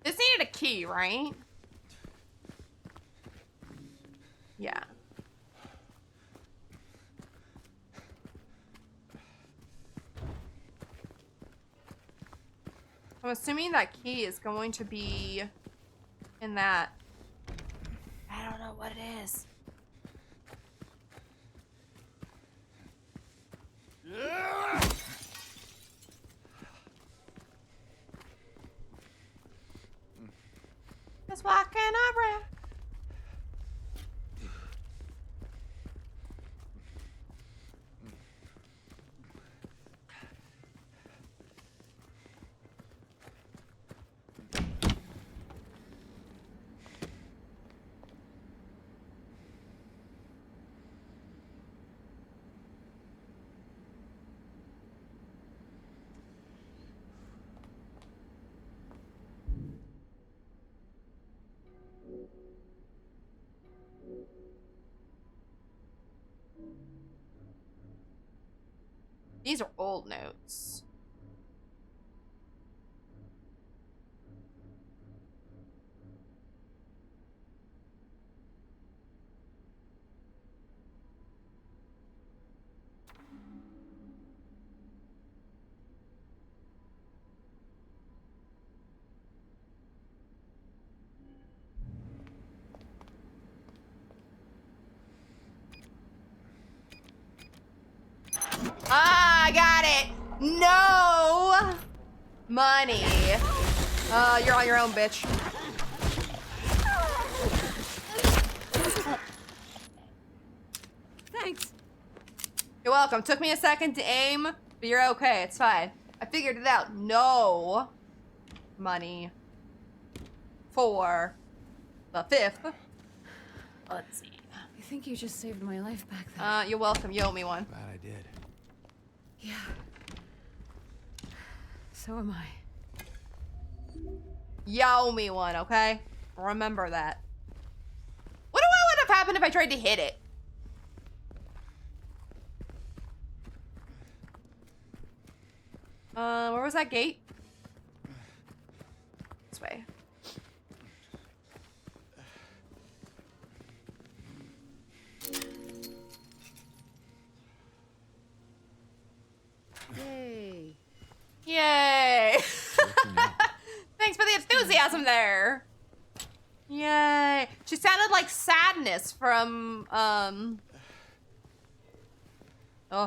[SPEAKER 1] This needed a key, right? Yeah. I'm assuming that key is going to be in that. I don't know what it is. Just walking around. These are old notes. Ah, I got it. No money. You're on your own, bitch.
[SPEAKER 8] Thanks.
[SPEAKER 1] You're welcome. Took me a second to aim, but you're okay. It's fine. I figured it out. No money for the 5th. Let's see.
[SPEAKER 8] I think you just saved my life back then.
[SPEAKER 1] You're welcome. You owe me one.
[SPEAKER 6] Glad I did.
[SPEAKER 8] Yeah. So am I.
[SPEAKER 1] You owe me one, okay? Remember that. What would have happened if I tried to hit it? Where was that gate? This way. Thanks for the enthusiasm there. Yay. She sounded like Sadness from, oh,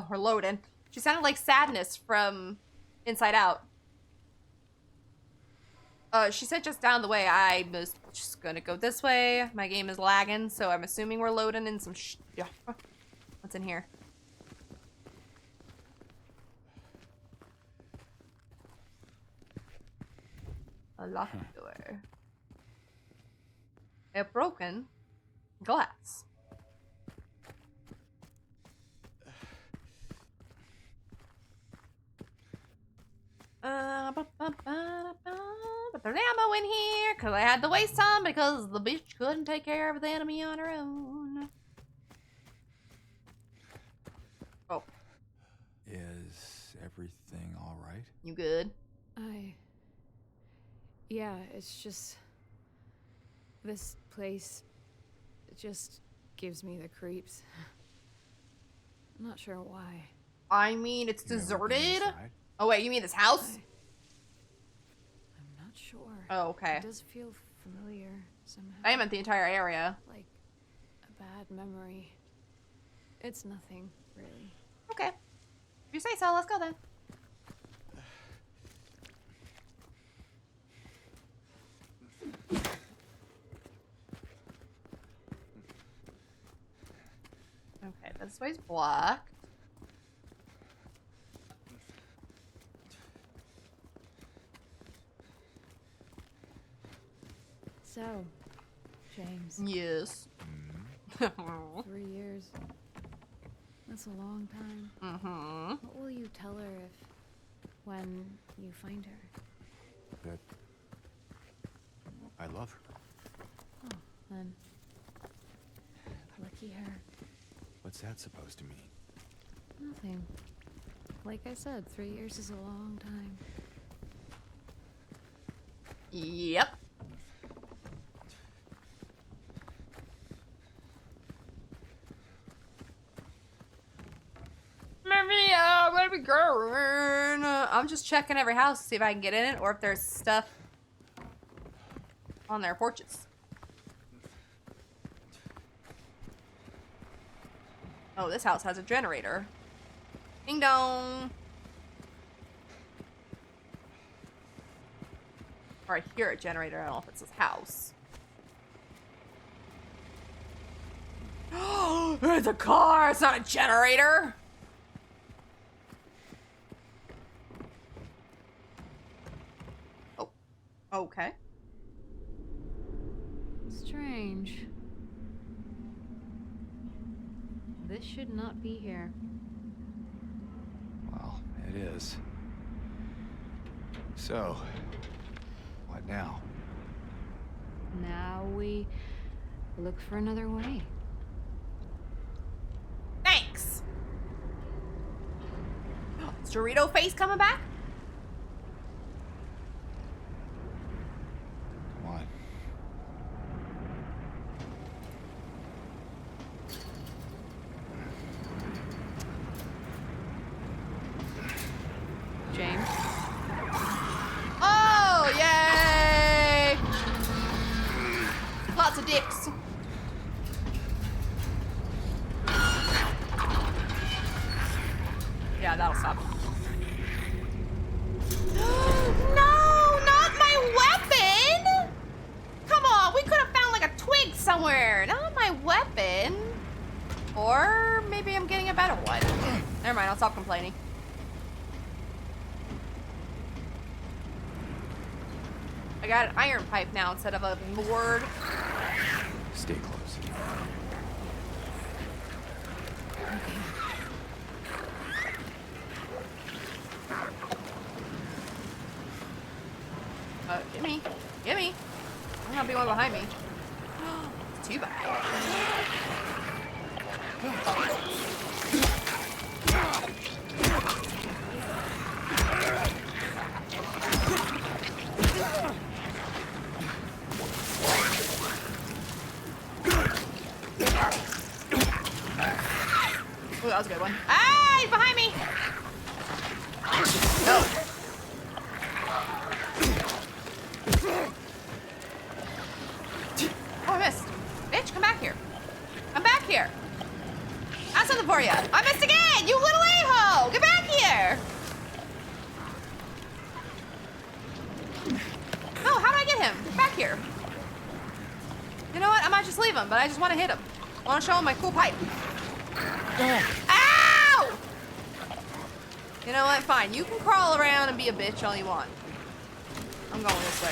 [SPEAKER 1] we're loading. She sounded like Sadness from Inside Out. She said just down the way. I was just gonna go this way. My game is lagging, so I'm assuming we're loading in some yeah. What's in here? A locked door. A broken glass. But there's ammo in here because I had to waste some because the bitch couldn't take care of the enemy on her own. Oh.
[SPEAKER 2] Is everything all right?
[SPEAKER 1] You good?
[SPEAKER 8] Yeah, it's just... This place... It just gives me the creeps. I'm not sure why.
[SPEAKER 1] I mean, it's
[SPEAKER 2] You ever been
[SPEAKER 1] deserted.
[SPEAKER 2] inside?
[SPEAKER 1] Oh wait, you mean this house?
[SPEAKER 8] I'm not sure.
[SPEAKER 1] Oh, okay.
[SPEAKER 8] It does feel familiar somehow.
[SPEAKER 1] I meant the entire area.
[SPEAKER 8] Like a bad memory. It's nothing, really.
[SPEAKER 1] Okay. If you say so, let's go then. Okay, this way's blocked.
[SPEAKER 8] So, James,
[SPEAKER 1] Yes.
[SPEAKER 8] 3 years. That's a long time.
[SPEAKER 1] Mm-hmm.
[SPEAKER 8] What will you tell her when you find her?
[SPEAKER 2] That I love her.
[SPEAKER 8] Oh, then. Lucky her.
[SPEAKER 2] What's that supposed to mean?
[SPEAKER 8] Nothing. Like I said, 3 years is a long time.
[SPEAKER 1] Yep. Maybe girl. I'm just checking every house to see if I can get in it or if there's stuff on their porches. Oh, this house has a generator. Ding dong. Or I hear a generator. I don't know if it's this house. Oh, it's a car. It's not a generator. Oh, okay.
[SPEAKER 8] Strange. This should not be here.
[SPEAKER 2] Well, it is. So, what now?
[SPEAKER 8] Now we look for another way.
[SPEAKER 1] Thanks. Is Dorito Face coming back?
[SPEAKER 2] Come on.
[SPEAKER 8] James?
[SPEAKER 1] Oh, yay! Lots of dicks. Yeah, that'll stop. No, not my weapon! Come on, we could have found like a twig somewhere. Not my weapon. Or maybe I'm getting a better one. Never mind, I'll stop complaining. I got an iron pipe now instead of a board.
[SPEAKER 2] Stay close.
[SPEAKER 1] Gimme. Gimme. I'm gonna be one behind me. It's too bad. Ooh, that was a good one. Ah, he's behind me! No. him. Get back here. You know what? I might just leave him, but I just want to hit him. I want to show him my cool pipe. Ow! You know what? Fine. You can crawl around and be a bitch all you want. I'm going this way.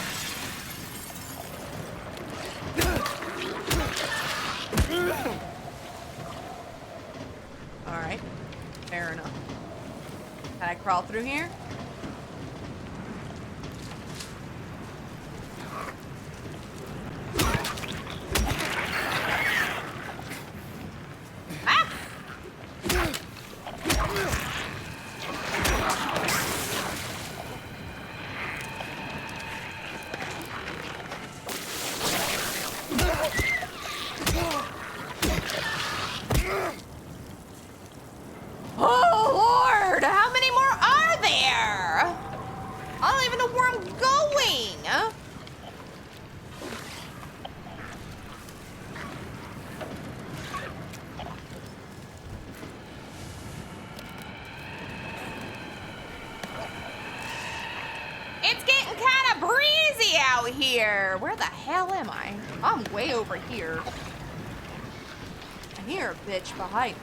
[SPEAKER 1] Alright. Fair enough. Can I crawl through here? Ah! Oh, Lord! How many more are there? I don't even know where I'm going. It's getting kind of breezy out here. Where the hell am I? I'm way over here. I hear a bitch behind me.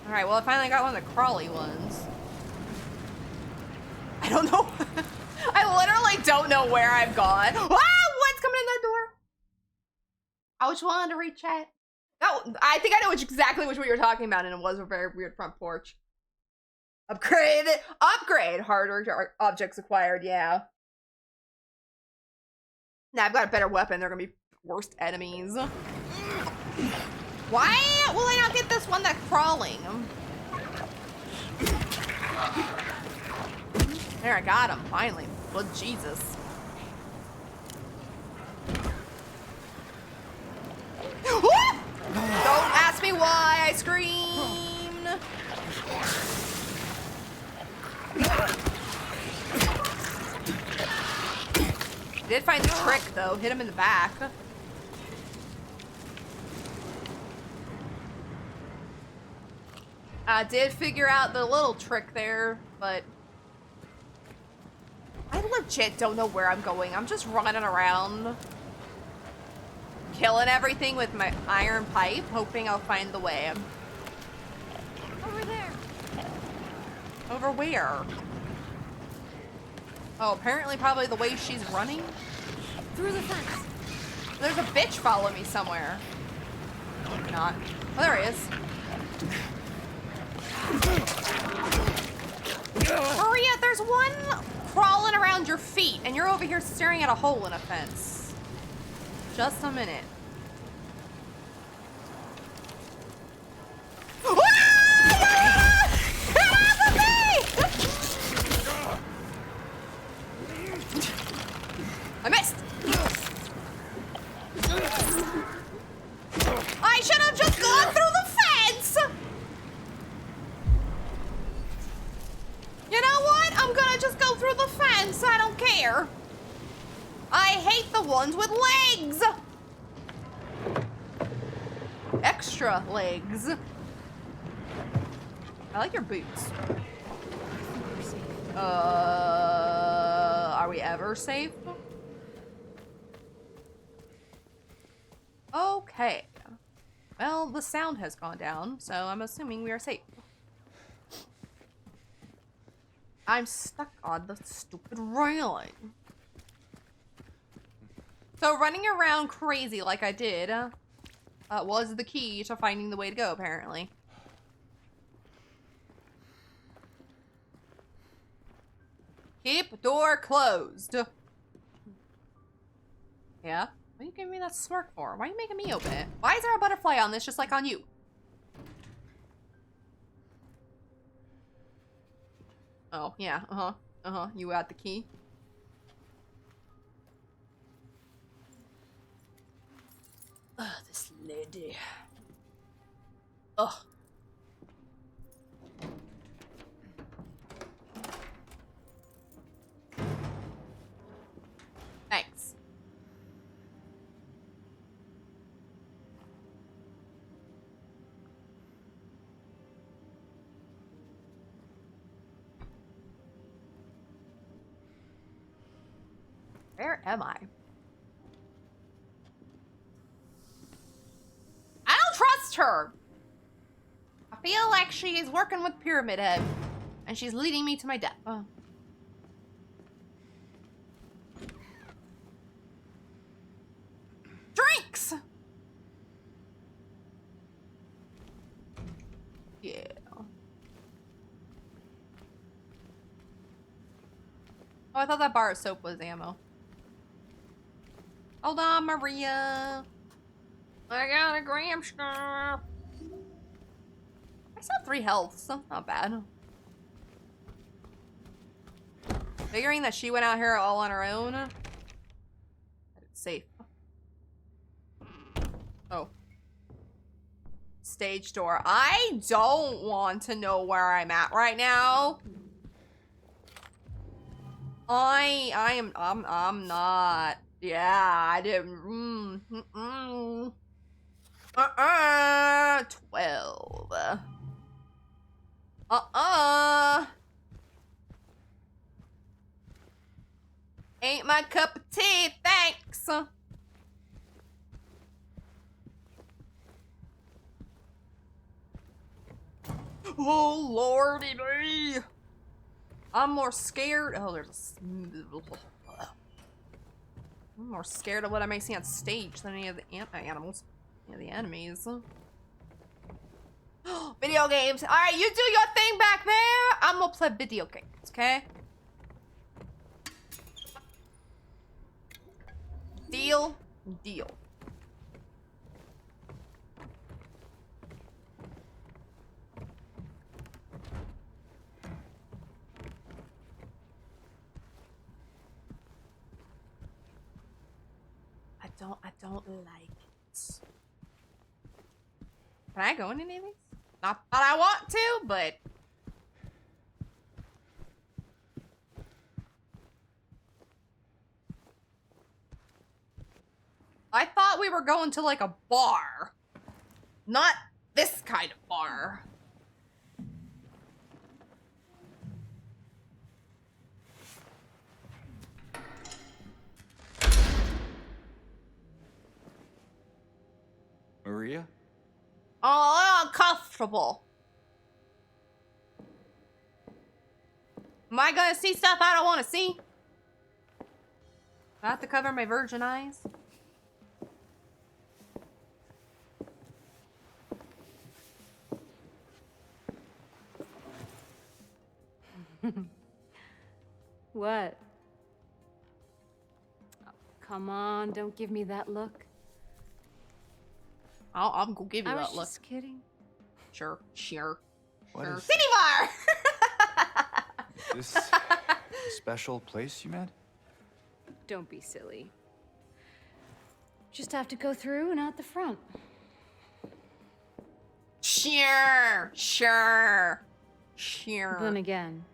[SPEAKER 1] All right, well, I finally got one of the crawly ones. I don't know. I literally don't know where I've gone. Ah, what's coming in that door? I just wanted to read chat. No, I think I know exactly which one you're talking about, and it was a very weird front porch. Upgrade! Harder objects acquired, yeah. Now I've got a better weapon. They're gonna be worst enemies. Why will I not get this one that's crawling? There, I got him, finally. Well, Jesus. Don't ask me why I screamed. Did find the trick, though. Hit him in the back. I did figure out the little trick there, but I legit don't know where I'm going. I'm just running around, killing everything with my iron pipe, hoping I'll find the way.
[SPEAKER 8] Over there.
[SPEAKER 1] Over where? Oh, apparently probably the way she's running.
[SPEAKER 8] Through the fence.
[SPEAKER 1] There's a bitch following me somewhere. Maybe not. Oh, there he is. Hurry up, there's one crawling around your feet, and you're over here staring at a hole in a fence. Just a minute. I missed. I should have just gone through the fence. You know what? I'm gonna just go through the fence. I don't care. I hate the ones with legs. Extra legs. I like your boots. Are we ever safe? Okay. Well, the sound has gone down, so I'm assuming we are safe. I'm stuck on the stupid railing. So running around crazy like I did was the key to finding the way to go, apparently. Keep door closed. Yeah? What are you giving me that smirk for? Why are you making me open it? Why is there a butterfly on this just like on you? Oh, yeah, you got the key. Ugh, this lady. Ugh. Thanks. Where am I? I don't trust her. I feel like she is working with Pyramid Head, and she's leading me to my death. Oh. Drinks! Yeah. Oh, I thought that bar of soap was ammo. Hold on, Maria. I got a gram stuff. I still have 3 health, so not bad. Figuring that she went out here all on her own. It's safe. Oh. Stage door. I don't want to know where I'm at right now. I'm not. Yeah, I didn't. 12. Ain't my cup of tea, thanks. Oh, lordy me. I'm more scared. Oh, there's a. I'm more scared of what I may see on stage than any of the animals. Any of the enemies. Video games. Alright, you do your thing back there. I'm gonna play video games, okay? Deal. Deal. I don't like it. Can I go in any of these? Not that I want to, but I thought we were going to like a bar. Not this kind of bar.
[SPEAKER 2] Maria?
[SPEAKER 1] Oh, uncomfortable. Am I gonna see stuff I don't want to see? I have to cover my virgin eyes.
[SPEAKER 8] What? Oh, come on, don't give me that look.
[SPEAKER 1] I'm gonna give you
[SPEAKER 8] I
[SPEAKER 1] that
[SPEAKER 8] was
[SPEAKER 1] look.
[SPEAKER 8] just kidding.
[SPEAKER 1] Sure, sure.
[SPEAKER 2] What
[SPEAKER 1] Sure.
[SPEAKER 2] is
[SPEAKER 1] City bar!
[SPEAKER 2] this a special place you met?
[SPEAKER 8] Don't be silly. Just have to go through and out the front.
[SPEAKER 1] Sure, sure, sure.
[SPEAKER 8] Then again,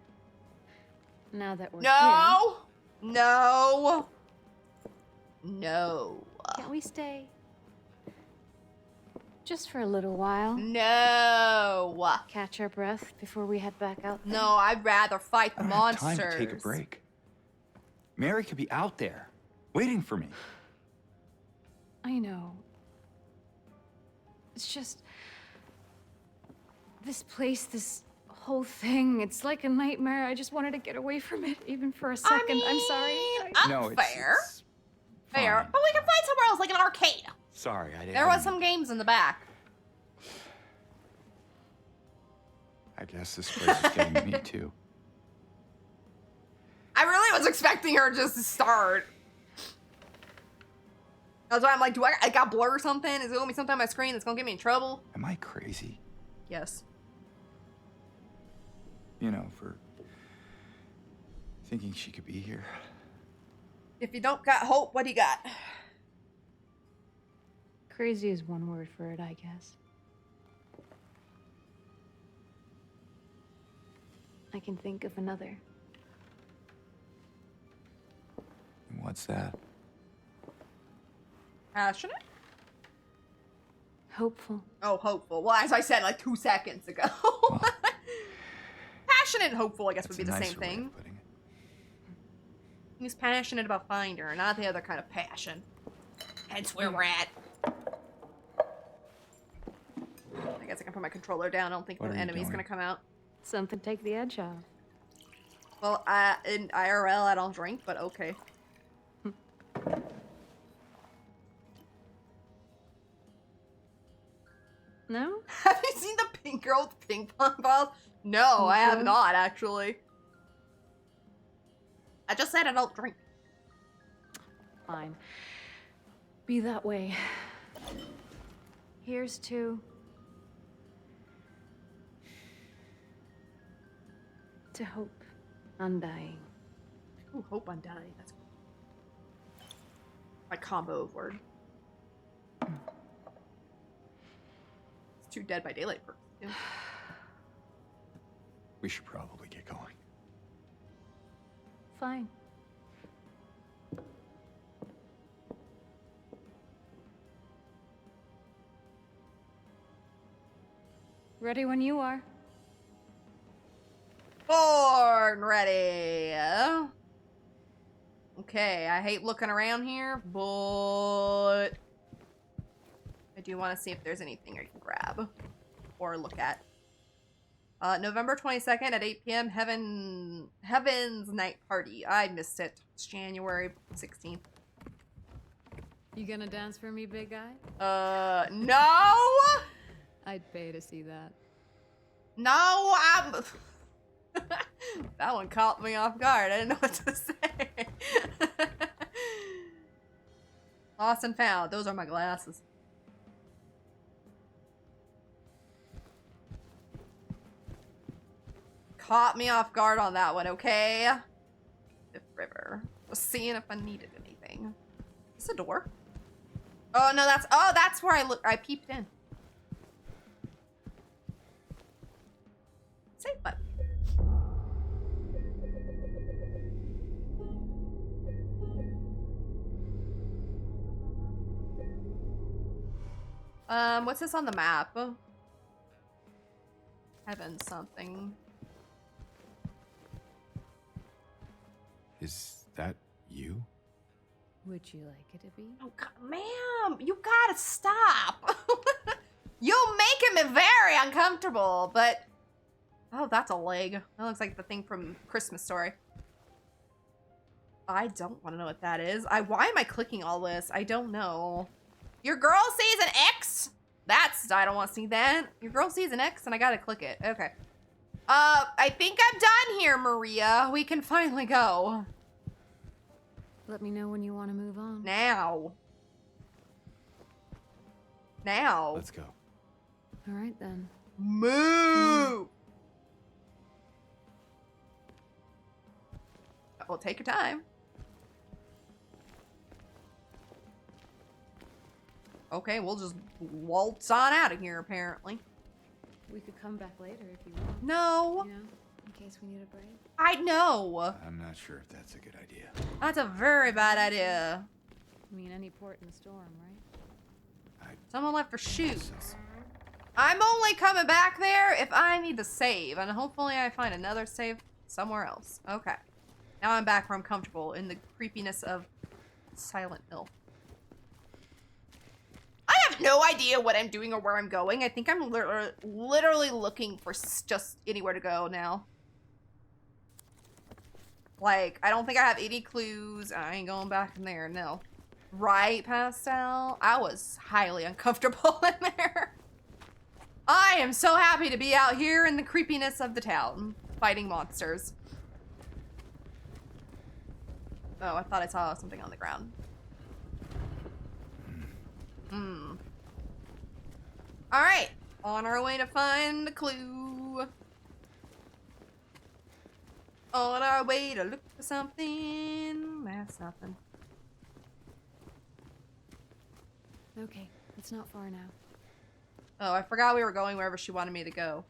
[SPEAKER 8] now that we're
[SPEAKER 1] No, no, no,
[SPEAKER 8] here, can't we stay? Just for a little while.
[SPEAKER 1] no.
[SPEAKER 8] Catch our breath before we head back out there.
[SPEAKER 1] No, I'd rather fight the
[SPEAKER 2] I don't
[SPEAKER 1] monsters.
[SPEAKER 2] have time to take a break. Mary could be out there, waiting for me.
[SPEAKER 8] I know. It's just... this place, this whole thing, it's like a nightmare. I just wanted to get away from it, even for a second. I'm sorry.
[SPEAKER 2] No,
[SPEAKER 1] fair.
[SPEAKER 2] it's
[SPEAKER 1] Fair.
[SPEAKER 2] fine.
[SPEAKER 1] But we can find somewhere else, like an arcade.
[SPEAKER 2] Sorry, I didn't.
[SPEAKER 1] There was some games in the back.
[SPEAKER 2] I guess this place is getting me too.
[SPEAKER 1] I really was expecting her just to start. That's why I'm like, I got blur or something? Is it gonna be something on my screen that's gonna get me in trouble?
[SPEAKER 2] Am I crazy?
[SPEAKER 1] Yes.
[SPEAKER 2] You know, for thinking she could be here.
[SPEAKER 1] If you don't got hope, what do you got?
[SPEAKER 8] Crazy is one word for it, I guess. I can think of another.
[SPEAKER 2] And what's that?
[SPEAKER 1] Passionate?
[SPEAKER 8] Hopeful.
[SPEAKER 1] Oh, hopeful. Well, as I said like 2 seconds ago. Passionate and hopeful, I guess, would
[SPEAKER 2] That's
[SPEAKER 1] be
[SPEAKER 2] a
[SPEAKER 1] the
[SPEAKER 2] nicer
[SPEAKER 1] same
[SPEAKER 2] way of
[SPEAKER 1] thing.
[SPEAKER 2] putting it.
[SPEAKER 1] He's passionate about Finder, not the other kind of passion. Hence where we're at. I guess I can put my controller down. I don't think
[SPEAKER 2] What
[SPEAKER 1] the
[SPEAKER 2] are you
[SPEAKER 1] enemy's
[SPEAKER 2] doing?
[SPEAKER 1] gonna come out.
[SPEAKER 8] Something to take the edge off.
[SPEAKER 1] Well, in IRL, I don't drink, but okay.
[SPEAKER 8] No?
[SPEAKER 1] Have you seen the pink girl with ping pong balls? No,
[SPEAKER 8] You
[SPEAKER 1] I have
[SPEAKER 8] sure?
[SPEAKER 1] not, actually. I just said I don't drink.
[SPEAKER 8] Fine. Be that way. Here's to... hope undying.
[SPEAKER 1] Ooh, hope undying. That's cool. My combo of word. It's too Dead by Daylight perks. too.
[SPEAKER 2] We should probably get going.
[SPEAKER 8] Fine. Ready when you are.
[SPEAKER 1] Born ready. Okay, I hate looking around here, but I do want to see if there's anything I can grab or look at. November 22nd at 8 p.m. Heaven's Night Party. I missed it. It's January 16th.
[SPEAKER 8] You gonna dance for me, big guy?
[SPEAKER 1] No!
[SPEAKER 8] I'd pay to see that.
[SPEAKER 1] No, I'm... That one caught me off guard. I didn't know what to say. Lost and found. Those are my glasses. Caught me off guard on that one, okay? Fifth River. Was seeing if I needed anything. Is this a door? Oh no, that's where I peeped in. Save button. What's this on the map? Heaven something.
[SPEAKER 2] Is that you?
[SPEAKER 8] Would you like it to be?
[SPEAKER 1] Oh, God, ma'am, you gotta stop. You're making me very uncomfortable, but... Oh, that's a leg. That looks like the thing from Christmas Story. I don't want to know what that is. Why am I clicking all this? I don't know. Your girl sees an X? I don't want to see that. Your girl sees an X and I gotta click it. Okay. I think I'm done here, Maria. We can finally go.
[SPEAKER 8] Let me know when you want to move on.
[SPEAKER 1] Now. Now.
[SPEAKER 2] Let's go.
[SPEAKER 8] All right, then.
[SPEAKER 1] Move! Well, take your time. Okay, we'll just waltz on out of here, apparently.
[SPEAKER 8] We could come back later if you want.
[SPEAKER 1] No,
[SPEAKER 8] You know, in case we need a break.
[SPEAKER 1] I know.
[SPEAKER 2] I'm not sure if that's a good idea.
[SPEAKER 1] That's a very bad idea.
[SPEAKER 8] I mean, any port in the storm, right?
[SPEAKER 1] Someone left for shoes. I'm only coming back there if I need to save, and hopefully I find another save somewhere else. Okay. Now I'm back where I'm comfortable in the creepiness of Silent Hill. I have no idea what I'm doing or where I'm going. I think I'm literally looking for just anywhere to go now. Like, I don't think I have any clues. I ain't going back in there, no. Right, Pastel? I was highly uncomfortable in there. I am so happy to be out here in the creepiness of the town, fighting monsters. Oh, I thought I saw something on the ground. Alright, on our way to find the clue. On our way to look for something. That's nothing.
[SPEAKER 8] Okay, it's not far now.
[SPEAKER 1] Oh, I forgot we were going wherever she wanted me to go.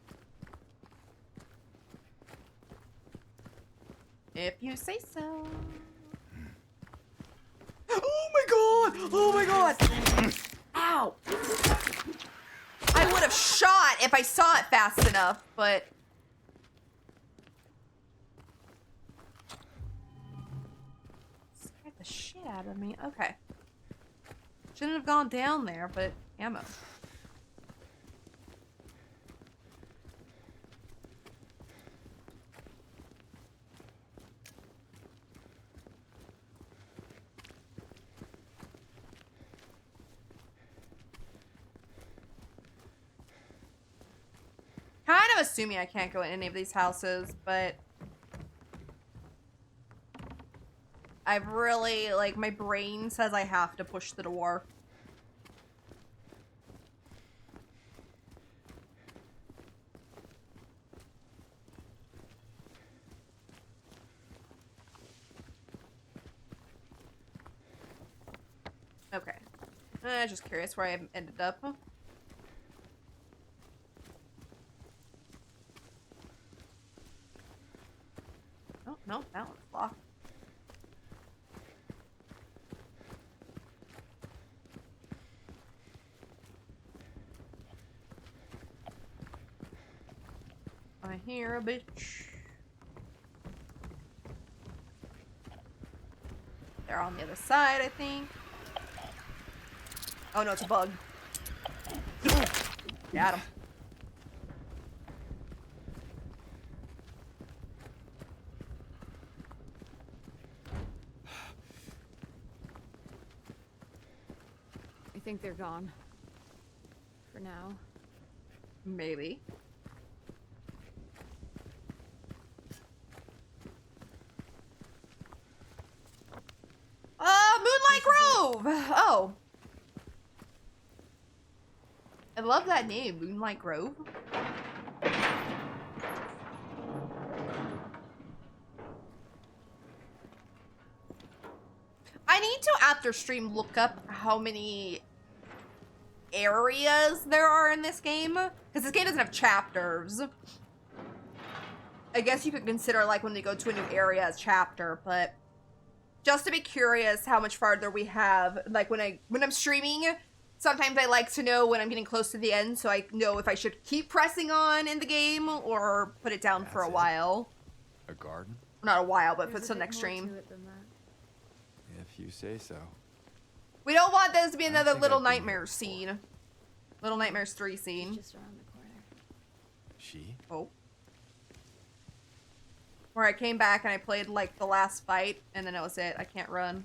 [SPEAKER 1] If you say so. Oh my god! Oh my god! Ow! I would have shot if I saw it fast enough, but... out of me. Okay. Shouldn't have gone down there, but ammo. Kind of assuming I can't go in any of these houses, but I've really, like, my brain says I have to push the door. Okay. Just curious where I ended up. Oh, no, that one's locked. I hear a bitch. They're on the other side, I think. Oh no, it's a bug. Got him.
[SPEAKER 8] I think they're gone. For now.
[SPEAKER 1] Maybe. Moonlight Grove! Oh. I love that name, Moonlight Grove. I need to, after stream, look up how many areas there are in this game. Because this game doesn't have chapters. I guess you could consider, like, when they go to a new area as chapter, but just to be curious how much farther we have, like, when I'm streaming, sometimes I like to know when I'm getting close to the end, so I know if I should keep pressing on in the game or put it down for a while.
[SPEAKER 2] A garden?
[SPEAKER 1] Not a while, but for
[SPEAKER 8] There's
[SPEAKER 1] the
[SPEAKER 8] a bit
[SPEAKER 1] next
[SPEAKER 8] more
[SPEAKER 1] stream.
[SPEAKER 8] to it than that.
[SPEAKER 2] If you say so.
[SPEAKER 1] We don't want this to be
[SPEAKER 2] I don't
[SPEAKER 1] another
[SPEAKER 2] think
[SPEAKER 1] Little
[SPEAKER 2] I've been here
[SPEAKER 1] Nightmares
[SPEAKER 2] before.
[SPEAKER 1] scene. Little Nightmares 3
[SPEAKER 8] It's
[SPEAKER 1] scene.
[SPEAKER 8] just around the corner.
[SPEAKER 2] She?
[SPEAKER 1] Oh. Where I came back and I played, like, the last fight, and then that was it. I can't run.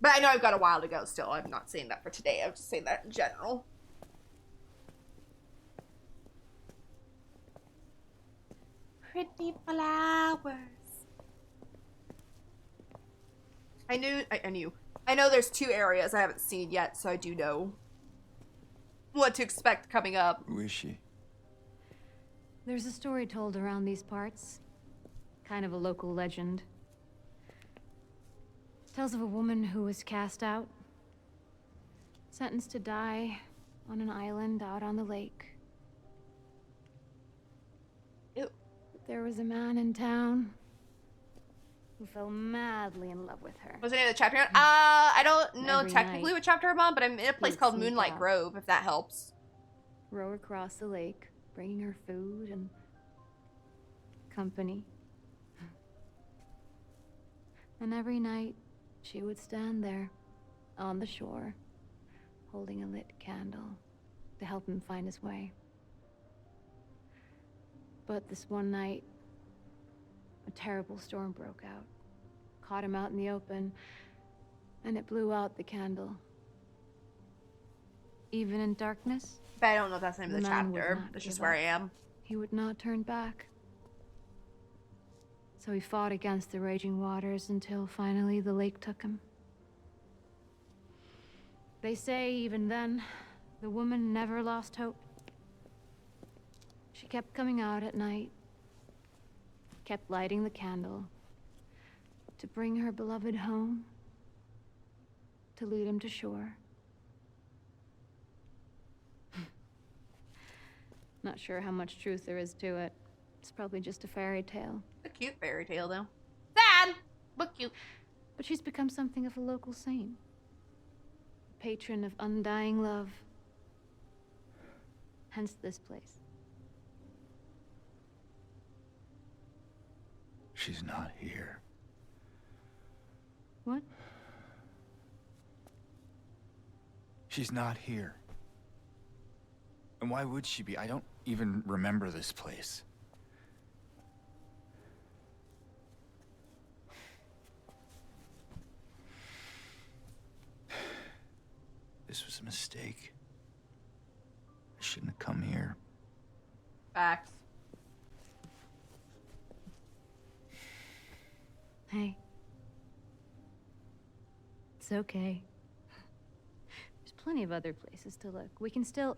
[SPEAKER 1] But I know I've got a while to go still. I'm not saying that for today. I'm just saying that in general. Pretty flowers. I know there's 2 areas I haven't seen yet, so I do know what to expect coming up.
[SPEAKER 2] Who is she?
[SPEAKER 9] There's a story told around these parts. Kind of a local legend. Tells of a woman who was cast out. Sentenced to die on an island out on the lake.
[SPEAKER 1] Ew.
[SPEAKER 9] There was a man in town who fell madly in love with her.
[SPEAKER 1] What's the name of the chapter? I don't know
[SPEAKER 9] Every
[SPEAKER 1] technically
[SPEAKER 9] night,
[SPEAKER 1] what chapter I'm on, but I'm in a place
[SPEAKER 9] would
[SPEAKER 1] called
[SPEAKER 9] sneak
[SPEAKER 1] Moonlight
[SPEAKER 9] out.
[SPEAKER 1] Grove, if that helps.
[SPEAKER 9] Row across the lake, bringing her food and company. And every night, she would stand there, on the shore, holding a lit candle to help him find his way. But this one night, a terrible storm broke out, caught him out in the open, and it blew out the candle. Even in darkness,
[SPEAKER 1] But I don't know if that's the name of the
[SPEAKER 9] The man would
[SPEAKER 1] chapter.
[SPEAKER 9] not
[SPEAKER 1] That's just
[SPEAKER 9] give
[SPEAKER 1] where
[SPEAKER 9] up.
[SPEAKER 1] I am.
[SPEAKER 9] he would not turn back. So he fought against the raging waters until finally the lake took him. They say even then, the woman never lost hope. She kept coming out at night, kept lighting the candle to bring her beloved home, to lead him to shore. Not sure how much truth there is to it. It's probably just a fairy tale.
[SPEAKER 1] It's a cute fairy tale, though. Sad, but cute.
[SPEAKER 9] But she's become something of a local saint. A patron of undying love. Hence this place.
[SPEAKER 2] She's not here.
[SPEAKER 9] What?
[SPEAKER 2] She's not here. And why would she be? I don't even remember this place. This was a mistake. I shouldn't have come here.
[SPEAKER 1] Facts.
[SPEAKER 9] Hey. It's okay. There's plenty of other places to look. We can still...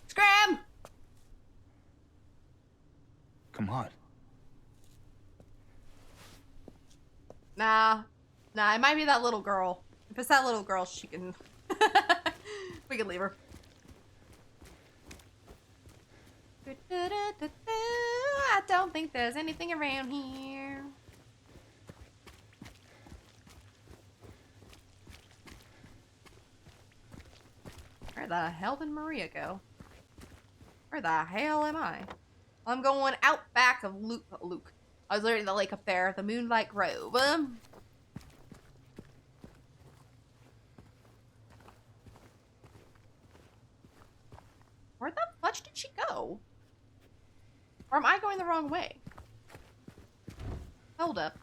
[SPEAKER 1] Scram!
[SPEAKER 2] Come on.
[SPEAKER 1] Nah. Nah, it might be that little girl. If it's that little girl, she can... we can leave her. I don't think there's anything around here. Where the hell did Maria go? Where the hell am I? I'm going out back of Luke. I was literally in the lake up there, the Moonlight Grove. Where the fudge did she go? Or am I going the wrong way? Hold up.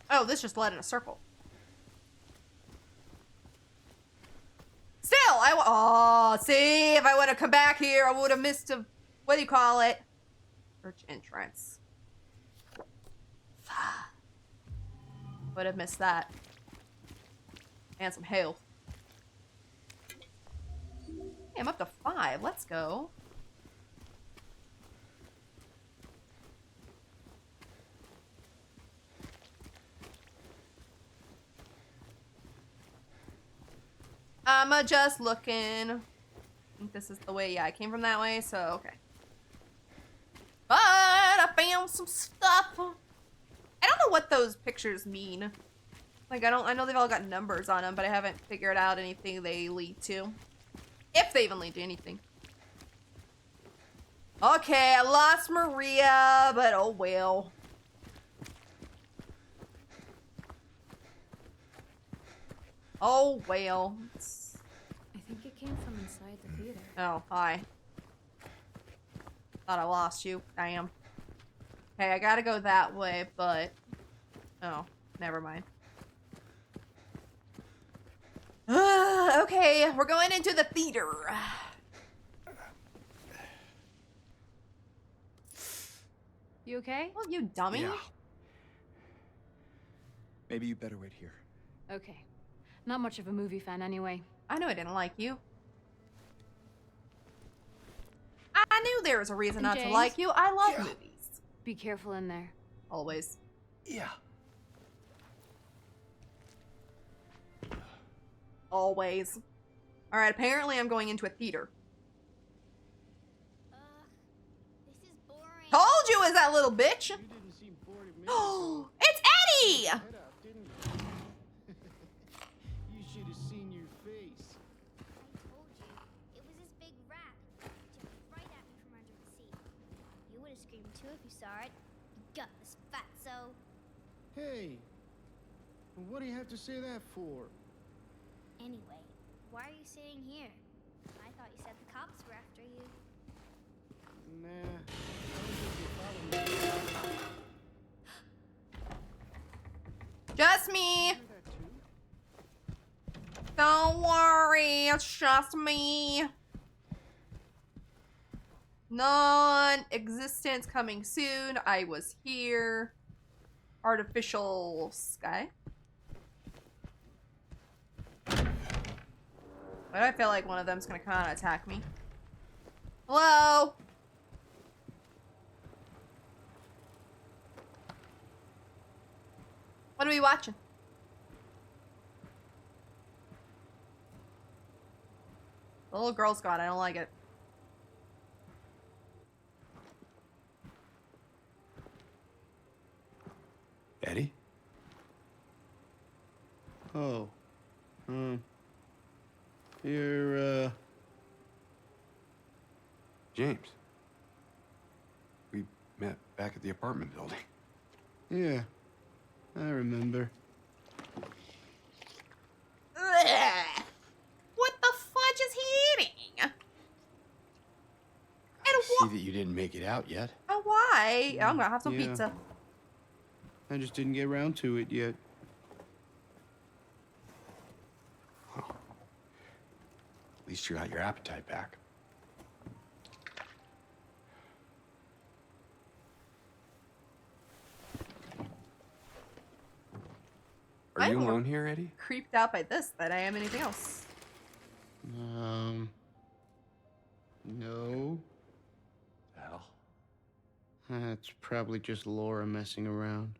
[SPEAKER 1] Oh, this just led in a circle. Still, oh, see, if I would have come back here, I would have missed a, what do you call it? Church entrance. Would have missed that. And some health. Hey, I'm up to 5. Let's go. I'm just looking. I think this is the way. Yeah, I came from that way, so okay. But I found some stuff. I don't know what those pictures mean. Like, I know they've all got numbers on them, but I haven't figured out anything they lead to. If they even lead to anything. Okay, I lost Maria, but oh well. Oh well.
[SPEAKER 8] I think it came from inside the theater.
[SPEAKER 1] Oh, hi. Thought I lost you. Damn. Okay, I gotta go that way, but... Oh, never mind. Okay, we're going into the theater.
[SPEAKER 9] You okay?
[SPEAKER 1] Well, you dummy.
[SPEAKER 2] Yeah. Maybe you better wait here.
[SPEAKER 9] Okay. Not much of a movie fan anyway.
[SPEAKER 1] I knew I didn't like you. I knew there was a reason
[SPEAKER 9] And
[SPEAKER 1] not to
[SPEAKER 9] James?
[SPEAKER 1] like you. I love
[SPEAKER 2] Yeah.
[SPEAKER 1] movies.
[SPEAKER 9] Be careful in there.
[SPEAKER 1] Always.
[SPEAKER 2] Yeah.
[SPEAKER 1] Always. Alright, apparently I'm going into a theater.
[SPEAKER 7] This is boring.
[SPEAKER 1] Told you it was that little bitch!
[SPEAKER 3] You didn't seem bored at me.
[SPEAKER 1] Oh, it's Eddie!
[SPEAKER 3] Head up, didn't you? You should have seen your face.
[SPEAKER 7] I told you. It was this big rat. It jumped right at me from under the seat. You would have screamed too if you saw it. You gutless fatso.
[SPEAKER 3] Hey, what do you have to say that for?
[SPEAKER 7] Anyway, why are you sitting here? I thought you said the cops were after you.
[SPEAKER 3] Nah, I don't think they follow me.
[SPEAKER 1] Just me!
[SPEAKER 3] You hear that too?
[SPEAKER 1] Don't worry, it's just me. Non-existence coming soon. I was here. Artificial sky. Why do I feel like one of them's gonna come out and attack me? Hello? What are we watching? The little girl's gone. I don't like it.
[SPEAKER 2] Eddie?
[SPEAKER 3] Oh. You're,
[SPEAKER 6] James. We met back at the apartment building.
[SPEAKER 3] Yeah, I remember.
[SPEAKER 1] Ugh. What the fudge is he eating? And
[SPEAKER 6] I see that you didn't make it out yet.
[SPEAKER 1] why? I'm gonna have some
[SPEAKER 3] Yeah.
[SPEAKER 1] pizza.
[SPEAKER 3] I just didn't get around to it yet.
[SPEAKER 6] Well, at least you got your appetite back. Are you
[SPEAKER 1] I'm more
[SPEAKER 6] alone here, Eddie?
[SPEAKER 1] creeped out by this than I am anything else.
[SPEAKER 3] No.
[SPEAKER 6] The hell?
[SPEAKER 3] That's probably just Laura messing around.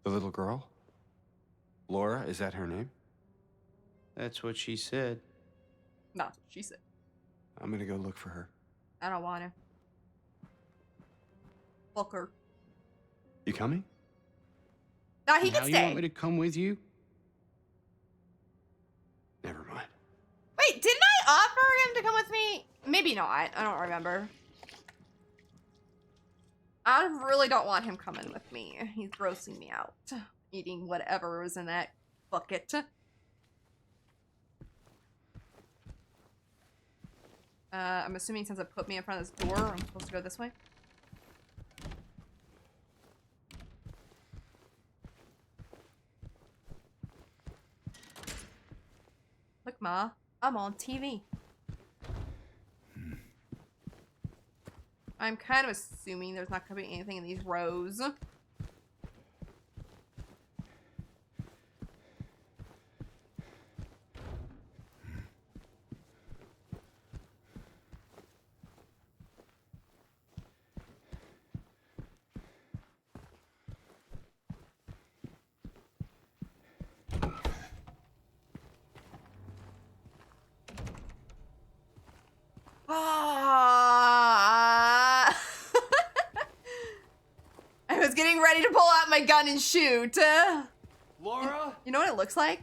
[SPEAKER 6] The little girl? Laura, is that her name?
[SPEAKER 3] That's what she said.
[SPEAKER 1] No, she said.
[SPEAKER 6] I'm gonna go look for her.
[SPEAKER 1] I don't want to. Fuck her.
[SPEAKER 6] You coming?
[SPEAKER 1] Nah, he
[SPEAKER 3] Now
[SPEAKER 1] can
[SPEAKER 3] you want
[SPEAKER 1] stay.
[SPEAKER 3] me to come with you?
[SPEAKER 6] Never mind.
[SPEAKER 1] Wait, didn't I offer him to come with me? Maybe not. I don't remember. I really don't want him coming with me. He's grossing me out. Eating whatever was in that bucket. I'm assuming since it put me in front of this door, I'm supposed to go this way. Look, Ma, I'm on TV. I'm kind of assuming there's not going to be anything in these rows. Ah. I was getting ready to pull out my gun and shoot.
[SPEAKER 2] Laura?
[SPEAKER 1] You know what it looks like?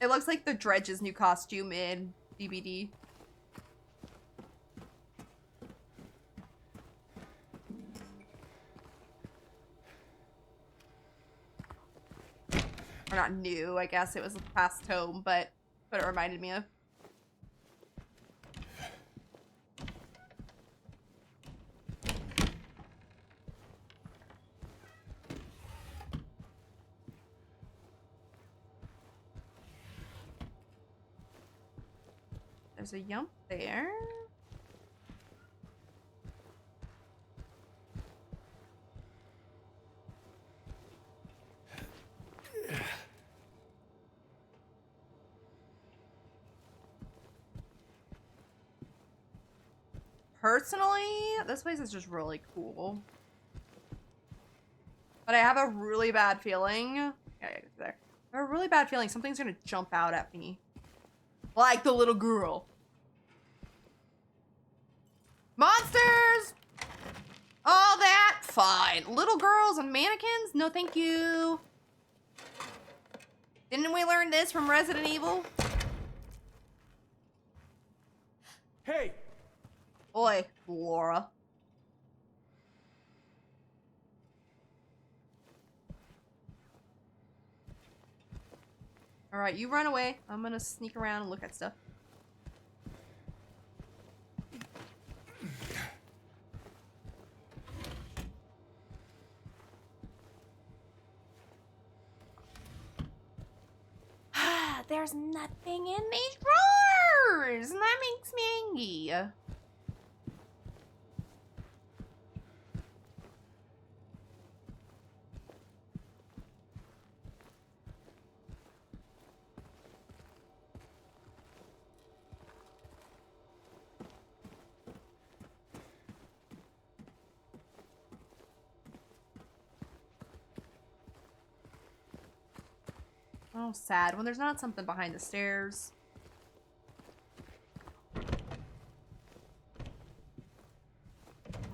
[SPEAKER 1] It looks like the Dredge's new costume in DVD. Or not new, I guess it was past home, but it reminded me of. There's a yump there. Personally, this place is just really cool. But I have a really bad feeling. Yeah, there. I have a really bad feeling something's gonna jump out at me. Like the little girl. Monsters! All that? Fine. Little girls and mannequins? No, thank you. Didn't we learn this from Resident Evil?
[SPEAKER 2] Hey!
[SPEAKER 1] Oi, Laura. Alright, you run away. I'm gonna sneak around and look at stuff. There's nothing in these drawers! And that makes me angry. Oh, sad. When there's not something behind the stairs.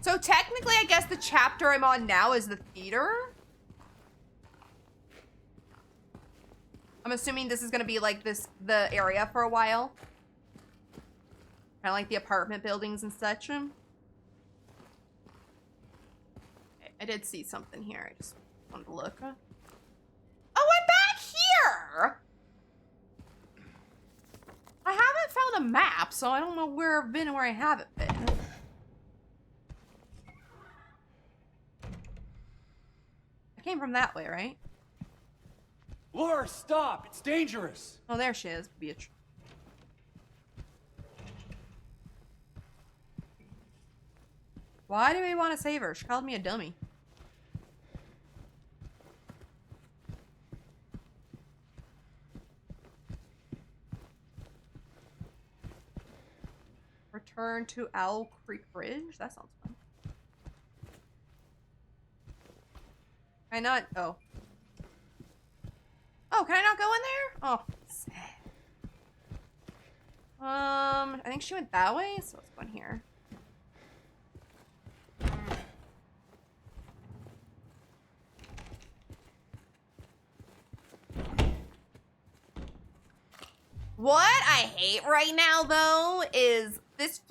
[SPEAKER 1] So technically, I guess the chapter I'm on now is the theater. I'm assuming this is gonna be like the area for a while. Kind of like the apartment buildings and such. Okay, I did see something here. I just wanted to look. Oh, I'm back here! I haven't found a map, so I don't know where I've been and where I haven't been. I came from that way, right?
[SPEAKER 2] Laura, stop! It's dangerous!
[SPEAKER 1] Oh, there she is, bitch. Why do we want to save her? She called me a dummy. Return to Owl Creek Bridge? That sounds fun. Can I not? Oh. Oh, can I not go in there? Oh, sad. I think she went that way, so let's go in here. What I hate right now, though, is this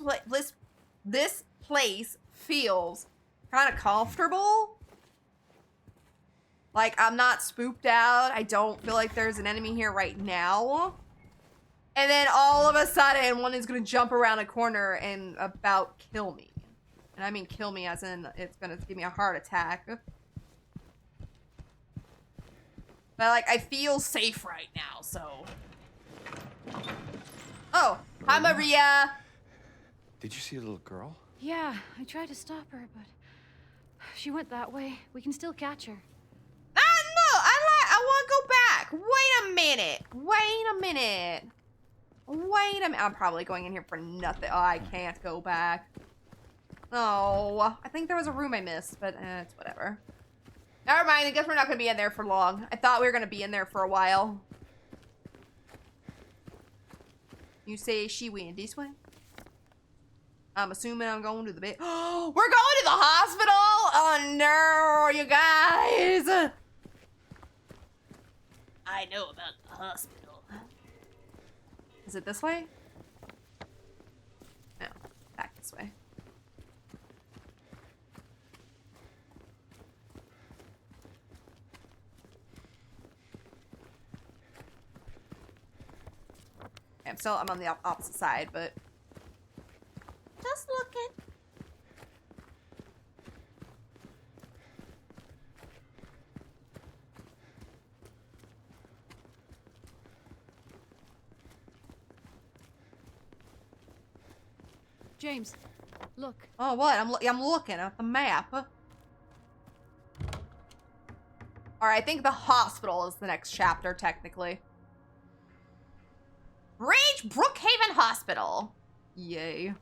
[SPEAKER 1] place feels kind of comfortable. Like, I'm not spooked out. I don't feel like there's an enemy here right now. And then all of a sudden, one is going to jump around a corner and about kill me. And I mean kill me as in it's going to give me a heart attack. But, like, I feel safe right now, so... Oh, hi, Maria.
[SPEAKER 6] Did you see a little girl?
[SPEAKER 9] Yeah, I tried to stop her, but she went that way. We can still catch her.
[SPEAKER 1] No, I want to go back. Wait a minute. I'm probably going in here for nothing. Oh, I can't go back. Oh, I think there was a room I missed, but it's whatever. Never mind, I guess we're not going to be in there for long. I thought we were going to be in there for a while. You say she went this way? I'm assuming I'm going to the bed. Oh, we're going to the hospital? Oh no, you guys. I know about the hospital. Is it this way? No, back this way. Okay, I'm on the opposite side, but just looking.
[SPEAKER 9] James, look.
[SPEAKER 1] Oh, what? I'm looking at the map. All right, I think the hospital is the next chapter, technically. Reach Brookhaven Hospital. Yay.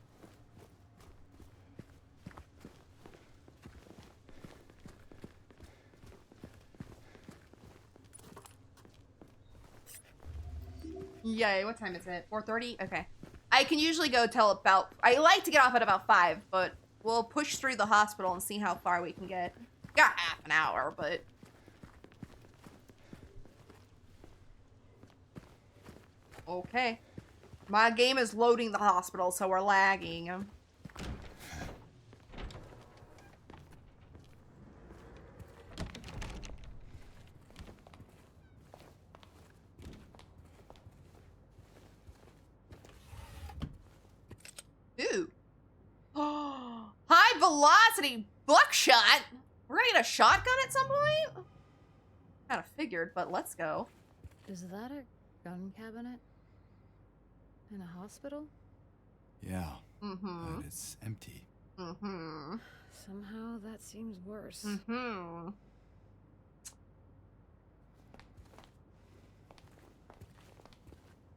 [SPEAKER 1] Yay, what time is it? 4:30? Okay. I can usually go till about... I like to get off at about 5, but we'll push through the hospital and see how far we can get. Got half an hour, but... Okay. My game is loading the hospital, so we're lagging. Ooh. High velocity buckshot. We're gonna get a shotgun at some point? Kind of figured, but let's go.
[SPEAKER 8] Is that a gun cabinet? In a hospital?
[SPEAKER 2] Yeah.
[SPEAKER 1] Mm-hmm.
[SPEAKER 2] But it's empty.
[SPEAKER 1] Mm-hmm.
[SPEAKER 8] Somehow that seems worse.
[SPEAKER 1] Mm-hmm.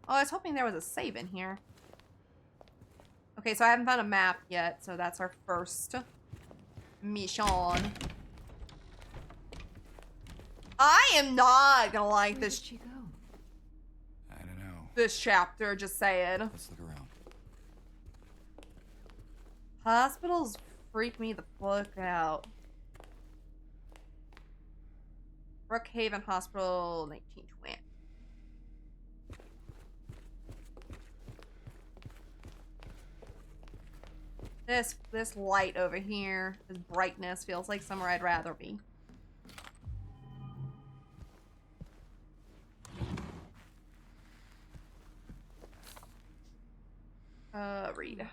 [SPEAKER 1] Oh, I was hoping there was a save in here. Okay, so I haven't found a map yet, so that's our first mission. I am not gonna like
[SPEAKER 8] Where
[SPEAKER 1] this.
[SPEAKER 8] did she go?
[SPEAKER 2] I don't know.
[SPEAKER 1] This chapter, just saying.
[SPEAKER 2] Let's look around.
[SPEAKER 1] Hospitals freak me the fuck out. Brookhaven Hospital, 1920. This light over here, this brightness feels like somewhere I'd rather be. Read.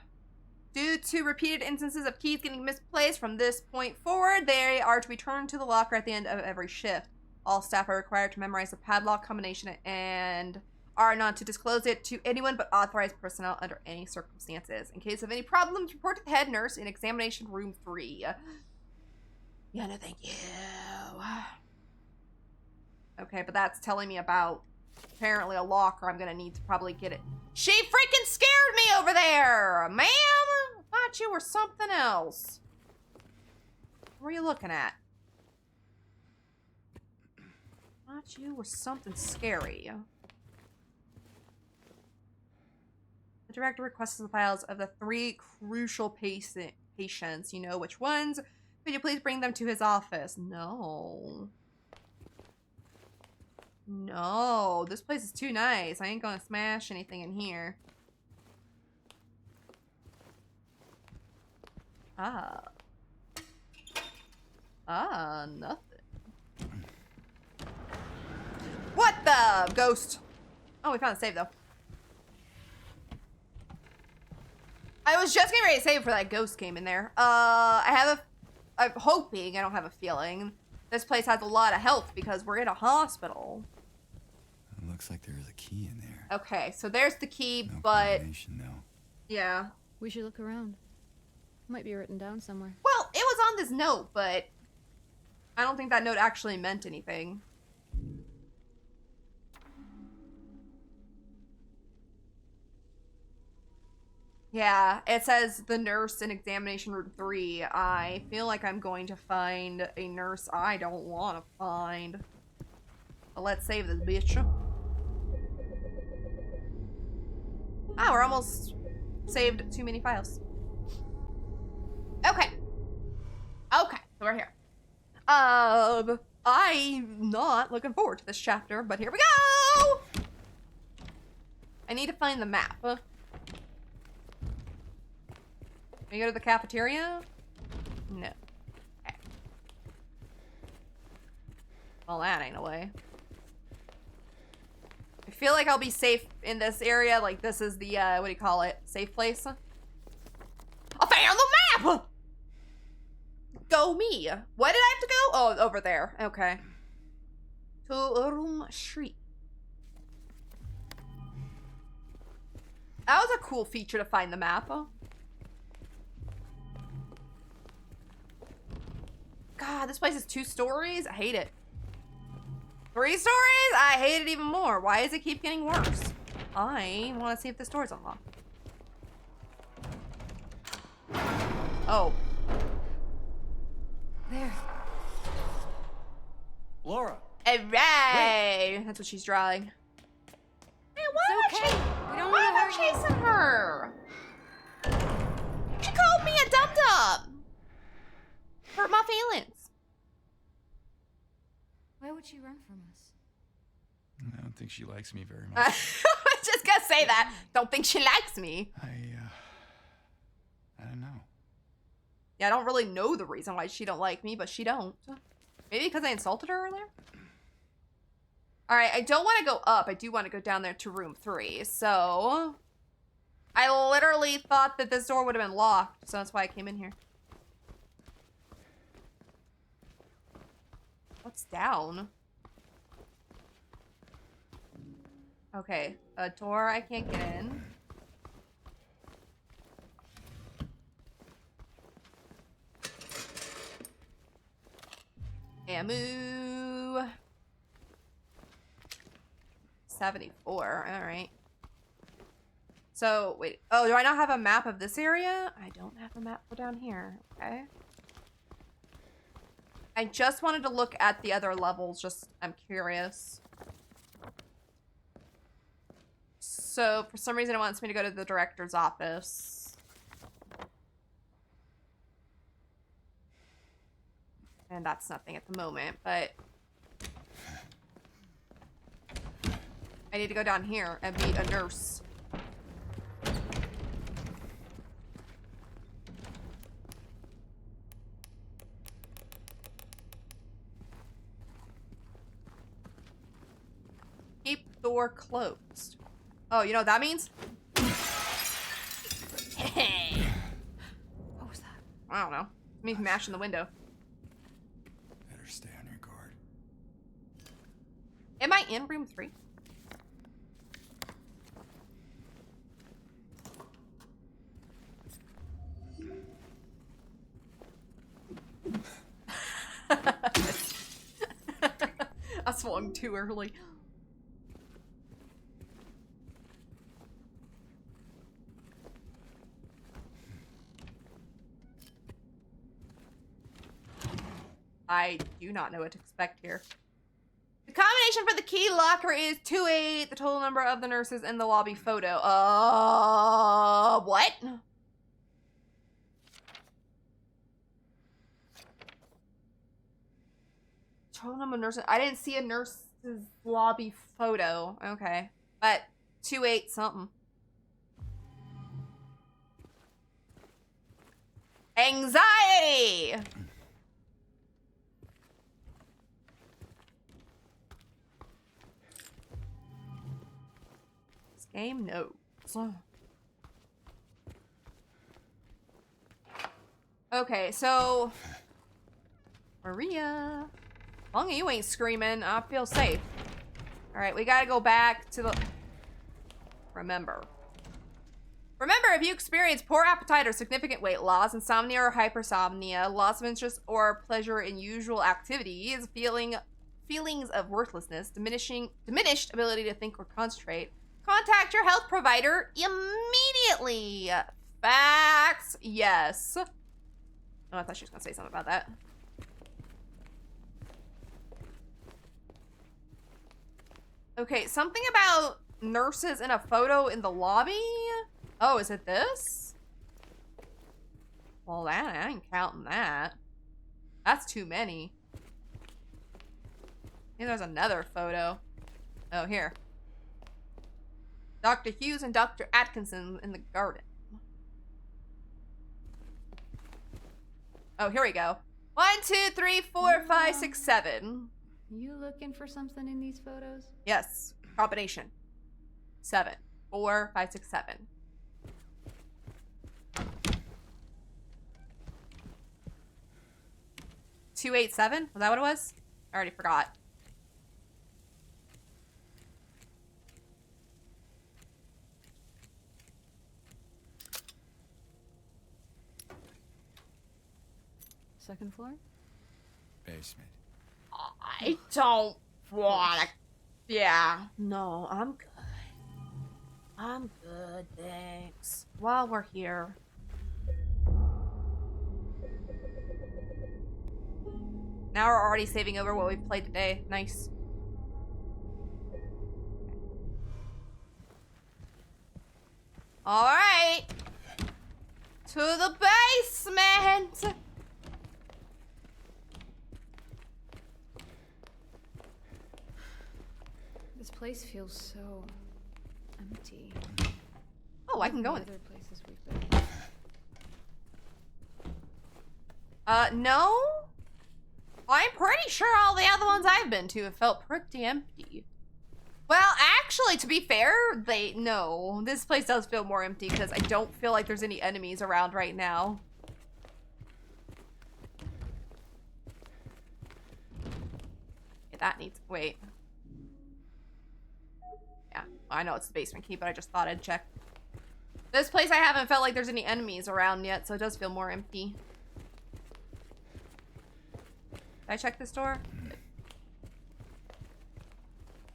[SPEAKER 1] Due to repeated instances of keys getting misplaced from this point forward, they are to be returned to the locker at the end of every shift. All staff are required to memorize the padlock combination and are not to disclose it to anyone but authorized personnel under any circumstances. In case of any problems, report to the head nurse in examination room 3. Yeah, no thank you. Okay, but that's telling me about apparently a locker. I'm gonna need to probably get it. She freaking scared me over there! Ma'am! I thought you were something else. What were you looking at? I thought you were something scary. The director requests the files of the 3 crucial patients. You know which ones? Could you please bring them to his office? No. No, this place is too nice. I ain't gonna smash anything in here. Nothing. What the? Ghost. Oh, we found a save, though. I was just getting ready to save before that ghost came in there. I'm hoping, I don't have a feeling, this place has a lot of health because we're in a hospital.
[SPEAKER 2] It looks like there is a key in there.
[SPEAKER 1] Okay, so there's the key,
[SPEAKER 2] No
[SPEAKER 1] but...
[SPEAKER 2] combination, though.
[SPEAKER 1] Yeah.
[SPEAKER 8] We should look around. Might be written down somewhere.
[SPEAKER 1] Well, it was on this note, but I don't think that note actually meant anything. Yeah, it says the nurse in examination room 3. I feel like I'm going to find a nurse I don't want to find. But let's save this bitch. Ah, we're almost saved too many files. Okay. Okay, so we're here. I'm not looking forward to this chapter, but here we go! I need to find the map. Can you go to the cafeteria? No. Okay. Well, that ain't a way. I feel like I'll be safe in this area. Like, this is the, what do you call it? Safe place? I found the map! Go me. Where did I have to go? Oh, over there. Okay. To room street. That was a cool feature to find the map. God, this place is 2 stories. I hate it. 3 stories? I hate it even more. Why does it keep getting worse? I want to see if this door's unlocked. Oh. There.
[SPEAKER 6] Laura!
[SPEAKER 1] Hooray! That's what she's drawing. Man, why am I chasing her? She called me a dum-dum. Hurt my feelings.
[SPEAKER 8] Why would she run from us?
[SPEAKER 2] I don't think she likes me very much.
[SPEAKER 1] I was just gonna say that. Don't think she likes me.
[SPEAKER 2] I don't know.
[SPEAKER 1] Yeah, I don't really know the reason why she don't like me, but she don't. Maybe because I insulted her earlier? Alright, I don't want to go up. I do want to go down there to room 3. So, I literally thought that this door would have been locked. So that's why I came in here. What's down? Okay, a door I can't get in. Amu. 74, alright. So, wait. Oh, do I not have a map of this area? I don't have a map for down here. Okay. I just wanted to look at the other levels, just, I'm curious. So, for some reason it wants me to go to the director's office. And that's nothing at the moment, but... I need to go down here and meet a nurse. Keep door closed. Oh, you know what that means?
[SPEAKER 8] What was that?
[SPEAKER 1] I don't know. Me mashing the window.
[SPEAKER 2] Better stay on your guard.
[SPEAKER 1] Am I in room 3? I swung too early. I do not know what to expect here. The combination for the key locker is 28, the total number of the nurses in the lobby photo. What? Total number of nurses. I didn't see a nurse's lobby photo. Okay. But 28 something. Anxiety! This game knows. Okay, so Maria. As long as you ain't screaming, I feel safe. Alright, we gotta go back to the... Remember, if you experience poor appetite or significant weight loss, insomnia or hypersomnia, loss of interest or pleasure in usual activities, feelings of worthlessness, diminished ability to think or concentrate, contact your health provider immediately. Facts. Yes. Oh, I thought she was gonna say something about that. Okay, something about nurses in a photo in the lobby? Oh, is it this? Well, I ain't counting that. That's too many. Maybe there's another photo. Oh, here. Dr. Hughes and Dr. Atkinson in the garden. Oh, here we go. 1, 2, 3, 4, 5, 6, 7.
[SPEAKER 9] You looking for something in these photos?
[SPEAKER 1] Yes. Combination. 7. 4, 5, 6, 7. $287? Was that what it was? I already forgot.
[SPEAKER 9] Second floor?
[SPEAKER 2] Basement.
[SPEAKER 1] I don't wanna... Yeah. No, I'm good. I'm good, thanks. While we're here. Now we're already saving over what we've played today. Nice. Alright. To the basement!
[SPEAKER 8] This place feels so empty.
[SPEAKER 1] Oh, I can go in.
[SPEAKER 8] Other places we've been.
[SPEAKER 1] No? I'm pretty sure all the other ones I've been to have felt pretty empty. Well, actually, to be fair, no. This place does feel more empty because I don't feel like there's any enemies around right now. Okay, that needs, wait. Yeah, I know it's the basement key, but I just thought I'd check. This place I haven't felt like there's any enemies around yet, so it does feel more empty. Did I check this door? Good.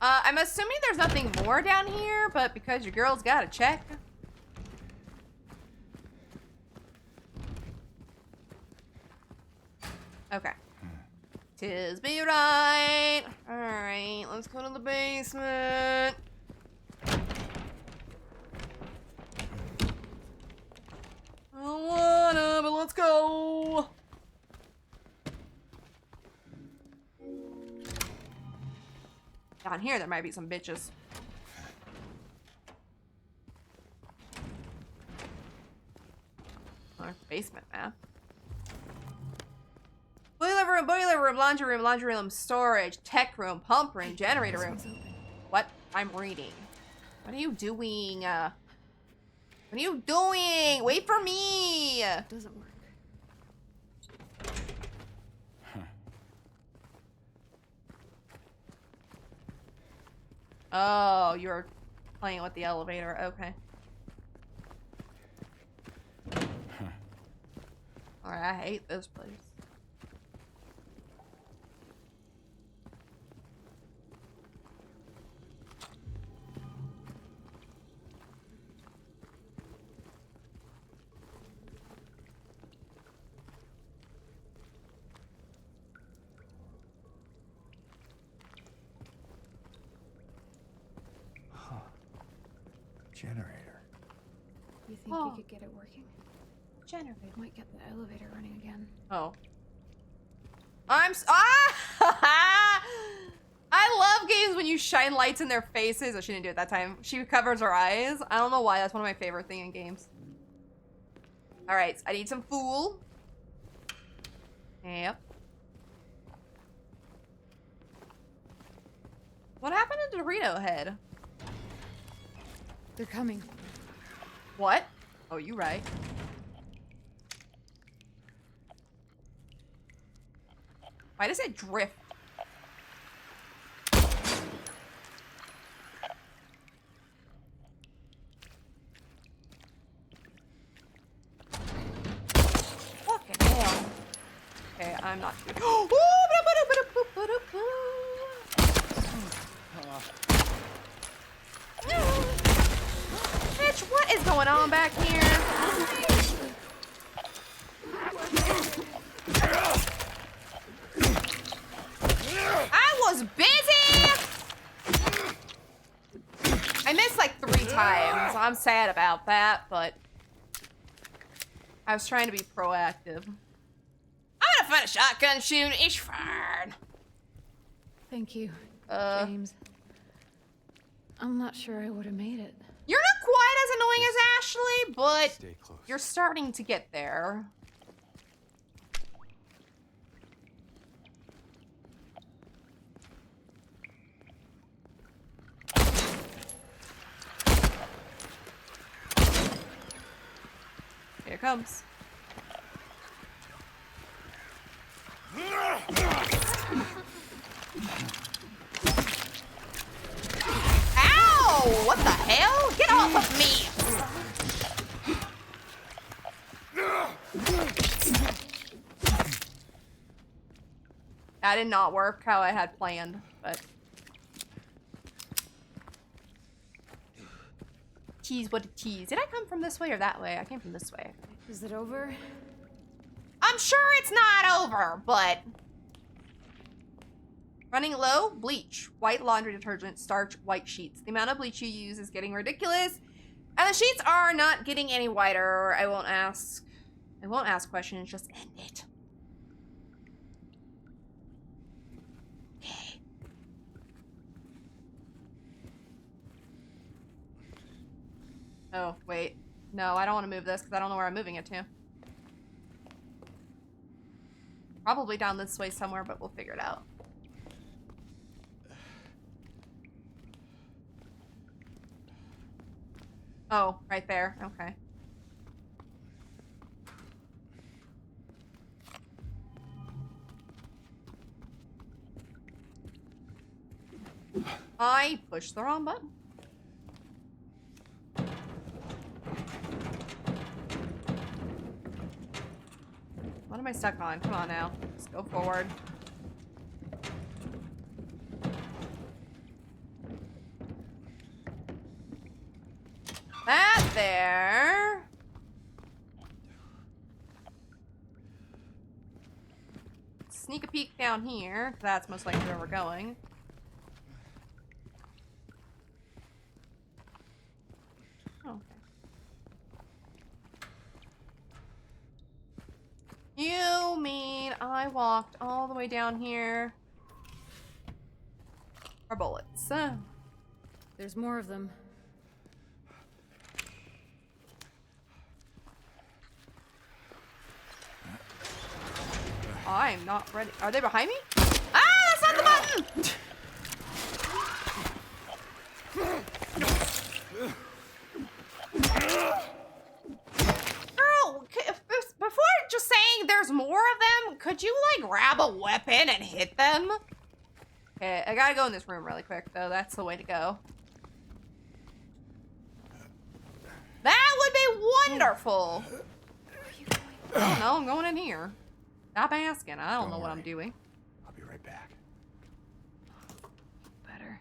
[SPEAKER 1] I'm assuming there's nothing more down here, but because your girl's gotta check. Okay. Tis be right. Alright, let's go to the basement. I don't wanna, but let's go. Down here, there might be some bitches. Our basement map. Boiler room, laundry room, storage, tech room, pump room, generator room. What? I'm reading. What are you doing? What are you doing? Wait for me!
[SPEAKER 8] It doesn't work.
[SPEAKER 1] Oh, you're playing with the elevator. Okay. Alright, I hate this place.
[SPEAKER 2] Generator.
[SPEAKER 8] You think
[SPEAKER 1] Oh.
[SPEAKER 8] you could get it working?
[SPEAKER 1] Generator.
[SPEAKER 8] Might get the elevator running again.
[SPEAKER 1] Oh. I love games when you shine lights in their faces. Oh, she didn't do it that time. She covers her eyes. I don't know why. That's one of my favorite things in games. Alright, I need some fool. Yep. What happened to Dorito Head?
[SPEAKER 8] They're coming.
[SPEAKER 1] What? Oh, you right. Why does it drift? Fucking hell. Okay, I'm not too. Bitch, what is going on back here? I was busy! I missed like 3 times. I'm sad about that, but I was trying to be proactive. I'm gonna find a shotgun shoot. It's fine.
[SPEAKER 8] Thank you, James. I'm not sure I would have made it.
[SPEAKER 1] You're not quite as annoying as Ashley, but
[SPEAKER 2] Stay close.
[SPEAKER 1] you're starting to get there. Here it comes. Ow! What the hell? Get off of me! That did not work how I had planned, but... Tease, what a tease. Did I come from this way or that way? I came from this way.
[SPEAKER 8] Is it over?
[SPEAKER 1] I'm sure it's not over, but... Running low? Bleach. White laundry detergent. Starch. White sheets. The amount of bleach you use is getting ridiculous. And the sheets are not getting any whiter. I won't ask questions. Just end it. Okay. Oh, wait. No, I don't want to move this because I don't know where I'm moving it to. Probably down this way somewhere, but we'll figure it out. Oh, right there. Okay. I pushed the wrong button. What am I stuck on? Come on now. Let's go forward. That there. Sneak a peek down here. That's most likely where we're going. Oh, okay. You mean I walked all the way down here for bullets?
[SPEAKER 8] There's more of them.
[SPEAKER 1] I'm not ready. Are they behind me? Ah, that's not the button! am. Okay, I gotta go in this room really quick, though. That's the way to go. That would be wonderful. I don't know. I'm going in here. Stop asking. I don't know what I'm doing.
[SPEAKER 2] I'll be right back.
[SPEAKER 8] Better.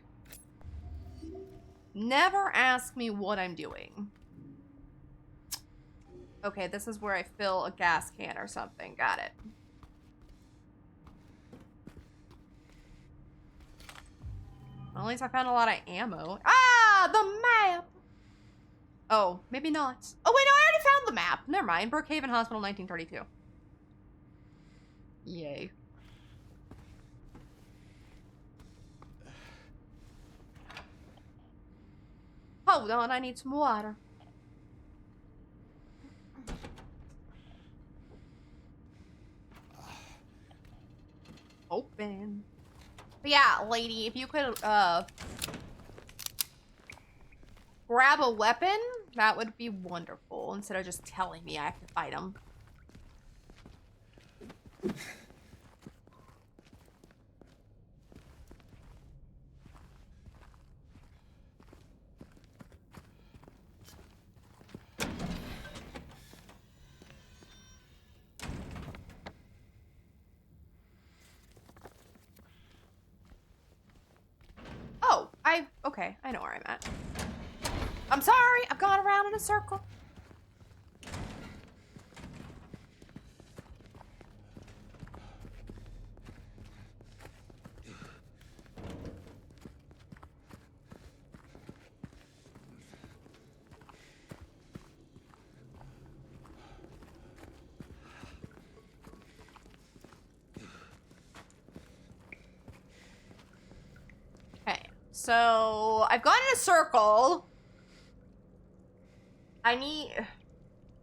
[SPEAKER 1] Never ask me what I'm doing. Okay, this is where I fill a gas can or something. Got it. Well, at least I found a lot of ammo. Ah, the map! Oh, maybe not. Oh, wait, no, I already found the map. Never mind. Brookhaven Hospital, 1932. Yay. Hold on, I need some water. Open. But yeah, lady, if you could, grab a weapon, that would be wonderful, instead of just telling me I have to fight him. Oh, okay, I know where I'm at. I'm sorry, I've gone around in a circle. Okay, so I've gone in a circle. I need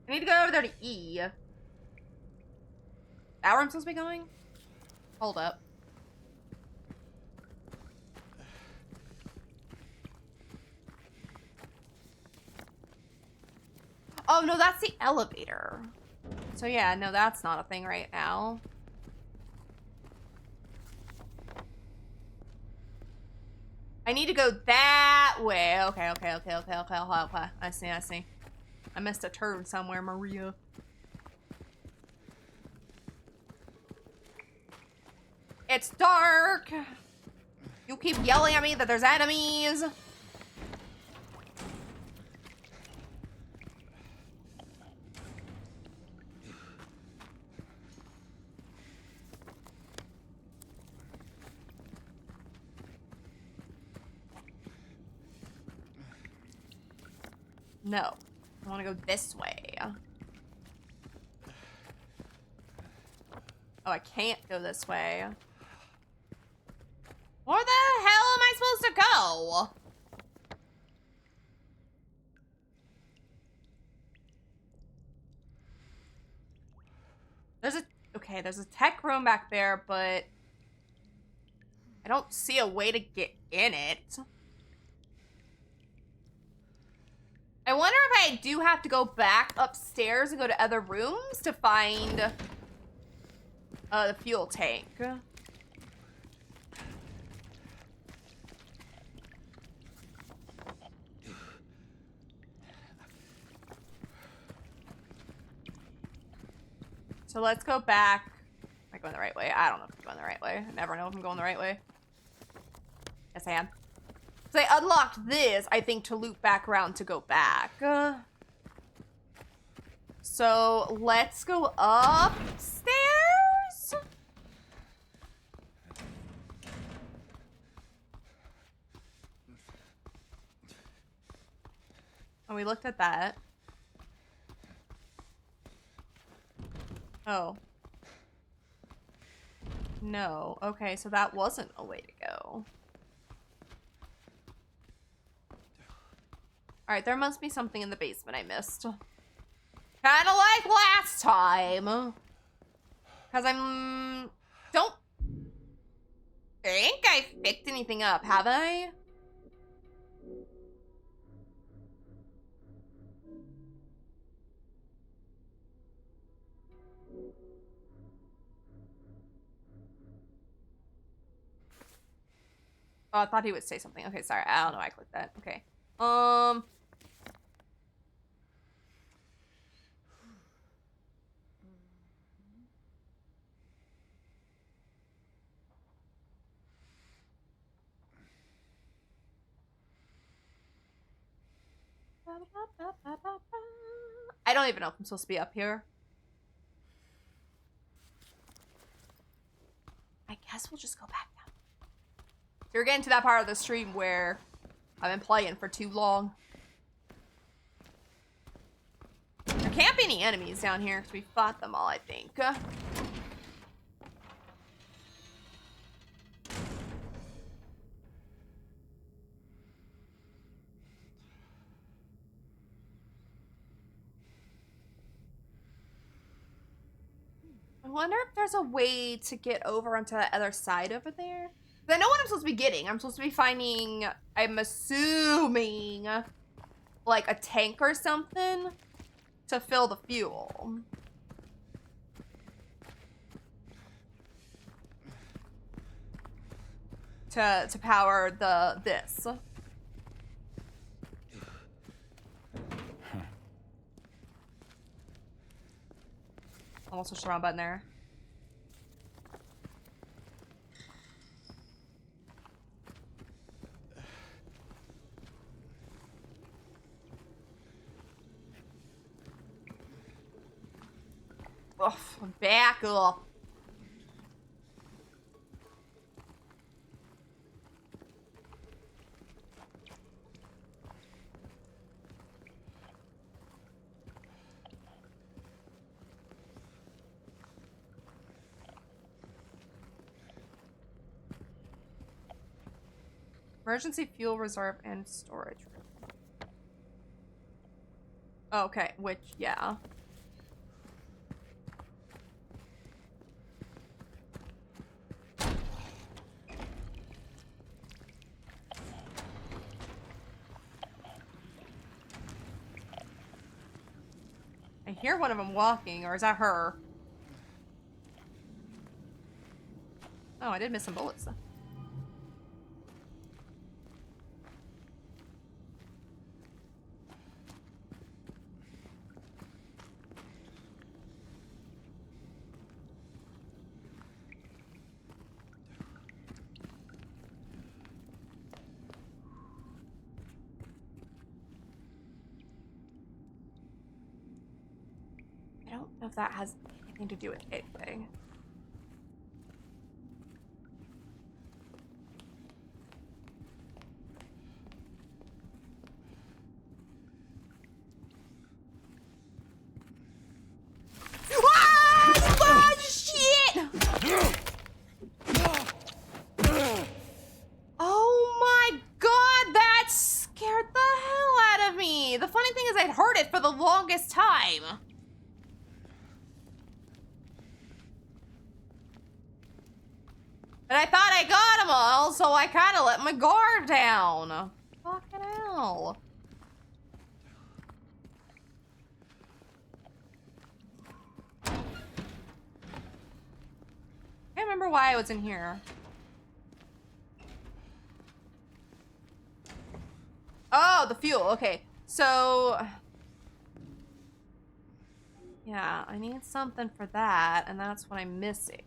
[SPEAKER 1] to go over there to E. That where I'm supposed to be going? Hold up. Oh, no, that's the elevator. So yeah, no, that's not a thing right now. I need to go that way. Okay. I see. I missed a turn somewhere, Maria. It's dark. You keep yelling at me that there's enemies. No. I want to go this way. Oh, I can't go this way. Where the hell am I supposed to go? There's a tech room back there, but I don't see a way to get in it. I wonder if I do have to go back upstairs and go to other rooms to find the fuel tank. So let's go back. Am I going the right way? I don't know if I'm going the right way. I never know if I'm going the right way. Yes, I am. So I unlocked this, I think, to loop back around to go back. So let's go upstairs. Oh, we looked at that. Oh. No. Okay, so that wasn't a way to go. Alright, there must be something in the basement I missed. Kinda like last time. Because don't think I picked anything up, have I? Oh, I thought he would say something. Okay, sorry. I don't know. I clicked that. Okay. I don't even know if I'm supposed to be up here. I guess we'll just go back down. So we're getting to that part of the stream where I've been playing for too long. There can't be any enemies down here because we fought them all, I think. I wonder if there's a way to get over onto the other side over there. I know what I'm supposed to be getting. I'm supposed to be finding, I'm assuming, like a tank or something to fill the fuel. To power this. Almost pushed the wrong button there. Oh, back up. Emergency fuel reserve and storage room. Okay, which, yeah. I hear one of them walking, or is that her? Oh, I did miss some bullets. I don't know if that has anything to do with anything. Ah, shit! Oh my god, that scared the hell out of me. The funny thing is I'd heard it for the longest time. And I thought I got them all, so I kind of let my guard down. Fucking hell. I can't remember why I was in here. Oh, the fuel. Okay. So... yeah, I need something for that, and that's what I'm missing.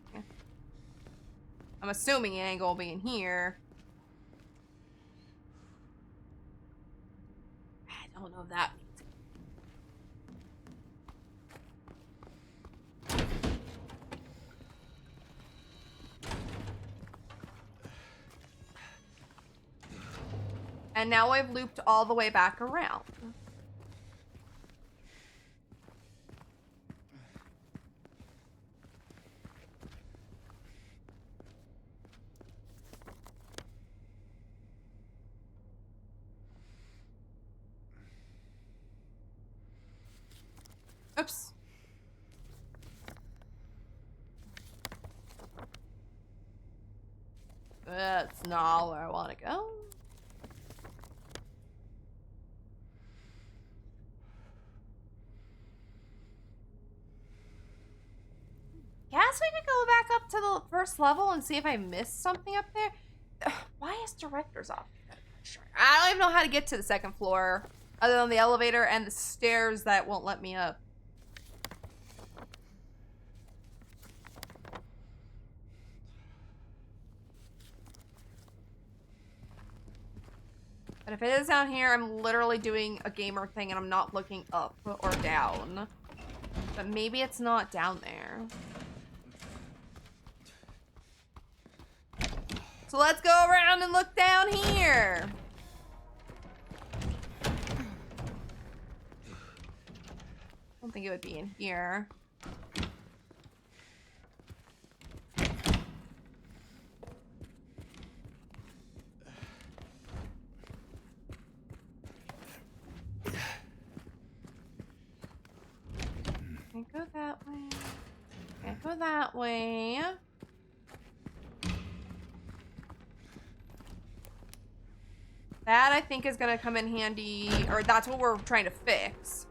[SPEAKER 1] I'm assuming it ain't gonna be in here. I don't know if that means. And now I've looped all the way back around. Oops. That's not where I want to go. Guess we could go back up to the first level and see if I missed something up there. Why is director's office? I don't even know how to get to the second floor other than the elevator and the stairs that won't let me up. But if it is down here, I'm literally doing a gamer thing and I'm not looking up or down. But maybe it's not down there. So let's go around and look down here. I don't think it would be in here. Can't go that way. Can't go that way. That, I think, is gonna come in handy, or that's what we're trying to fix.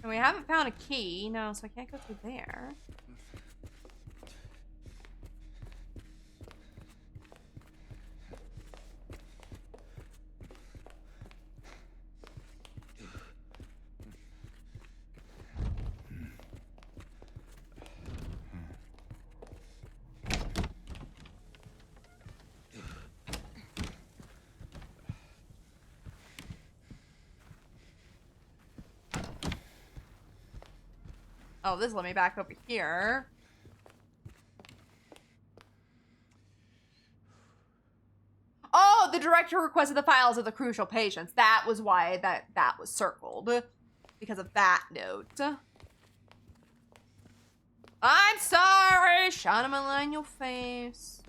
[SPEAKER 1] And we haven't found a key, no, so I can't go through there. Oh, this let me back over here. Oh, the director requested the files of the crucial patients. That was why that was circled. Because of that note. I'm sorry! Shot him in your face.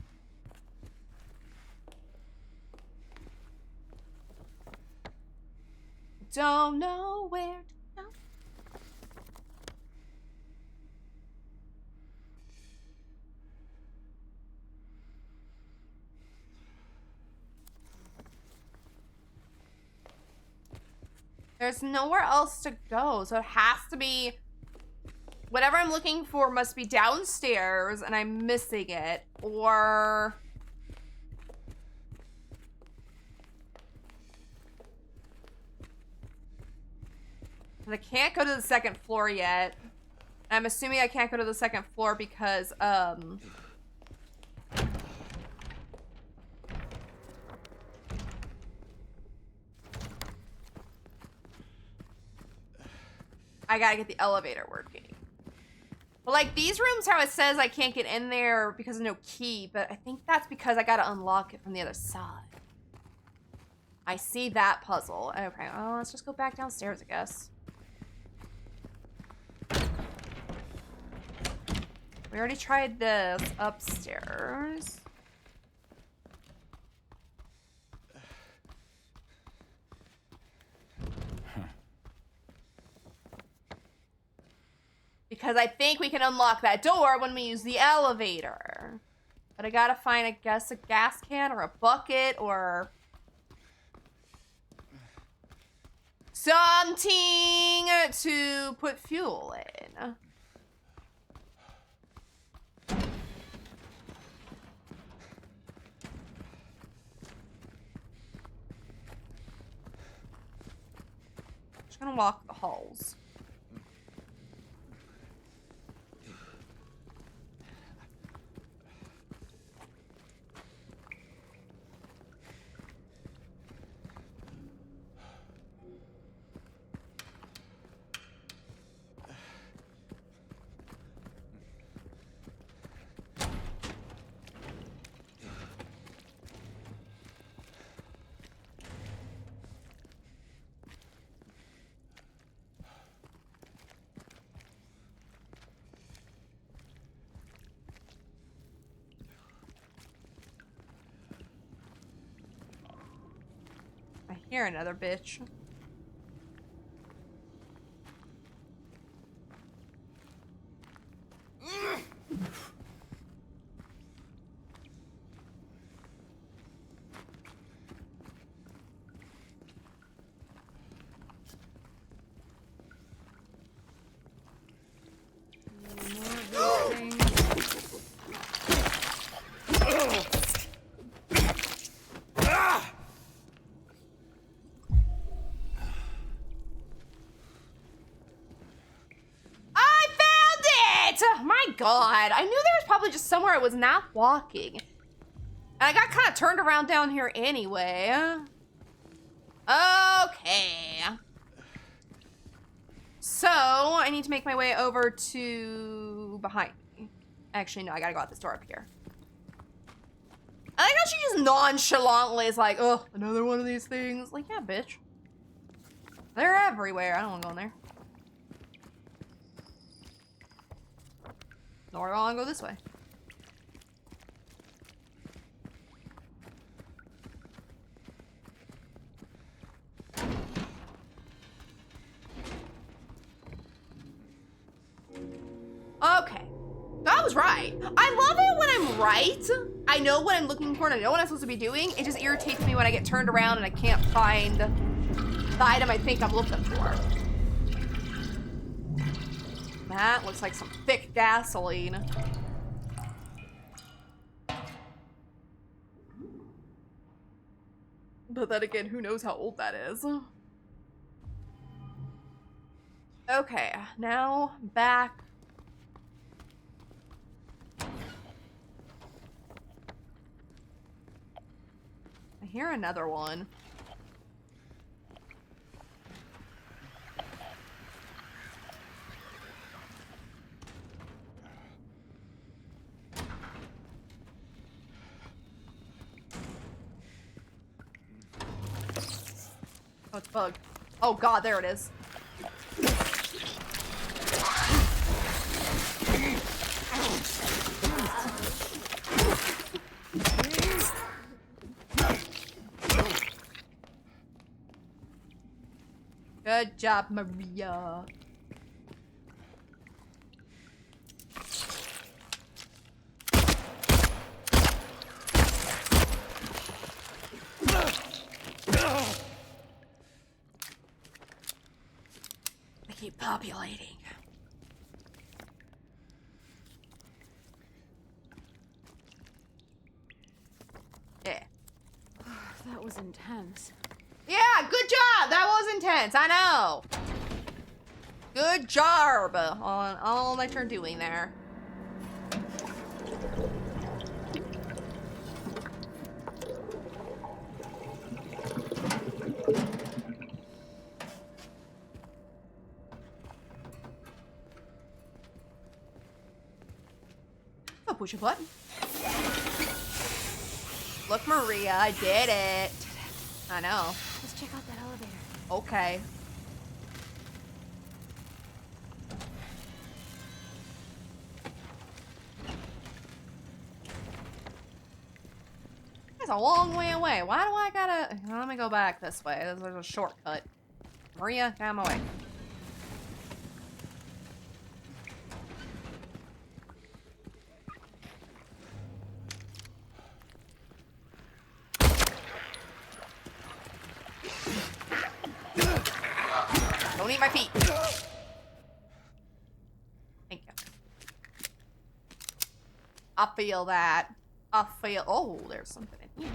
[SPEAKER 1] Don't know where to go. There's nowhere else to go, so it has to be... Whatever I'm looking for must be downstairs, and I'm missing it, or... I can't go to the second floor yet. I'm assuming I can't go to the second floor because, I gotta get the elevator working. But like these rooms, how it says I can't get in there because of no key, but I think that's because I gotta unlock it from the other side. I see that puzzle. Okay, well, let's just go back downstairs, I guess. We already tried this upstairs. Because I think we can unlock that door when we use the elevator. But I gotta find, I guess, a gas can or a bucket or... something to put fuel in. Just gonna walk the halls. I hear another bitch. god. I knew there was probably just somewhere I was not walking. And I got kind of turned around down here anyway. Okay. So, I need to make my way over to behind me. Actually, no, I gotta go out this door up here. I like how she just nonchalantly is like, oh, another one of these things. Like, yeah, bitch. They're everywhere. I don't want to go in there. Nor do I want to go this way. Okay. I was right. I love it when I'm right. I know what I'm looking for and I know what I'm supposed to be doing. It just irritates me when I get turned around and I can't find the item I think I'm looking for. That looks like some thick gasoline. But then again, who knows how old that is. Okay, now back. I hear another one. Oh, it's a bug. Oh god, there it is. Good job, Maria. They keep populating. Yeah.
[SPEAKER 8] That was intense.
[SPEAKER 1] Yeah, good job. That was intense. I know. Good job on all that you're doing there. Oh, push a button. Look, Maria, I did it. I know.
[SPEAKER 8] Let's check out that elevator.
[SPEAKER 1] Okay. It's a long way away. Why do I gotta... Let me go back this way. There's a shortcut. Maria, get out of my way. Don't eat my feet. Thank you. I feel that. I feel... Oh, there's something in here.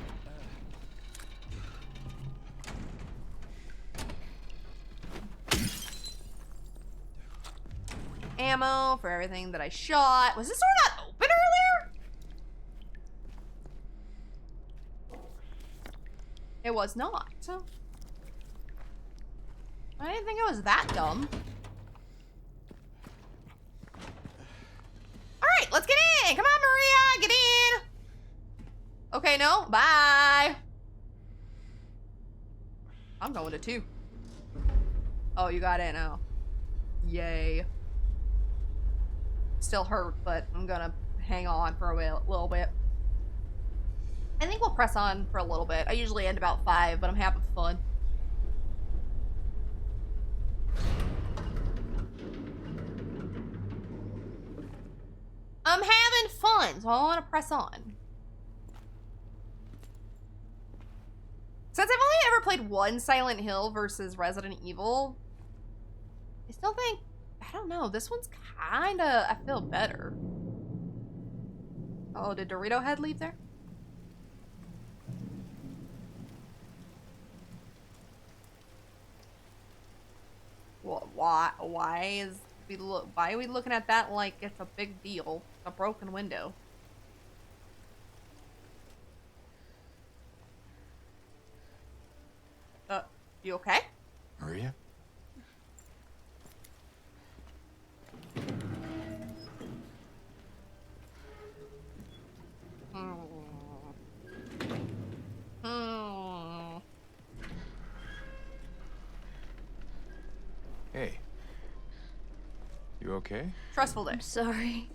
[SPEAKER 1] Ammo for everything that I shot. Was this door not open earlier? It was not. I didn't think it was that dumb. Alright, let's get in! Come on, Maria! Get in! Okay, no. Bye! I'm going to 2. Oh, you got in. Oh. Yay. Still hurt, but I'm gonna hang on for a little bit. I think we'll press on for a little bit. I usually end about 5, but I'm having fun. I'm having fun, so I want to press on. Since I've only ever played one Silent Hill versus Resident Evil, I still think, I don't know, this one's kinda, I feel better. Oh, did Dorito Head leave there? Why is Why are we looking at that like it's a big deal? A broken window. You okay?
[SPEAKER 2] Maria? Hey. You okay?
[SPEAKER 1] Stressful day.
[SPEAKER 9] I'm sorry.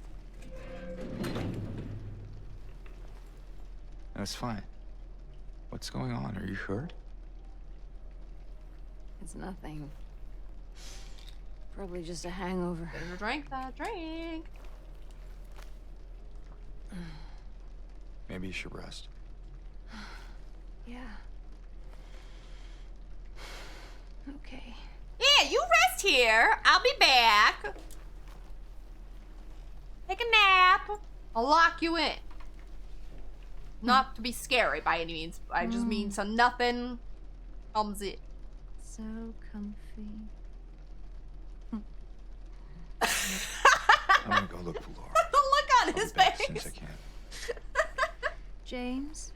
[SPEAKER 2] That's fine. What's going on? Are you hurt?
[SPEAKER 8] It's nothing. Probably just a hangover.
[SPEAKER 1] Better drink that drink.
[SPEAKER 2] Maybe you should rest.
[SPEAKER 9] Yeah. Okay.
[SPEAKER 1] Yeah, you rest here. I'll be back. Take a nap. I'll lock you in. Not to be scary by any means. I just mean so nothing comes in.
[SPEAKER 9] So comfy.
[SPEAKER 2] I'm gonna go look for Laura.
[SPEAKER 1] The look on
[SPEAKER 2] I'll
[SPEAKER 1] his
[SPEAKER 2] be back as
[SPEAKER 1] face.
[SPEAKER 2] soon as I can.
[SPEAKER 9] James?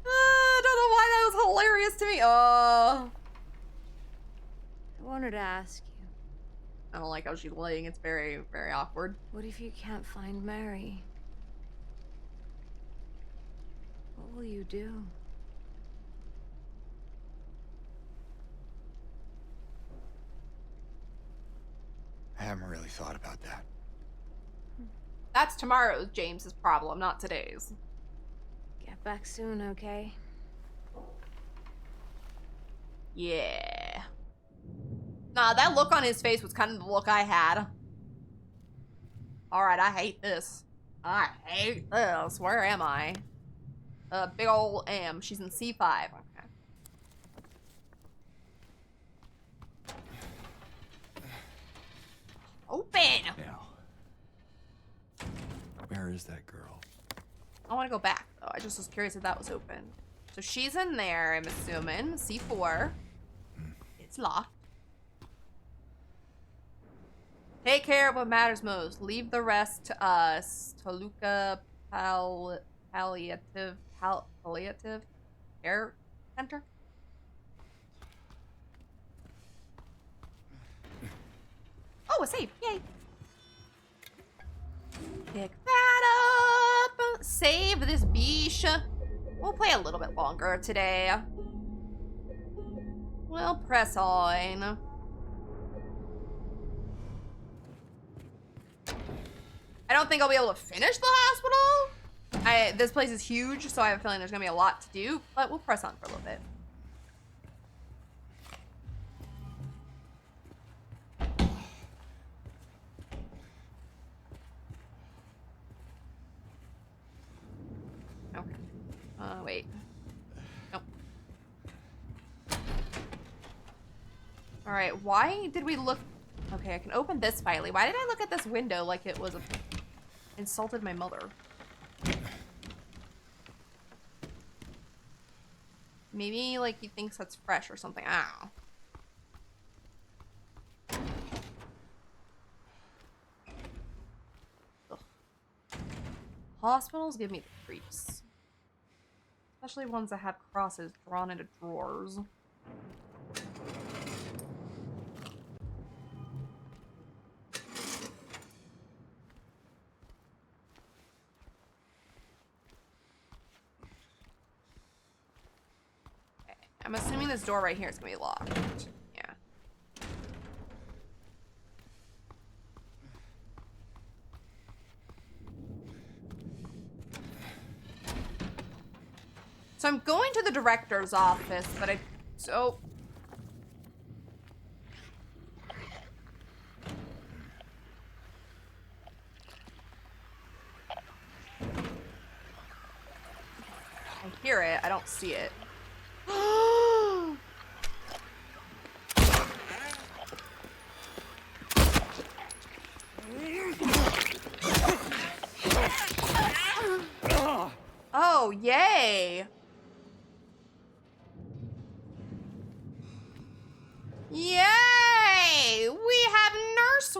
[SPEAKER 1] I don't know why that was hilarious to me. Oh.
[SPEAKER 9] I wanted to ask you,
[SPEAKER 1] I don't like how she's laying. It's very, very awkward.
[SPEAKER 9] what if you can't find Mary? What will you do?
[SPEAKER 2] I haven't really thought about that.
[SPEAKER 1] That's tomorrow's James's problem, not today's.
[SPEAKER 9] Get back soon, okay?
[SPEAKER 1] Yeah. Nah, that look on his face was kind of the look I had. Alright, I hate this. I hate this. Where am I? Big ol' M. She's in C5. Okay. Open!
[SPEAKER 2] Now, where is that girl?
[SPEAKER 1] I want to go back, though. I just was curious if that was open. So she's in there, I'm assuming. C4. It's locked. Take care of what matters most. Leave the rest to us. Toluca Palliative Care Center? Oh, a save. Yay. Pick that up. Save this beach. We'll play a little bit longer today. We'll press on. I don't think I'll be able to finish the hospital. This place is huge, so I have a feeling there's gonna be a lot to do, but we'll press on for a little bit. Okay. Wait. Nope. Alright, why did we look... Okay, I can open this finally. Why did I look at this window like it was a... Insulted my mother? Maybe, like, he thinks that's fresh or something. I don't know. Ugh. Hospitals give me the creeps. Especially ones that have crosses drawn into drawers. I'm assuming this door right here is gonna be locked. Yeah. So I'm going to the director's office, but I hear it, I don't see it. Oh, yay! Yay! We have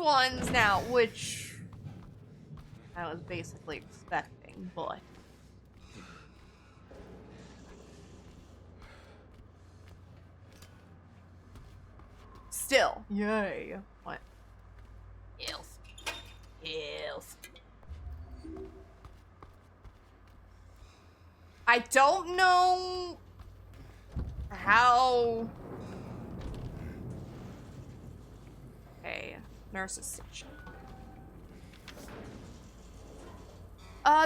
[SPEAKER 1] ones now, which I was basically expecting, but still, yay. What? Else. Else. I don't know how. Okay, nurse's station.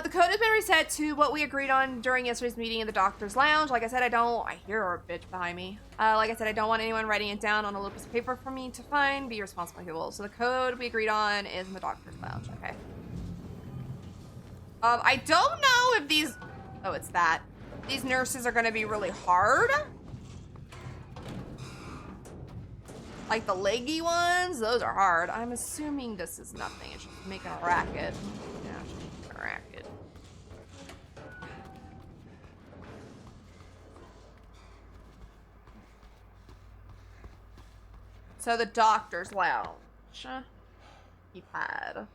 [SPEAKER 1] The code has been reset to what we agreed on during yesterday's meeting in the doctor's lounge. Like I said, I hear a bitch behind me. Like I said, I don't want anyone writing it down on a little piece of paper for me to find. Be responsible people. So the code we agreed on is in the doctor's lounge. Okay. I don't know if these, oh, it's that. These nurses are gonna be really hard. Like the leggy ones, those are hard. I'm assuming this is nothing. It's just making a racket. Yeah, it's just making a racket. So the doctor's lounge. Keypad.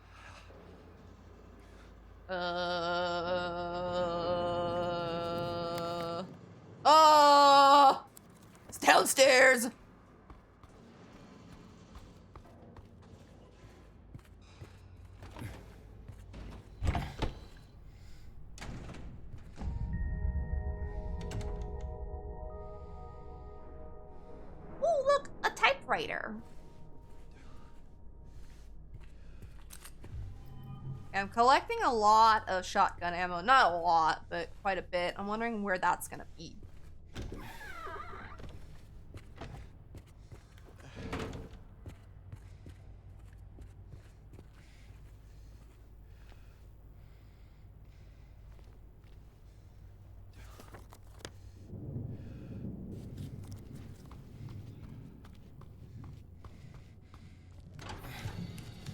[SPEAKER 1] Oh! It's downstairs! Oh, look, a typewriter. I'm collecting a lot of shotgun ammo. Not a lot, but quite a bit. I'm wondering where that's gonna be.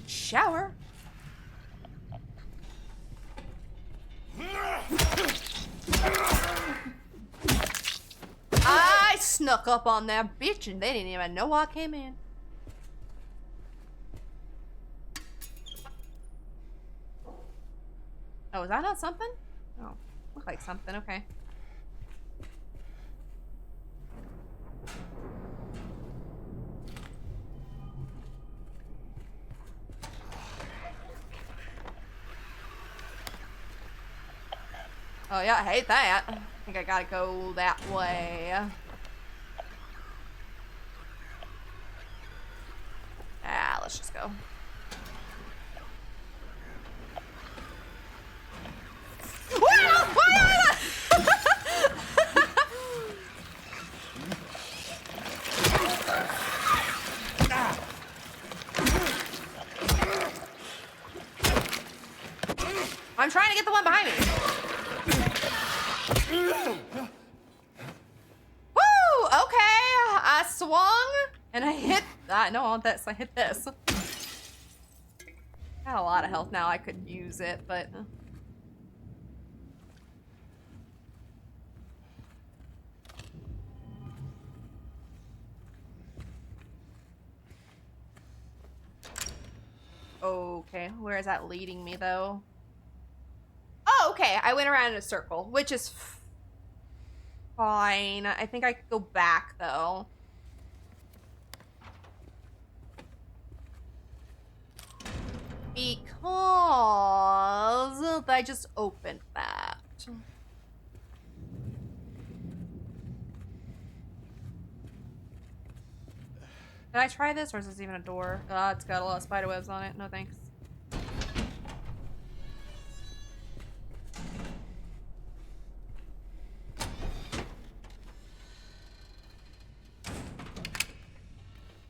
[SPEAKER 1] Shower. I snuck up on that bitch and they didn't even know I came in. Oh, is that not something? Oh, look like something, okay. Oh yeah, I hate that. I think I gotta go that way. Ah, let's just go. I'm trying to get the one behind me. Woo! Okay, I swung and I hit. No, I want this. I hit this. I got a lot of health now. I could use it, but. Okay, where is that leading me though? Oh, okay. I went around in a circle, which is fine. I think I could go back though. Because I just opened that. Did I try this or is this even a door? It's got a lot of spider webs on it. No thanks.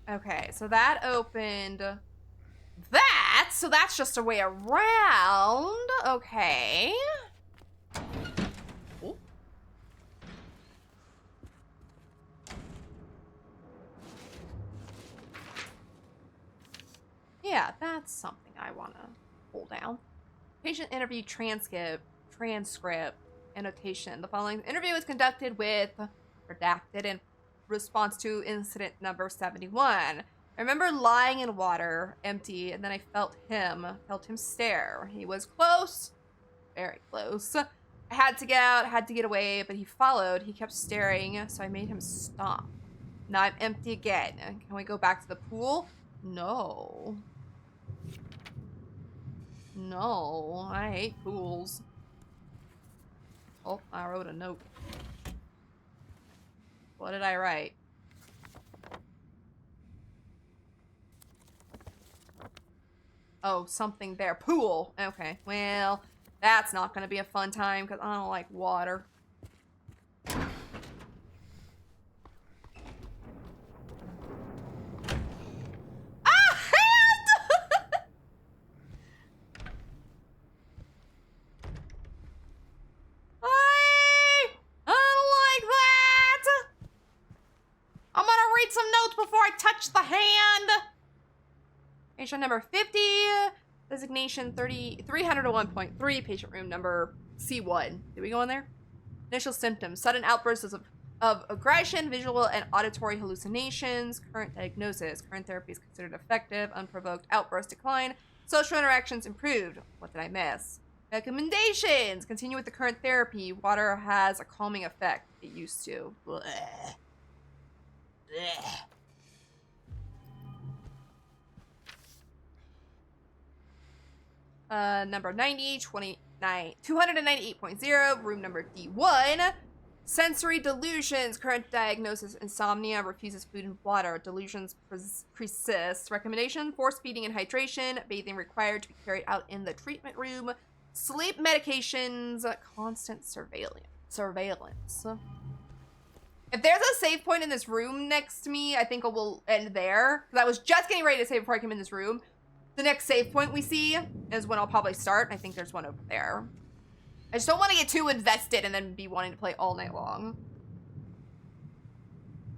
[SPEAKER 1] Okay, so that opened that, so that's just a way around. Okay. Ooh. Yeah, that's something I want to pull down. Patient interview transcript, annotation. The following interview was conducted with redacted in response to incident number 71. I remember lying in water, empty, and then I felt him stare. He was close, very close. I had to get out, had to get away, but he followed. He kept staring, so I made him stop. Now I'm empty again. Can we go back to the pool? No. No, I hate pools. Oh, I wrote a note. What did I write? Oh, something there. Pool. Okay, well, that's not gonna be a fun time because I don't like water. Before I touch the hand. Patient number 50, designation 301.3, patient room number C1. Did we go in there? Initial symptoms: sudden outbursts of aggression, visual and auditory hallucinations. Current diagnosis: current therapy is considered effective. Unprovoked outburst decline. Social interactions improved. What did I miss? Recommendations: continue with the current therapy. Water has a calming effect. It used to. Blech. Blech. Number 298.0, room number D1. Sensory delusions, current diagnosis: insomnia, refuses food and water. Delusions persist. Recommendation: force feeding and hydration. Bathing required to be carried out in the treatment room. Sleep medications, constant surveillance. If there's a save point in this room next to me, I think it will end there. Because I was just getting ready to save before I came in this room. The next save point we see is when I'll probably start. I think there's one over there. I just don't want to get too invested and then be wanting to play all night long.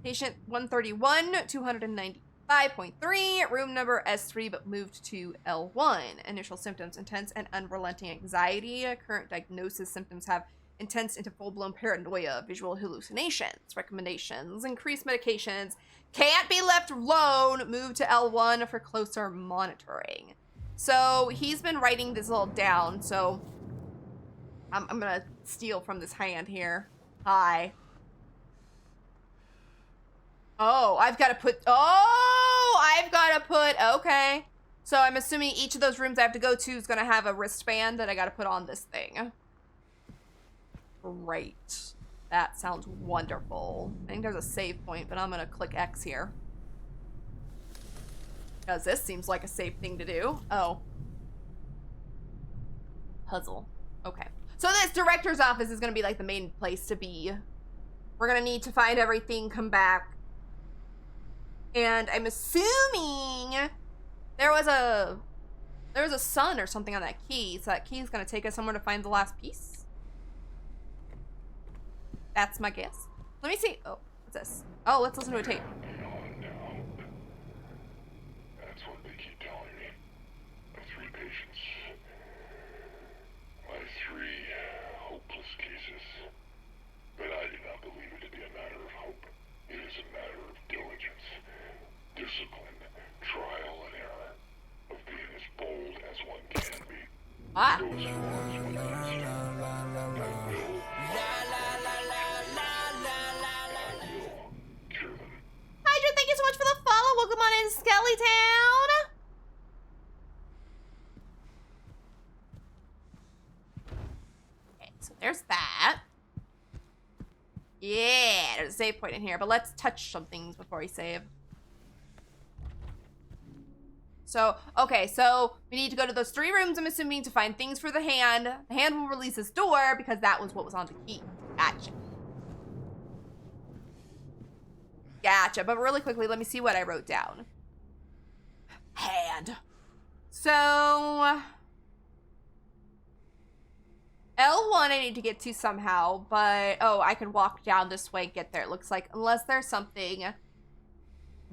[SPEAKER 1] Patient 131, 295.3, room number S3, but moved to L1. Initial symptoms: intense and unrelenting anxiety. Current diagnosis: symptoms have intense into full-blown paranoia, visual hallucinations. Recommendations: increase medications. Can't be left alone. Move to L1 for closer monitoring. So he's been writing this all down, so I'm gonna steal from this hand here. Hi. Oh, I've got to put, okay. So I'm assuming each of those rooms I have to go to is gonna have a wristband that I gotta put on this thing. Great. That sounds wonderful. I think there's a save point, but I'm gonna click X here. Because this seems like a safe thing to do. Oh. Puzzle. Okay. So this director's office is gonna be like the main place to be. We're gonna need to find everything, come back. And I'm assuming there was a sun or something on that key, so that key is gonna take us somewhere to find the last piece. That's my guess. Let me see. Oh, what's this? Oh, let's listen to a tape.
[SPEAKER 10] That's what they keep telling me. My 3 patients. My 3 hopeless cases. But I do not believe it to be a matter of hope. It is a matter of diligence, discipline, trial and error, of being as bold as one can be.
[SPEAKER 1] Ah.
[SPEAKER 10] Go as far as one can.
[SPEAKER 1] Hydra, thank you so much for the follow. Welcome on in, Skellytown. Okay, so there's that. Yeah, there's a save point in here, but let's touch some things before we save. So, okay, so we need to go to those 3 rooms, I'm assuming, to find things for the hand. The hand will release this door because that was what was on the key. Gotcha. Gotcha, but really quickly, let me see what I wrote down. Hand. So, L1 I need to get to somehow, but, oh, I can walk down this way and get there, it looks like, unless there's something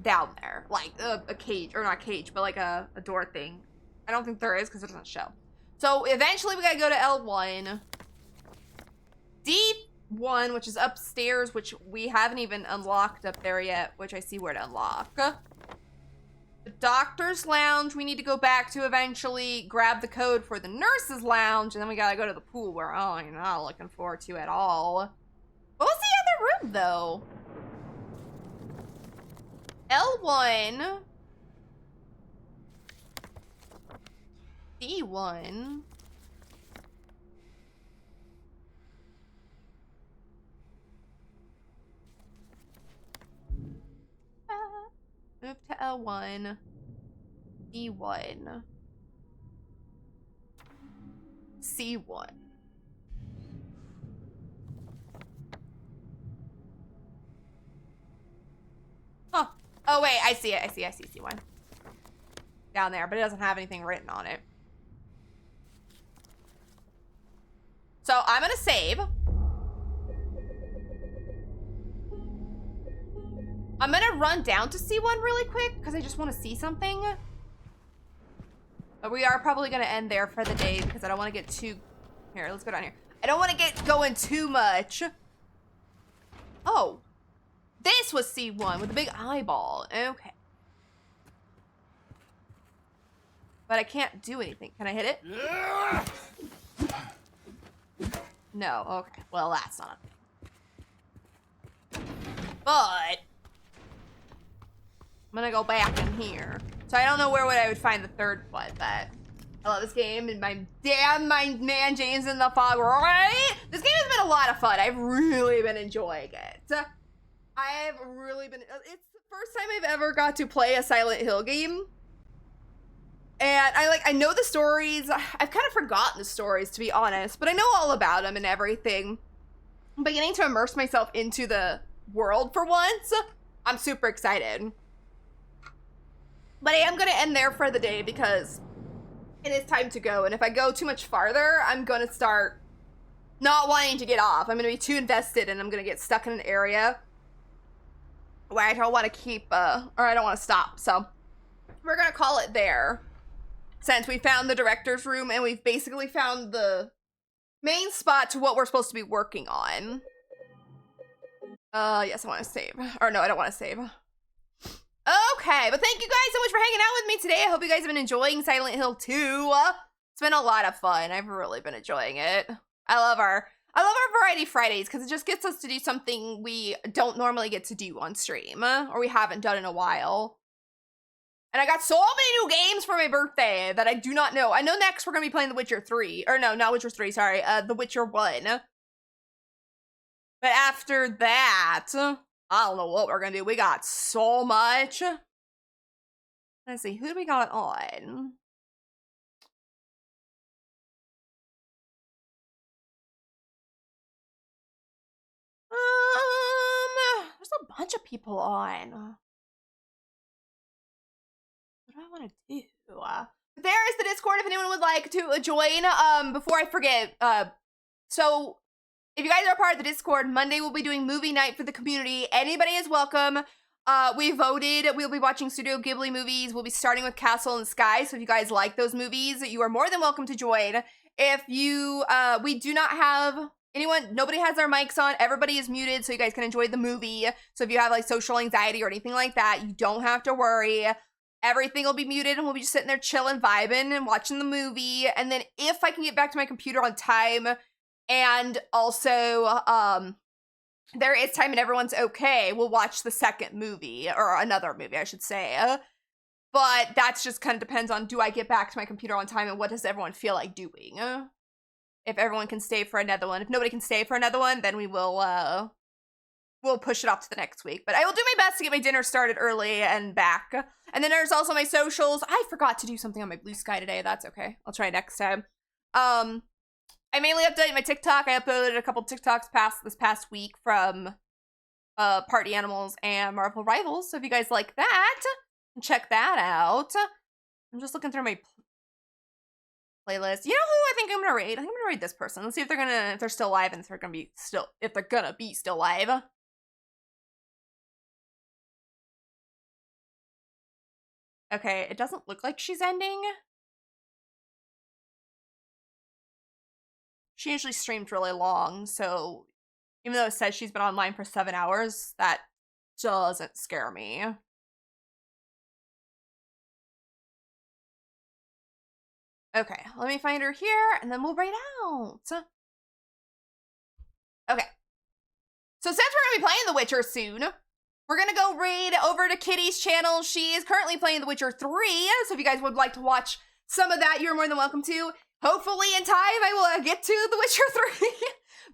[SPEAKER 1] down there, like a cage, or not cage, but like a door thing. I don't think there is because it doesn't show. So eventually we gotta go to L1. D1, which is upstairs, which we haven't even unlocked up there yet, which I see where to unlock. The doctor's lounge, we need to go back to eventually grab the code for the nurse's lounge, and then we gotta go to the pool where I'm not looking forward to at all. What was the other room, though? L1. D1. Move to L1. D1. C1. Huh. Oh, wait, I see it. I see C1. Down there, but it doesn't have anything written on it. So I'm gonna save. I'm gonna run down to C1 really quick because I just want to see something. But we are probably gonna end there for the day because I don't want to get too... Here, let's go down here. I don't want to get going too much. Oh. This was C1 with the big eyeball. Okay. But I can't do anything. Can I hit it? No. Okay. Well, that's not a thing. But I'm gonna go back in here. So I don't know where I would find the third one, but I love this game, and my man James in the fog, right? This game has been a lot of fun. I've really been enjoying it. I've really been, it's the first time I've ever got to play a Silent Hill game. And I know the stories. I've kind of forgotten the stories, to be honest, but I know all about them and everything. I'm beginning to immerse myself into the world for once. I'm super excited. But I am going to end there for the day because it is time to go. And if I go too much farther, I'm going to start not wanting to get off. I'm going to be too invested and I'm going to get stuck in an area where I don't want to keep, or I don't want to stop. So we're going to call it there. Since we found the director's room and we've basically found the main spot to what we're supposed to be working on. Yes, I want to save. Or no, I don't want to save. Okay, but thank you guys so much for hanging out with me today. I hope you guys have been enjoying Silent Hill 2. It's been a lot of fun. I've really been enjoying it. I love our Variety Fridays because it just gets us to do something we don't normally get to do on stream, or we haven't done in a while. And I got so many new games for my birthday that I do not know. I know next we're going to be playing The Witcher 3. Or no, not Witcher 3, sorry. The Witcher 1. But after that, I don't know what we're going to do. We got so much. Let's see, who do we got on? There's a bunch of people on. What do I want to do? There is the Discord if anyone would like to join. Before I forget, so if you guys are part of the Discord, Monday we'll be doing movie night for the community. Anybody is welcome. We voted. We'll be watching Studio Ghibli movies. We'll be starting with Castle in the Sky. So if you guys like those movies, you are more than welcome to join. If you, we do not have anyone, nobody has their mics on. Everybody is muted so you guys can enjoy the movie. So if you have like social anxiety or anything like that, you don't have to worry. Everything will be muted and we'll be just sitting there chilling, vibing, and watching the movie. And then if I can get back to my computer on time, and also there is time and everyone's okay, we'll watch the second movie, or another movie, I should say. But that's just kind of depends on, do I get back to my computer on time and what does everyone feel like doing? If everyone can stay for another one. If nobody can stay for another one, then we will we'll push it off to the next week. But I will do my best to get my dinner started early and back. And then there's also my socials. I forgot to do something on my Blue Sky today. That's okay. I'll try next time. I mainly update my TikTok. I uploaded a couple TikToks this past week from Party Animals and Marvel Rivals. So if you guys like that, check that out. I'm just looking through my playlist. You know who I think I'm gonna raid? I think I'm gonna raid this person. Let's see if they're still alive and if they're gonna be still alive. Okay, it doesn't look like she's ending. She usually streams really long, so even though it says she's been online for 7 hours, that doesn't scare me. Okay, let me find her here, and then we'll raid out. Okay. So since we're going to be playing The Witcher soon, we're going to go raid over to Kitty's channel. She is currently playing The Witcher 3, so if you guys would like to watch some of that, you're more than welcome to. Hopefully in time I will get to The Witcher 3.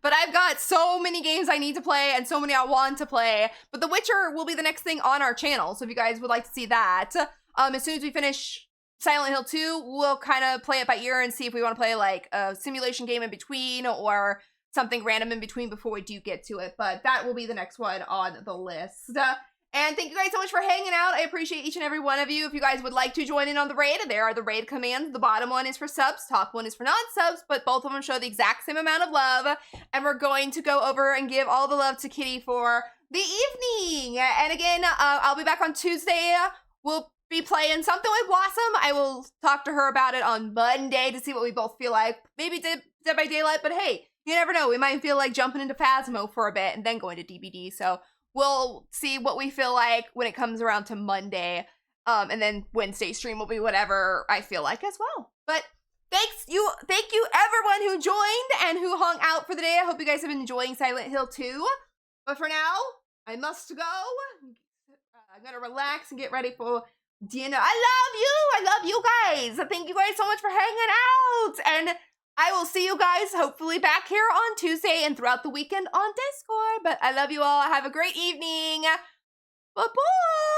[SPEAKER 1] But I've got so many games I need to play and so many I want to play. But The Witcher will be the next thing on our channel, so if you guys would like to see that. As soon as we finish Silent Hill 2, we'll kind of play it by ear and see if we want to play like a simulation game in between or something random in between before we do get to it. But that will be the next one on the list. And thank you guys so much for hanging out. I appreciate each and every one of you. If you guys would like to join in on the raid, there are the raid commands. The bottom one is for subs, top one is for non-subs, but both of them show the exact same amount of love. And we're going to go over and give all the love to Kitty for the evening. And again, I'll be back on Tuesday. We'll be playing something with Blossom. I will talk to her about it on Monday to see what we both feel like. Maybe Dead by Daylight, but hey, you never know. We might feel like jumping into Phasmo for a bit and then going to DBD. So we'll see what we feel like when it comes around to Monday. And then Wednesday stream will be whatever I feel like as well. But thank you everyone who joined and who hung out for the day. I hope you guys have been enjoying Silent Hill 2. But for now, I must go. I'm gonna relax and get ready for dinner. I love you guys. Thank you guys so much for hanging out. And I will see you guys hopefully back here on Tuesday and throughout the weekend on Discord. But I love you all. Have a great evening. Bye-bye.